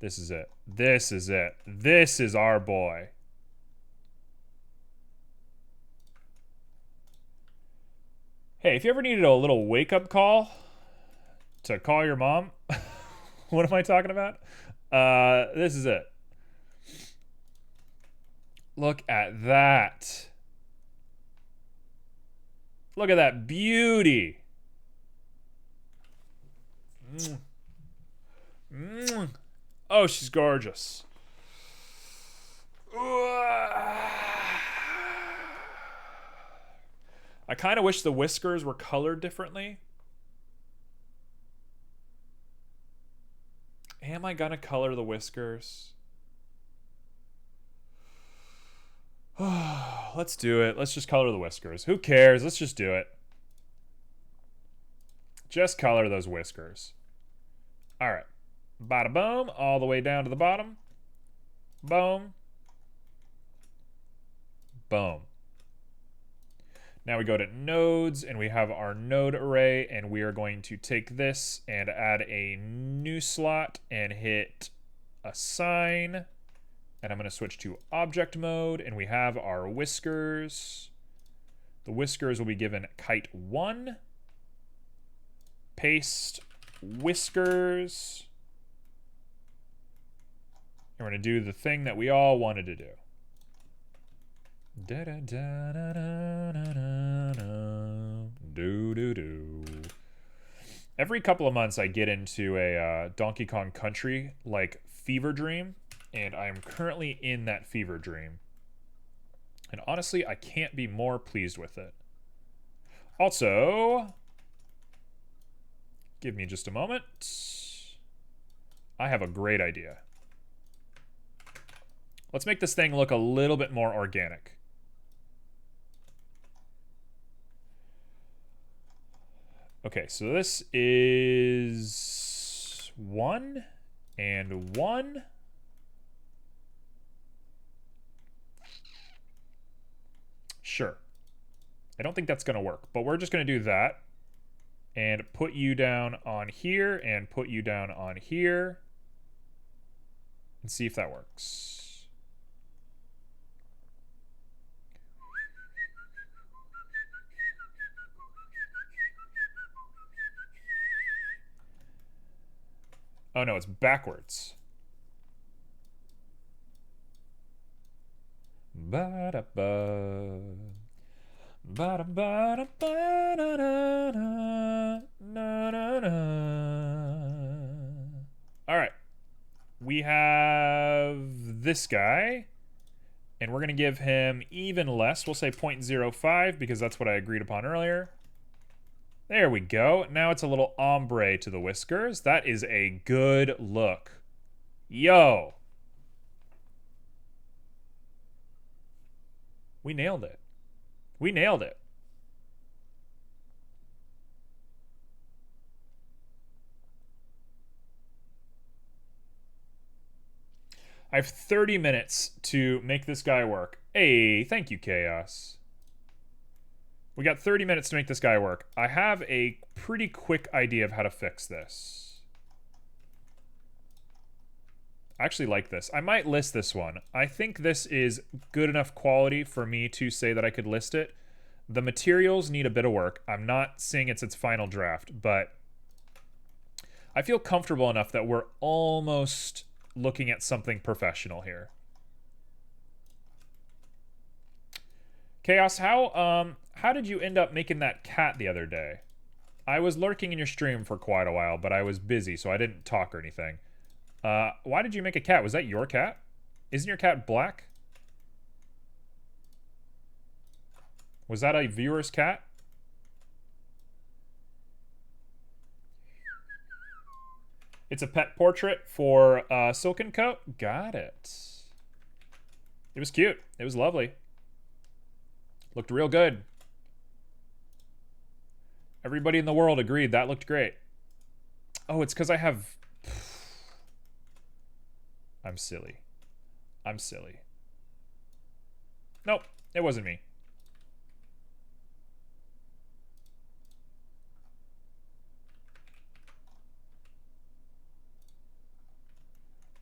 This is it. This is it. This is our boy. Hey, if you ever needed a little wake-up call to call your mom, what am I talking about? This is it. Look at that. Look at that beauty. Oh, she's gorgeous. I I kind of wish the whiskers were colored differently. Am I gonna color the whiskers? Let's do it. Let's just color the whiskers. Who cares? Let's just do it. Just color those whiskers. All right. Bada boom. All the way down to the bottom. Boom. Boom. Now we go to nodes and we have our node array, and we are going to take this and add a new slot and hit assign. And I'm going to switch to object mode, and we have our whiskers. The whiskers will be given kite 1. Paste whiskers. And we're going to do the thing that we all wanted to do. Da da da da da da da. Do do do. Every couple of months, I get into a Donkey Kong Country like fever dream, and I am currently in that fever dream. And honestly, I can't be more pleased with it. Also, give me just a moment. I have a great idea. Let's make this thing look a little bit more organic. Okay, so this is 1 and 1. Sure. I don't think that's going to work, but we're just going to do that and put you down on here and put you down on here and see if that works. Oh no, it's backwards. Ba-da-ba. All right. We have this guy, and we're going to give him even less. We'll say 0.05 because that's what I agreed upon earlier. There we go. Now it's a little ombre to the whiskers. That is a good look. Yo. We nailed it. We nailed it. I have 30 minutes to make this guy work. Hey, thank you, Chaos. We got 30 minutes to make this guy work. I have a pretty quick idea of how to fix this. I actually like this. I might list this one. I think this is good enough quality for me to say that I could list it. The materials need a bit of work. I'm not saying it's its final draft, but I feel comfortable enough that we're almost looking at something professional here. Chaos, how did you end up making that cat the other day? I was lurking in your stream for quite a while, but I was busy, so I didn't talk or anything. Why did you make a cat? Was that your cat? Isn't your cat black? Was that a viewer's cat? It's a pet portrait for Silken Coat? Got it. It was cute. It was lovely. Looked real good. Everybody in the world agreed that looked great. Oh, it's because I have... I'm silly. I'm silly. Nope, it wasn't me.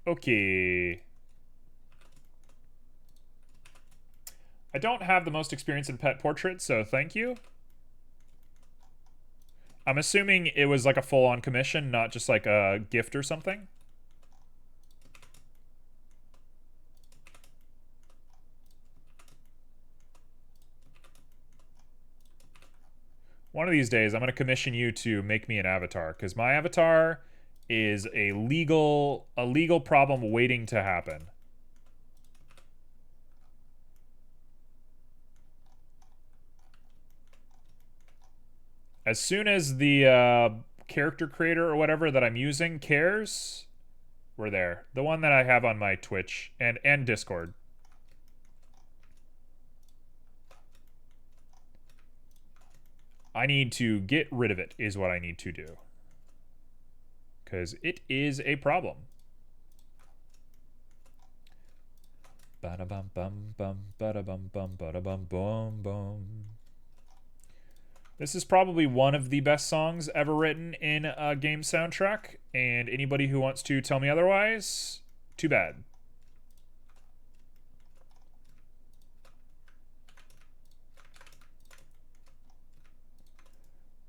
Okay. I don't have the most experience in pet portraits, so thank you. I'm assuming it was like a full-on commission, not just like a gift or something. One of these days, I'm going to commission you to make me an avatar, because my avatar is a legal problem waiting to happen. As soon as the character creator or whatever that I'm using cares, we're there. The one that I have on my Twitch and Discord. I need to get rid of it is what I need to do. Because it is a problem. Ba-da-bum bum bum ba-da-bum bum ba-da-bum bum bum. This is probably one of the best songs ever written in a game soundtrack, and anybody who wants to tell me otherwise, too bad.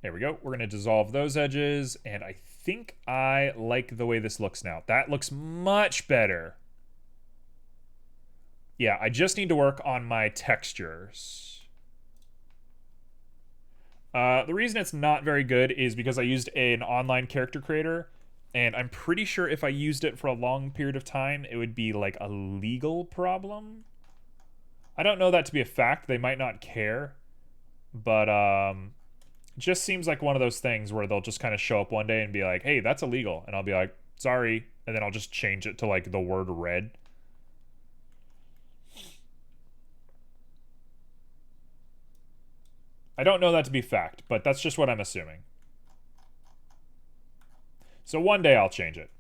There we go. We're going to dissolve those edges, and I think I like the way this looks now. That looks much better. Yeah, I just need to work on my textures. The reason it's not very good is because I used an online character creator, and I'm pretty sure if I used it for a long period of time, it would be like a legal problem. I don't know that to be a fact. They might not care, but it just seems like one of those things where they'll just kind of show up one day and be like, hey, that's illegal. And I'll be like, sorry. And then I'll just change it to like the word red. I don't know that to be fact, but that's just what I'm assuming. So one day I'll change it.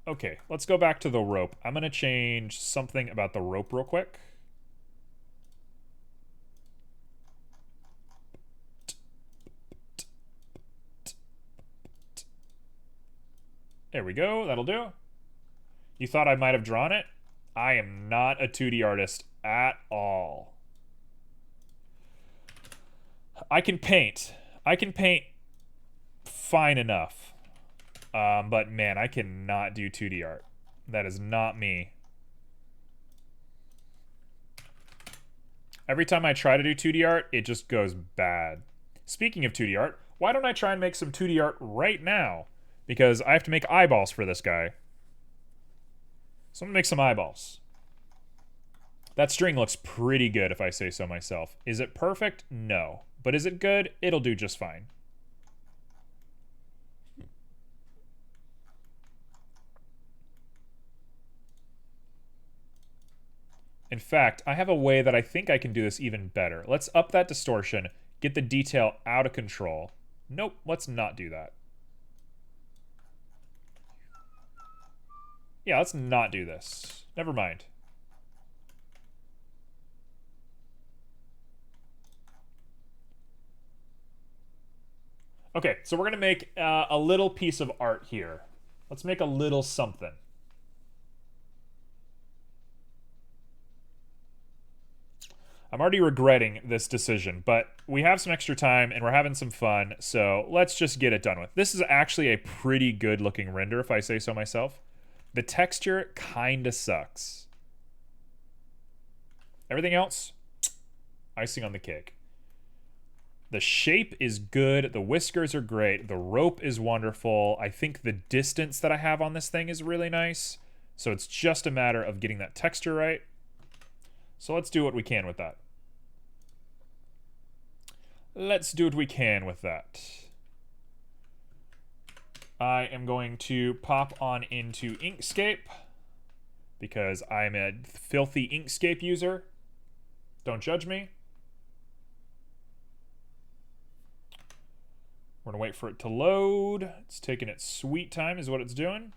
Okay, let's go back to the rope. I'm going to change something about the rope real quick. There we go. That'll do. You thought I might have drawn it? I am not a 2D artist at all. I can paint. I can paint fine enough. But man, I cannot do 2D art. That is not me. Every time I try to do 2D art, it just goes bad. Speaking of 2D art, why don't I try and make some 2D art right now? Because I have to make eyeballs for this guy. So I'm gonna make some eyeballs. That string looks pretty good if I say so myself. Is it perfect? No. But is it good? It'll do just fine. In fact, I have a way that I think I can do this even better. Let's up that distortion, get the detail out of control. Nope, let's not do that. Yeah, let's not do this. Never mind. Okay, so we're going to make a little piece of art here. Let's make a little something. I'm already regretting this decision, but we have some extra time and we're having some fun, so let's just get it done with. This is actually a pretty good looking render, if I say so myself. The texture kinda sucks. Everything else, icing on the cake. The shape is good, the whiskers are great, the rope is wonderful. I think the distance that I have on this thing is really nice, so it's just a matter of getting that texture right. So let's do what we can with that. Let's do what we can with that. I am going to pop on into Inkscape because I'm a filthy Inkscape user. Don't judge me. We're gonna wait for it to load. It's taking its sweet time is what it's doing.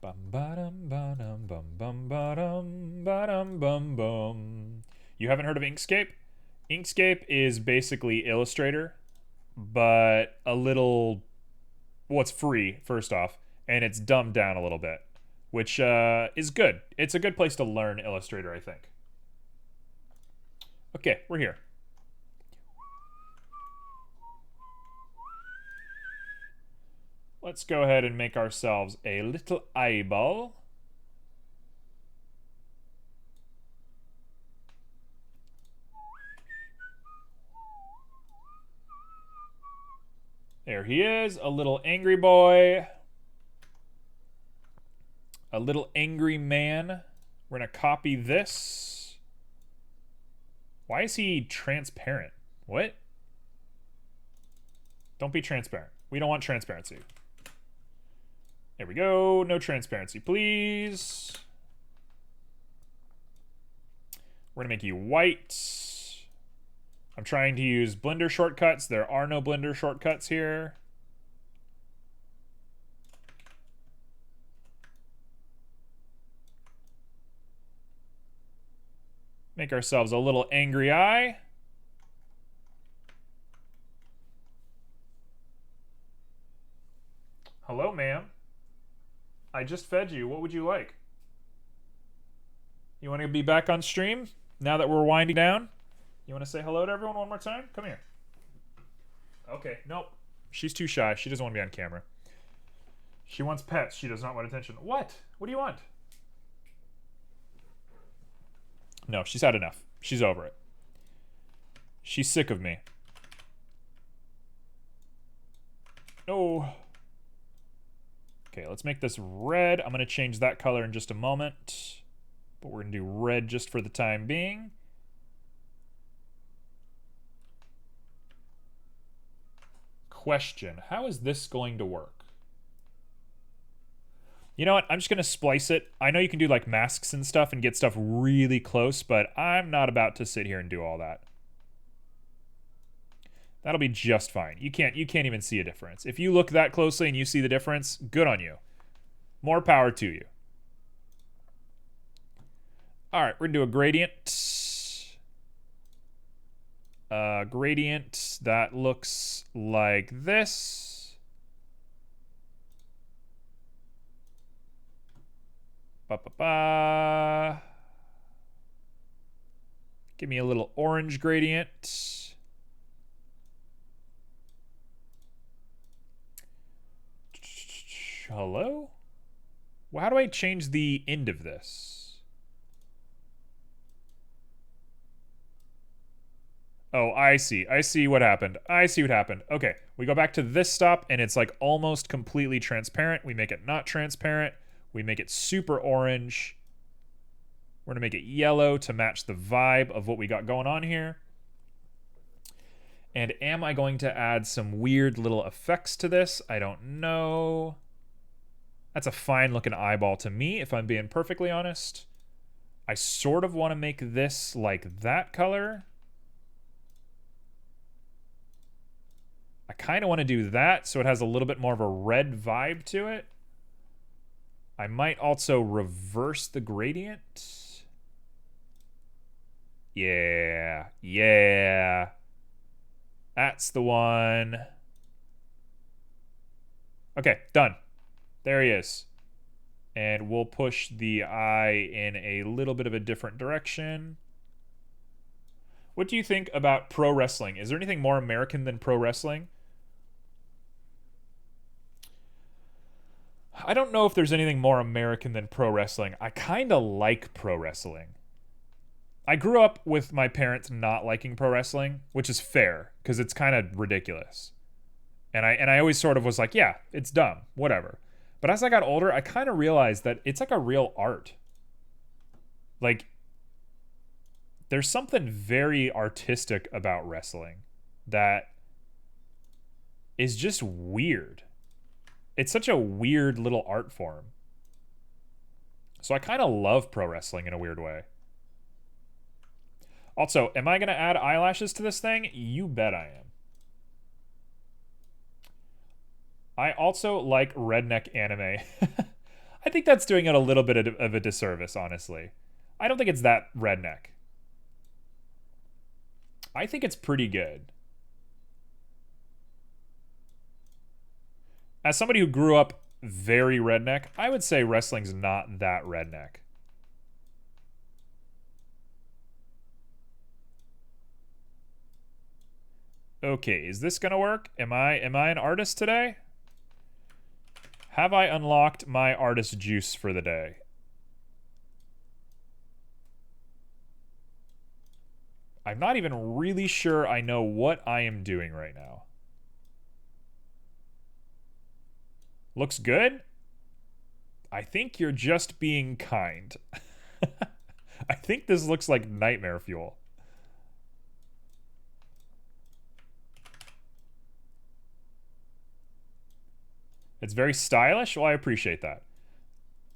Bum ba-dum ba-dum bum bum ba-dum ba-dum bum bum. You haven't heard of Inkscape? Inkscape is basically Illustrator, but a little... Well, it's free, first off, and it's dumbed down a little bit, which is good. It's a good place to learn Illustrator, I think. Okay, we're here. Let's go ahead and make ourselves a little eyeball. There he is, a little angry boy. A little angry man. We're going to copy this. Why is he transparent? What? Don't be transparent. We don't want transparency. There we go. No transparency, please. We're going to make you white. I'm trying to use Blender shortcuts. There are no Blender shortcuts here. Make ourselves a little angry eye. Hello, ma'am. I just fed you. What would you like? You want to be back on stream now that we're winding down? You want to say hello to everyone one more time? Come here. Okay, nope. She's too shy. She doesn't want to be on camera. She wants pets. She does not want attention. What? What do you want? No, she's had enough. She's over it. She's sick of me. No. Okay, let's make this red. I'm going to change that color in just a moment. But we're going to do red just for the time being. Question. How is this going to work? You know what? I'm just going to splice it. I know you can do like masks and stuff and get stuff really close, but I'm not about to sit here and do all that. That'll be just fine. You can't even see a difference. If you look that closely and you see the difference, good on you. More power to you. All right, we're going to do a gradient. Gradient that looks like this. Ba-ba-ba. Give me a little orange gradient. Hello? Well, how do I change the end of this? Oh, I see. I see what happened. I see what happened. Okay, we go back to this stop, and it's like almost completely transparent. We make it not transparent. We make it super orange. We're going to make it yellow to match the vibe of what we got going on here. And am I going to add some weird little effects to this? I don't know. That's a fine looking eyeball to me, if I'm being perfectly honest. I sort of want to make this like that color. I kind of want to do that so it has a little bit more of a red vibe to it. I might also reverse the gradient. Yeah, yeah. That's the one. Okay, done. There he is. And we'll push the eye in a little bit of a different direction. What do you think about pro wrestling? Is there anything more American than pro wrestling? I don't know if there's anything more American than pro wrestling. I kind of like pro wrestling. I grew up with my parents not liking pro wrestling, which is fair, because it's kind of ridiculous. And I always sort of was like, yeah, it's dumb, whatever. But as I got older, I kind of realized that it's like a real art. Like, there's something very artistic about wrestling that is just weird. It's such a weird little art form. So I kind of love pro wrestling in a weird way. Also, am I going to add eyelashes to this thing? You bet I am. I also like redneck anime. I think that's doing it a little bit of a disservice, honestly. I don't think it's that redneck. I think it's pretty good. As somebody who grew up very redneck, I would say wrestling's not that redneck. Okay, is this gonna work? Am I an artist today? Have I unlocked my artist juice for the day? I'm not even really sure I know what I am doing right now. Looks good? I think you're just being kind. I think this looks like nightmare fuel. It's very stylish. Well, I appreciate that.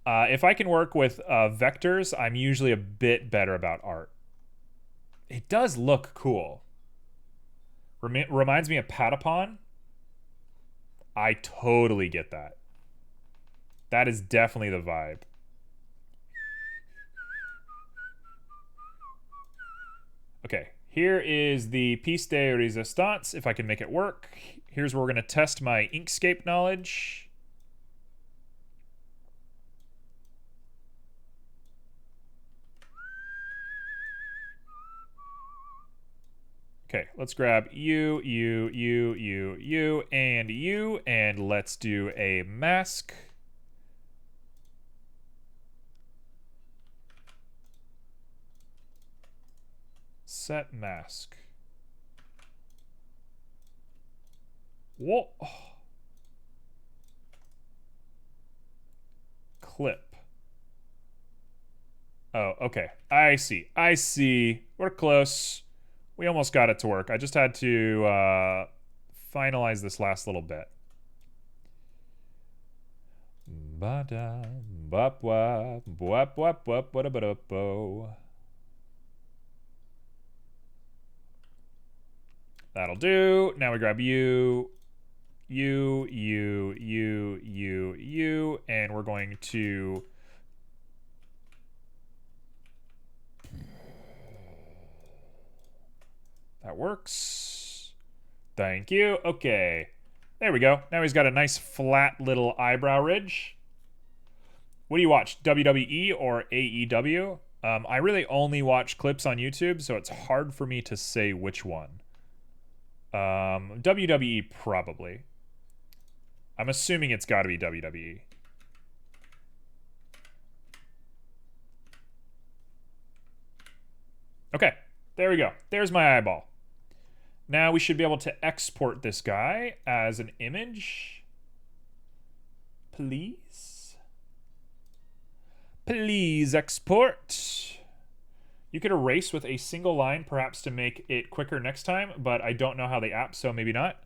If I can work with vectors, I'm usually a bit better about art. It does look cool. Reminds me of Patapon. I totally get that. That is definitely the vibe. Okay, here is the piece de resistance, if I can make it work. Here's where we're going to test my Inkscape knowledge. Okay, let's grab you, and let's do a mask. Set mask. Whoa. Clip. Oh, okay. I see. I see. We're close. We almost got it to work. I just had to finalize this last little bit. That'll do. Now we grab you, and we're going to... That works. Thank you. Okay. There we go. Now he's got a nice flat little eyebrow ridge. What do you watch? WWE or AEW? I really only watch clips on YouTube, so it's hard for me to say which one. WWE probably. I'm assuming it's got to be WWE. Okay, there we go. There's my eyeball. Now we should be able to export this guy as an image. Please. Please export. You could erase with a single line, perhaps to make it quicker next time, but I don't know how the app, so maybe not.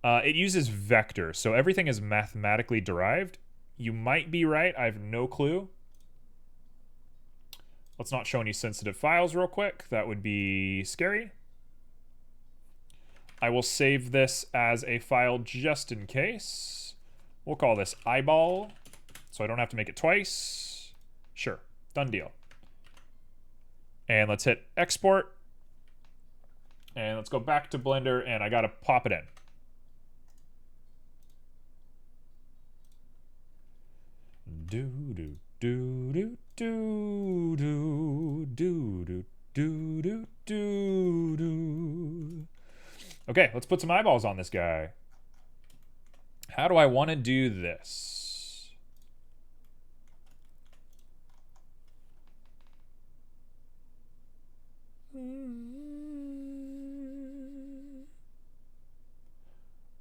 It uses vectors, so everything is mathematically derived. You might be right. I have no clue. Let's not show any sensitive files real quick. That would be scary. I will save this as a file just in case. We'll call this eyeball, so I don't have to make it twice. Sure, done deal. And let's hit export. And let's go back to Blender, and I gotta pop it in. Do do do do do do do do do do do do. Okay, let's put some eyeballs on this guy. How do I want to do this?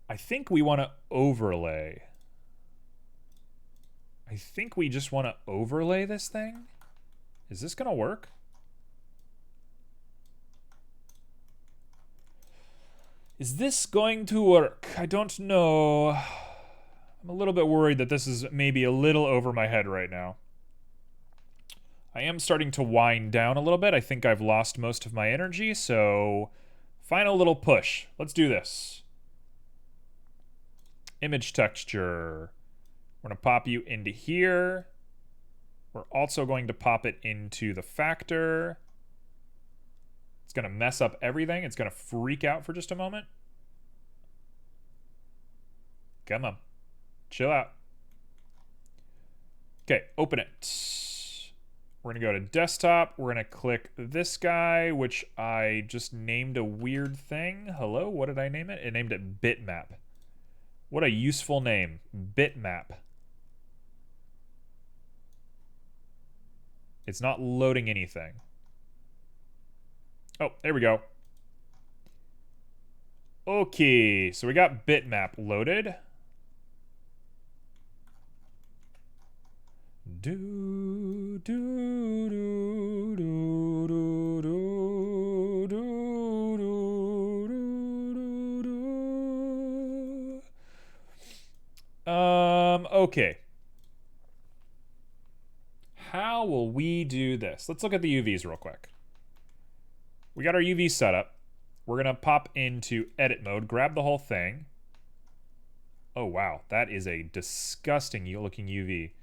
I think we want to overlay. I think we just want to overlay this thing. Is this going to work? Is this going to work? I don't know. I'm a little bit worried that this is maybe a little over my head right now. I am starting to wind down a little bit. I think I've lost most of my energy, so final little push. Let's do this. Image texture. We're going to pop you into here. We're also going to pop it into the factor. It's going to mess up everything. It's going to freak out for just a moment. Come on. Chill out. Okay, open it. We're going to go to desktop. We're going to click this guy, which I just named a weird thing. Hello? What did I name it? It named it bitmap. What a useful name. Bitmap. It's not loading anything. Oh, there we go. Okay, so we got bitmap loaded. Do, do, do, do, do, do, do, do, do, do. Okay. How will we do this? Let's look at the UVs real quick. We got our UV set up. We're going to pop into edit mode, grab the whole thing. Oh, wow. That is a disgusting looking UV.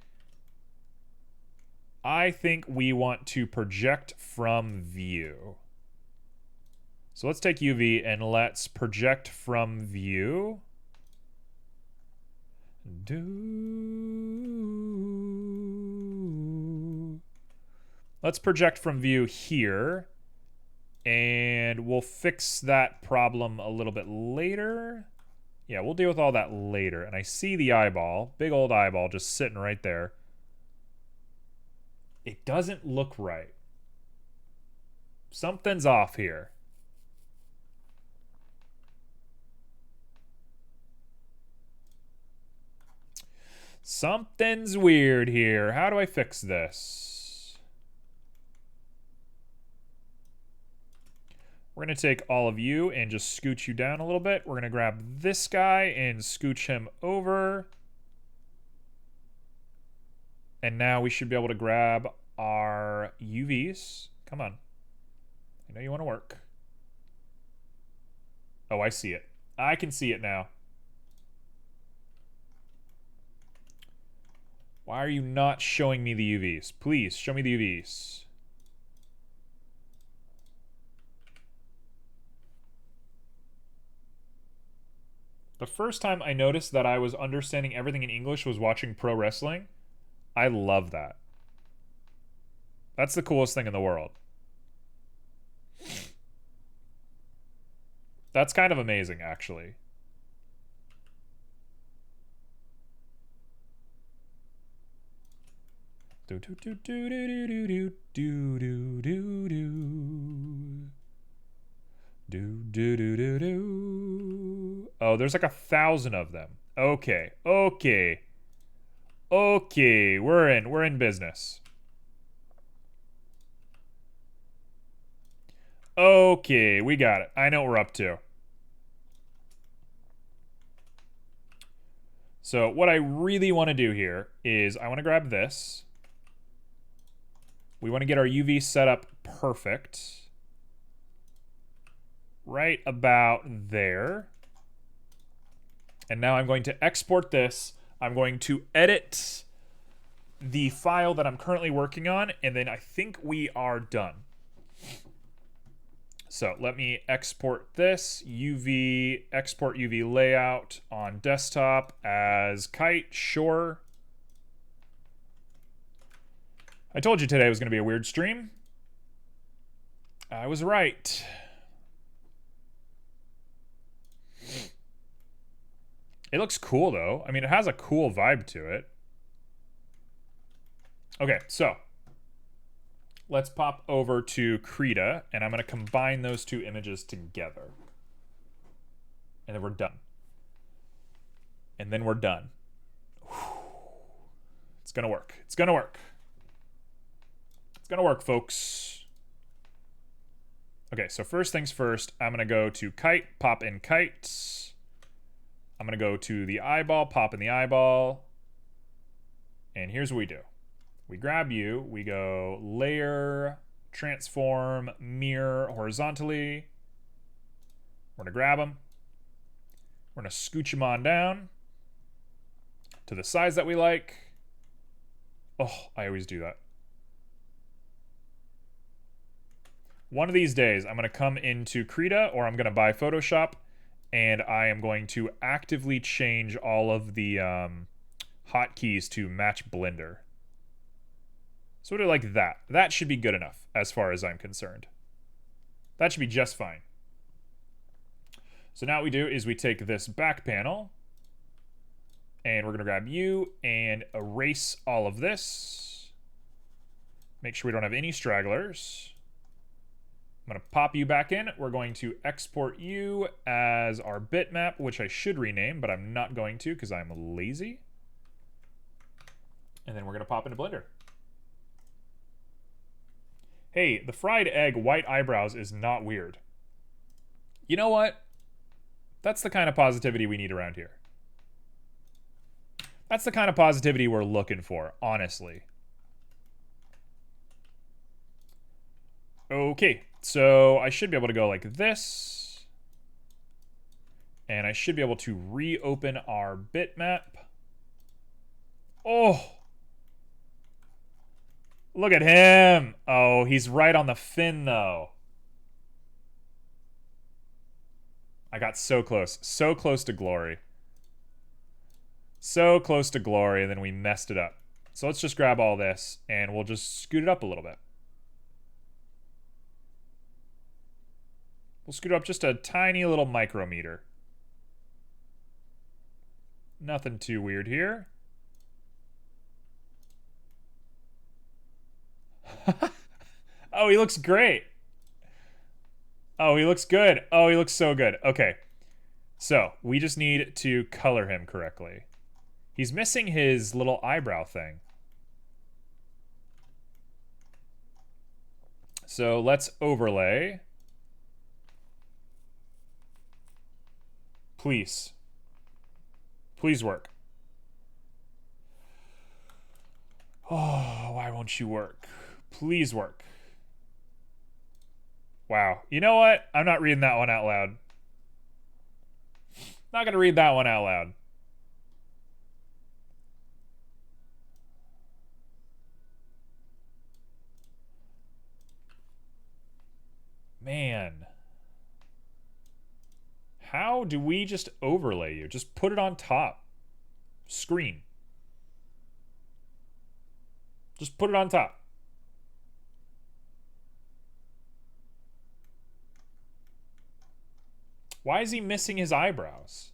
I think we want to project from view. So let's take UV and let's project from view. Let's project from view here. And we'll fix that problem a little bit later. Yeah, we'll deal with all that later. And I see the eyeball, big old eyeball, just sitting right there. It doesn't look right. Something's off here. Something's weird here. How do I fix this? We're going to take all of you and just scooch you down a little bit. We're going to grab this guy and scooch him over. And now we should be able to grab our UVs. Come on. I know you want to work. Oh, I see it. I can see it now. Why are you not showing me the UVs? Please, show me the UVs. The first time I noticed that I was understanding everything in English was watching pro wrestling. I love that. That's the coolest thing in the world. That's kind of amazing, actually. Do do do do do do do do do do do. Do do do do do. Oh, there's like 1,000 of them. Okay, okay, okay. We're in business. Okay, we got it. I know what we're up to. So what I really want to do here is I want to grab this. We want to get our UV set up perfect. Right about there. And now I'm going to export this. I'm going to edit the file that I'm currently working on, and then I think we are done. So let me export this UV, export UV layout on desktop as Kite, sure. I told you today was going to be a weird stream. I was right. It looks cool, though. I mean, it has a cool vibe to it. Okay, so let's pop over to Krita, and I'm going to combine those two images together. And then we're done. And then we're done. It's going to work. It's going to work. It's going to work, folks. Okay, so first things first, I'm going to go to Kite, pop in Kite. I'm going to go to the eyeball, pop in the eyeball. And here's what we do. We grab you, we go layer, transform, mirror horizontally. We're going to grab them. We're going to scooch them on down to the size that we like. Oh, I always do that. One of these days, I'm going to come into Krita, or I'm going to buy Photoshop, and I am going to actively change all of the hotkeys to match Blender. So we'll do like that. That should be good enough, as far as I'm concerned. That should be just fine. So now what we do is we take this back panel, and we're going to grab you and erase all of this. Make sure we don't have any stragglers. I'm going to pop you back in. We're going to export you as our bitmap, which I should rename, but I'm not going to because I'm lazy. And then we're going to pop into Blender. Hey, the fried egg white eyebrows is not weird. You know what? That's the kind of positivity we need around here. That's the kind of positivity we're looking for, honestly. Okay, so I should be able to go like this. And I should be able to reopen our bitmap. Oh! Look at him! Oh, he's right on the fin, though. I got so close. So close to glory. So close to glory, and then we messed it up. So let's just grab all this, and we'll just scoot it up a little bit. We'll scoot it up just a tiny little micrometer. Nothing too weird here. Oh, he looks great. Oh, he looks good. Oh, he looks so good. Okay. So, we just need to color him correctly. He's missing his little eyebrow thing. So, let's overlay. Please. Please work. Oh, why won't you work? Please work. Wow. You know what? I'm not reading that one out loud. Not gonna read that one out loud. Man. How do we just overlay you? Just put it on top. Screen. Just put it on top. Why is he missing his eyebrows?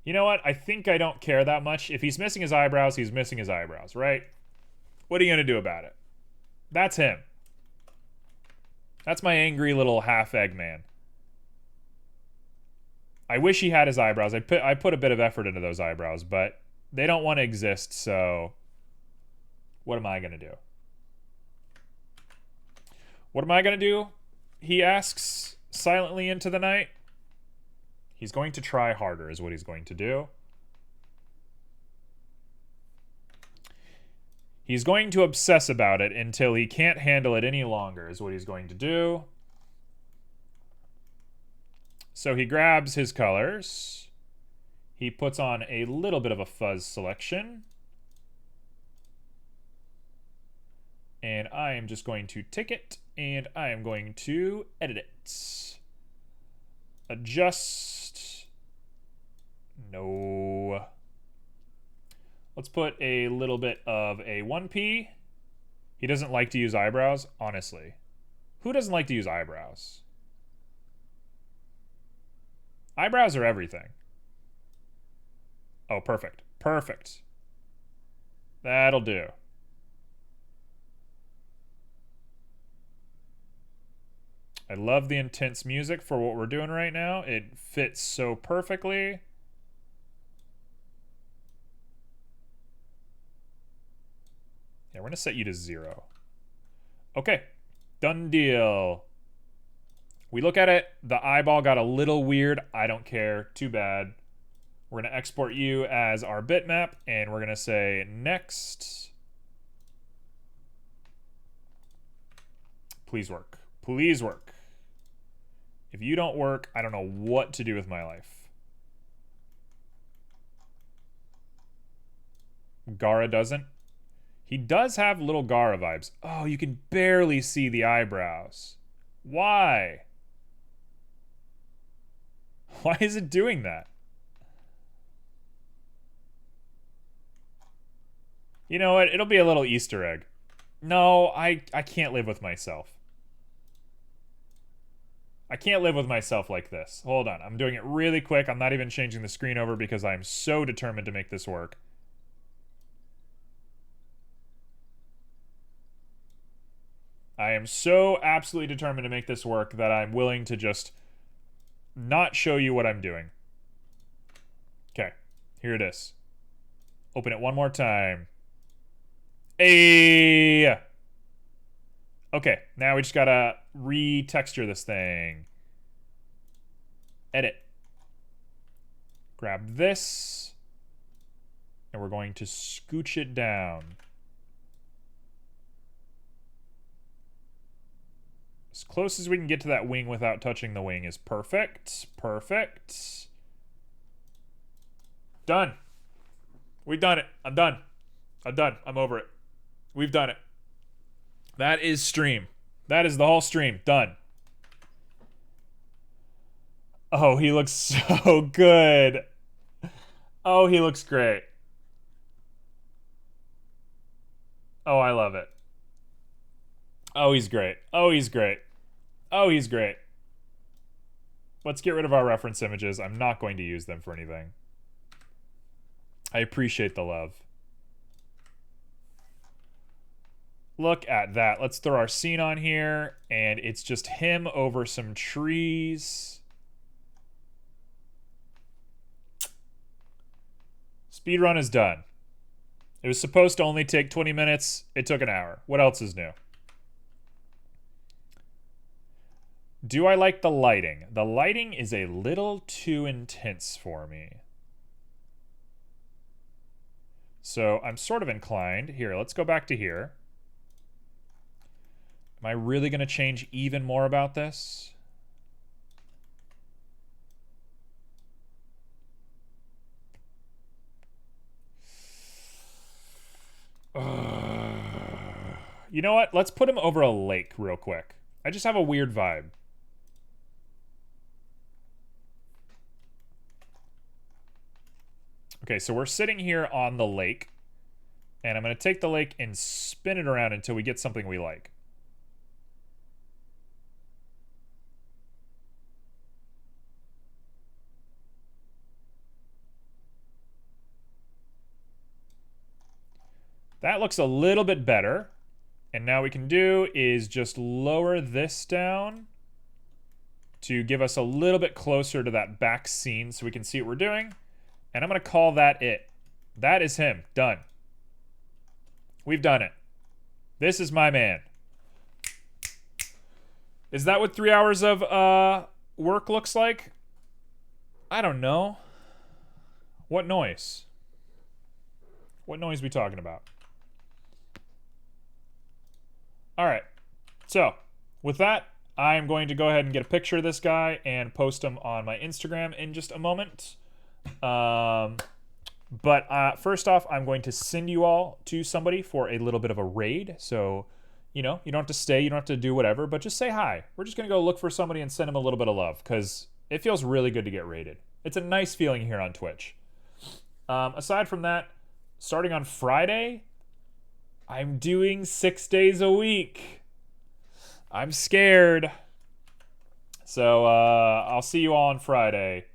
You know what? I think I don't care that much. If he's missing his eyebrows, he's missing his eyebrows, right? What are you going to do about it? That's him. That's my angry little half Eggman. I wish he had his eyebrows. I put a bit of effort into those eyebrows, but they don't want to exist, so what am I going to do? What am I going to do? He asks silently into the night. He's going to try harder is what he's going to do. He's going to obsess about it until he can't handle it any longer is what he's going to do. So he grabs his colors. He puts on a little bit of a fuzz selection. And I am just going to tick it, and I am going to edit it. Adjust. No. Let's put a little bit of a 1P. He doesn't like to use eyebrows, honestly. Who doesn't like to use eyebrows? Eyebrows are everything. Oh, perfect. Perfect. That'll do. I love the intense music for what we're doing right now. It fits so perfectly. Yeah, we're going to set you to 0. Okay. Done deal. We look at it. The eyeball got a little weird. I don't care. Too bad. We're going to export you as our bitmap, and we're going to say next. Please work. Please work. If you don't work, I don't know what to do with my life. Gara doesn't. He does have little Gara vibes. Oh, you can barely see the eyebrows. Why? Why is it doing that? You know what? It'll be a little Easter egg. No, I can't live with myself. I can't live with myself like this. Hold on. I'm doing it really quick. I'm not even changing the screen over because I'm so determined to make this work. I am so absolutely determined to make this work that I'm willing to just not show you what I'm doing. Okay, here it is. Open it one more time. Hey! Okay, now we just gotta retexture this thing. Edit. Grab this. And we're going to scooch it down. As close as we can get to that wing without touching the wing is perfect. Perfect. Done. We've done it. I'm done. I'm done. I'm over it. We've done it. That is stream. That is the whole stream. Done. Oh, he looks so good. Oh, he looks great. Oh, I love it. Oh, he's great. Oh, he's great. Oh, he's great. Let's get rid of our reference images. I'm not going to use them for anything. I appreciate the love. Look at that. Let's throw our scene on here, and it's just him over some trees. Speedrun is done. It was supposed to only take 20 minutes. It took an hour. What else is new? Do I like the lighting? The lighting is a little too intense for me. So I'm sort of inclined. Here, let's go back to here. Am I really going to change even more about this? You know what? Let's put him over a lake real quick. I just have a weird vibe. Okay, so we're sitting here on the lake. And I'm going to take the lake and spin it around until we get something we like. That looks a little bit better. And now what we can do is just lower this down to give us a little bit closer to that back scene so we can see what we're doing. And I'm going to call that it. That is him. Done. We've done it. This is my man. Is that what 3 hours of work looks like? I don't know. What noise? What noise are we talking about? All right. So, with that, I'm going to go ahead and get a picture of this guy and post him on my Instagram in just a moment. But first off, I'm going to send you all to somebody for a little bit of a raid. So, you know, you don't have to stay, you don't have to do whatever, but just say hi. We're just going to go look for somebody and send them a little bit of love because it feels really good to get raided. It's a nice feeling here on Twitch. Aside from that, starting on Friday, I'm doing 6 days a week. I'm scared. So I'll see you all on Friday.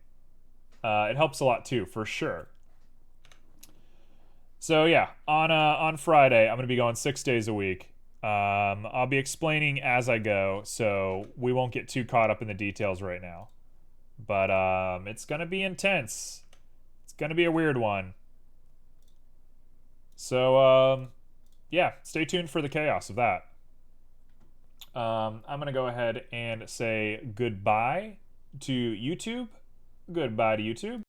It helps a lot too, for sure. So yeah, on Friday, I'm going to be going 6 days a week. I'll be explaining as I go, so we won't get too caught up in the details right now. But it's going to be intense. It's going to be a weird one. So, yeah, stay tuned for the chaos of that. I'm going to go ahead and say goodbye to YouTube. Goodbye to YouTube.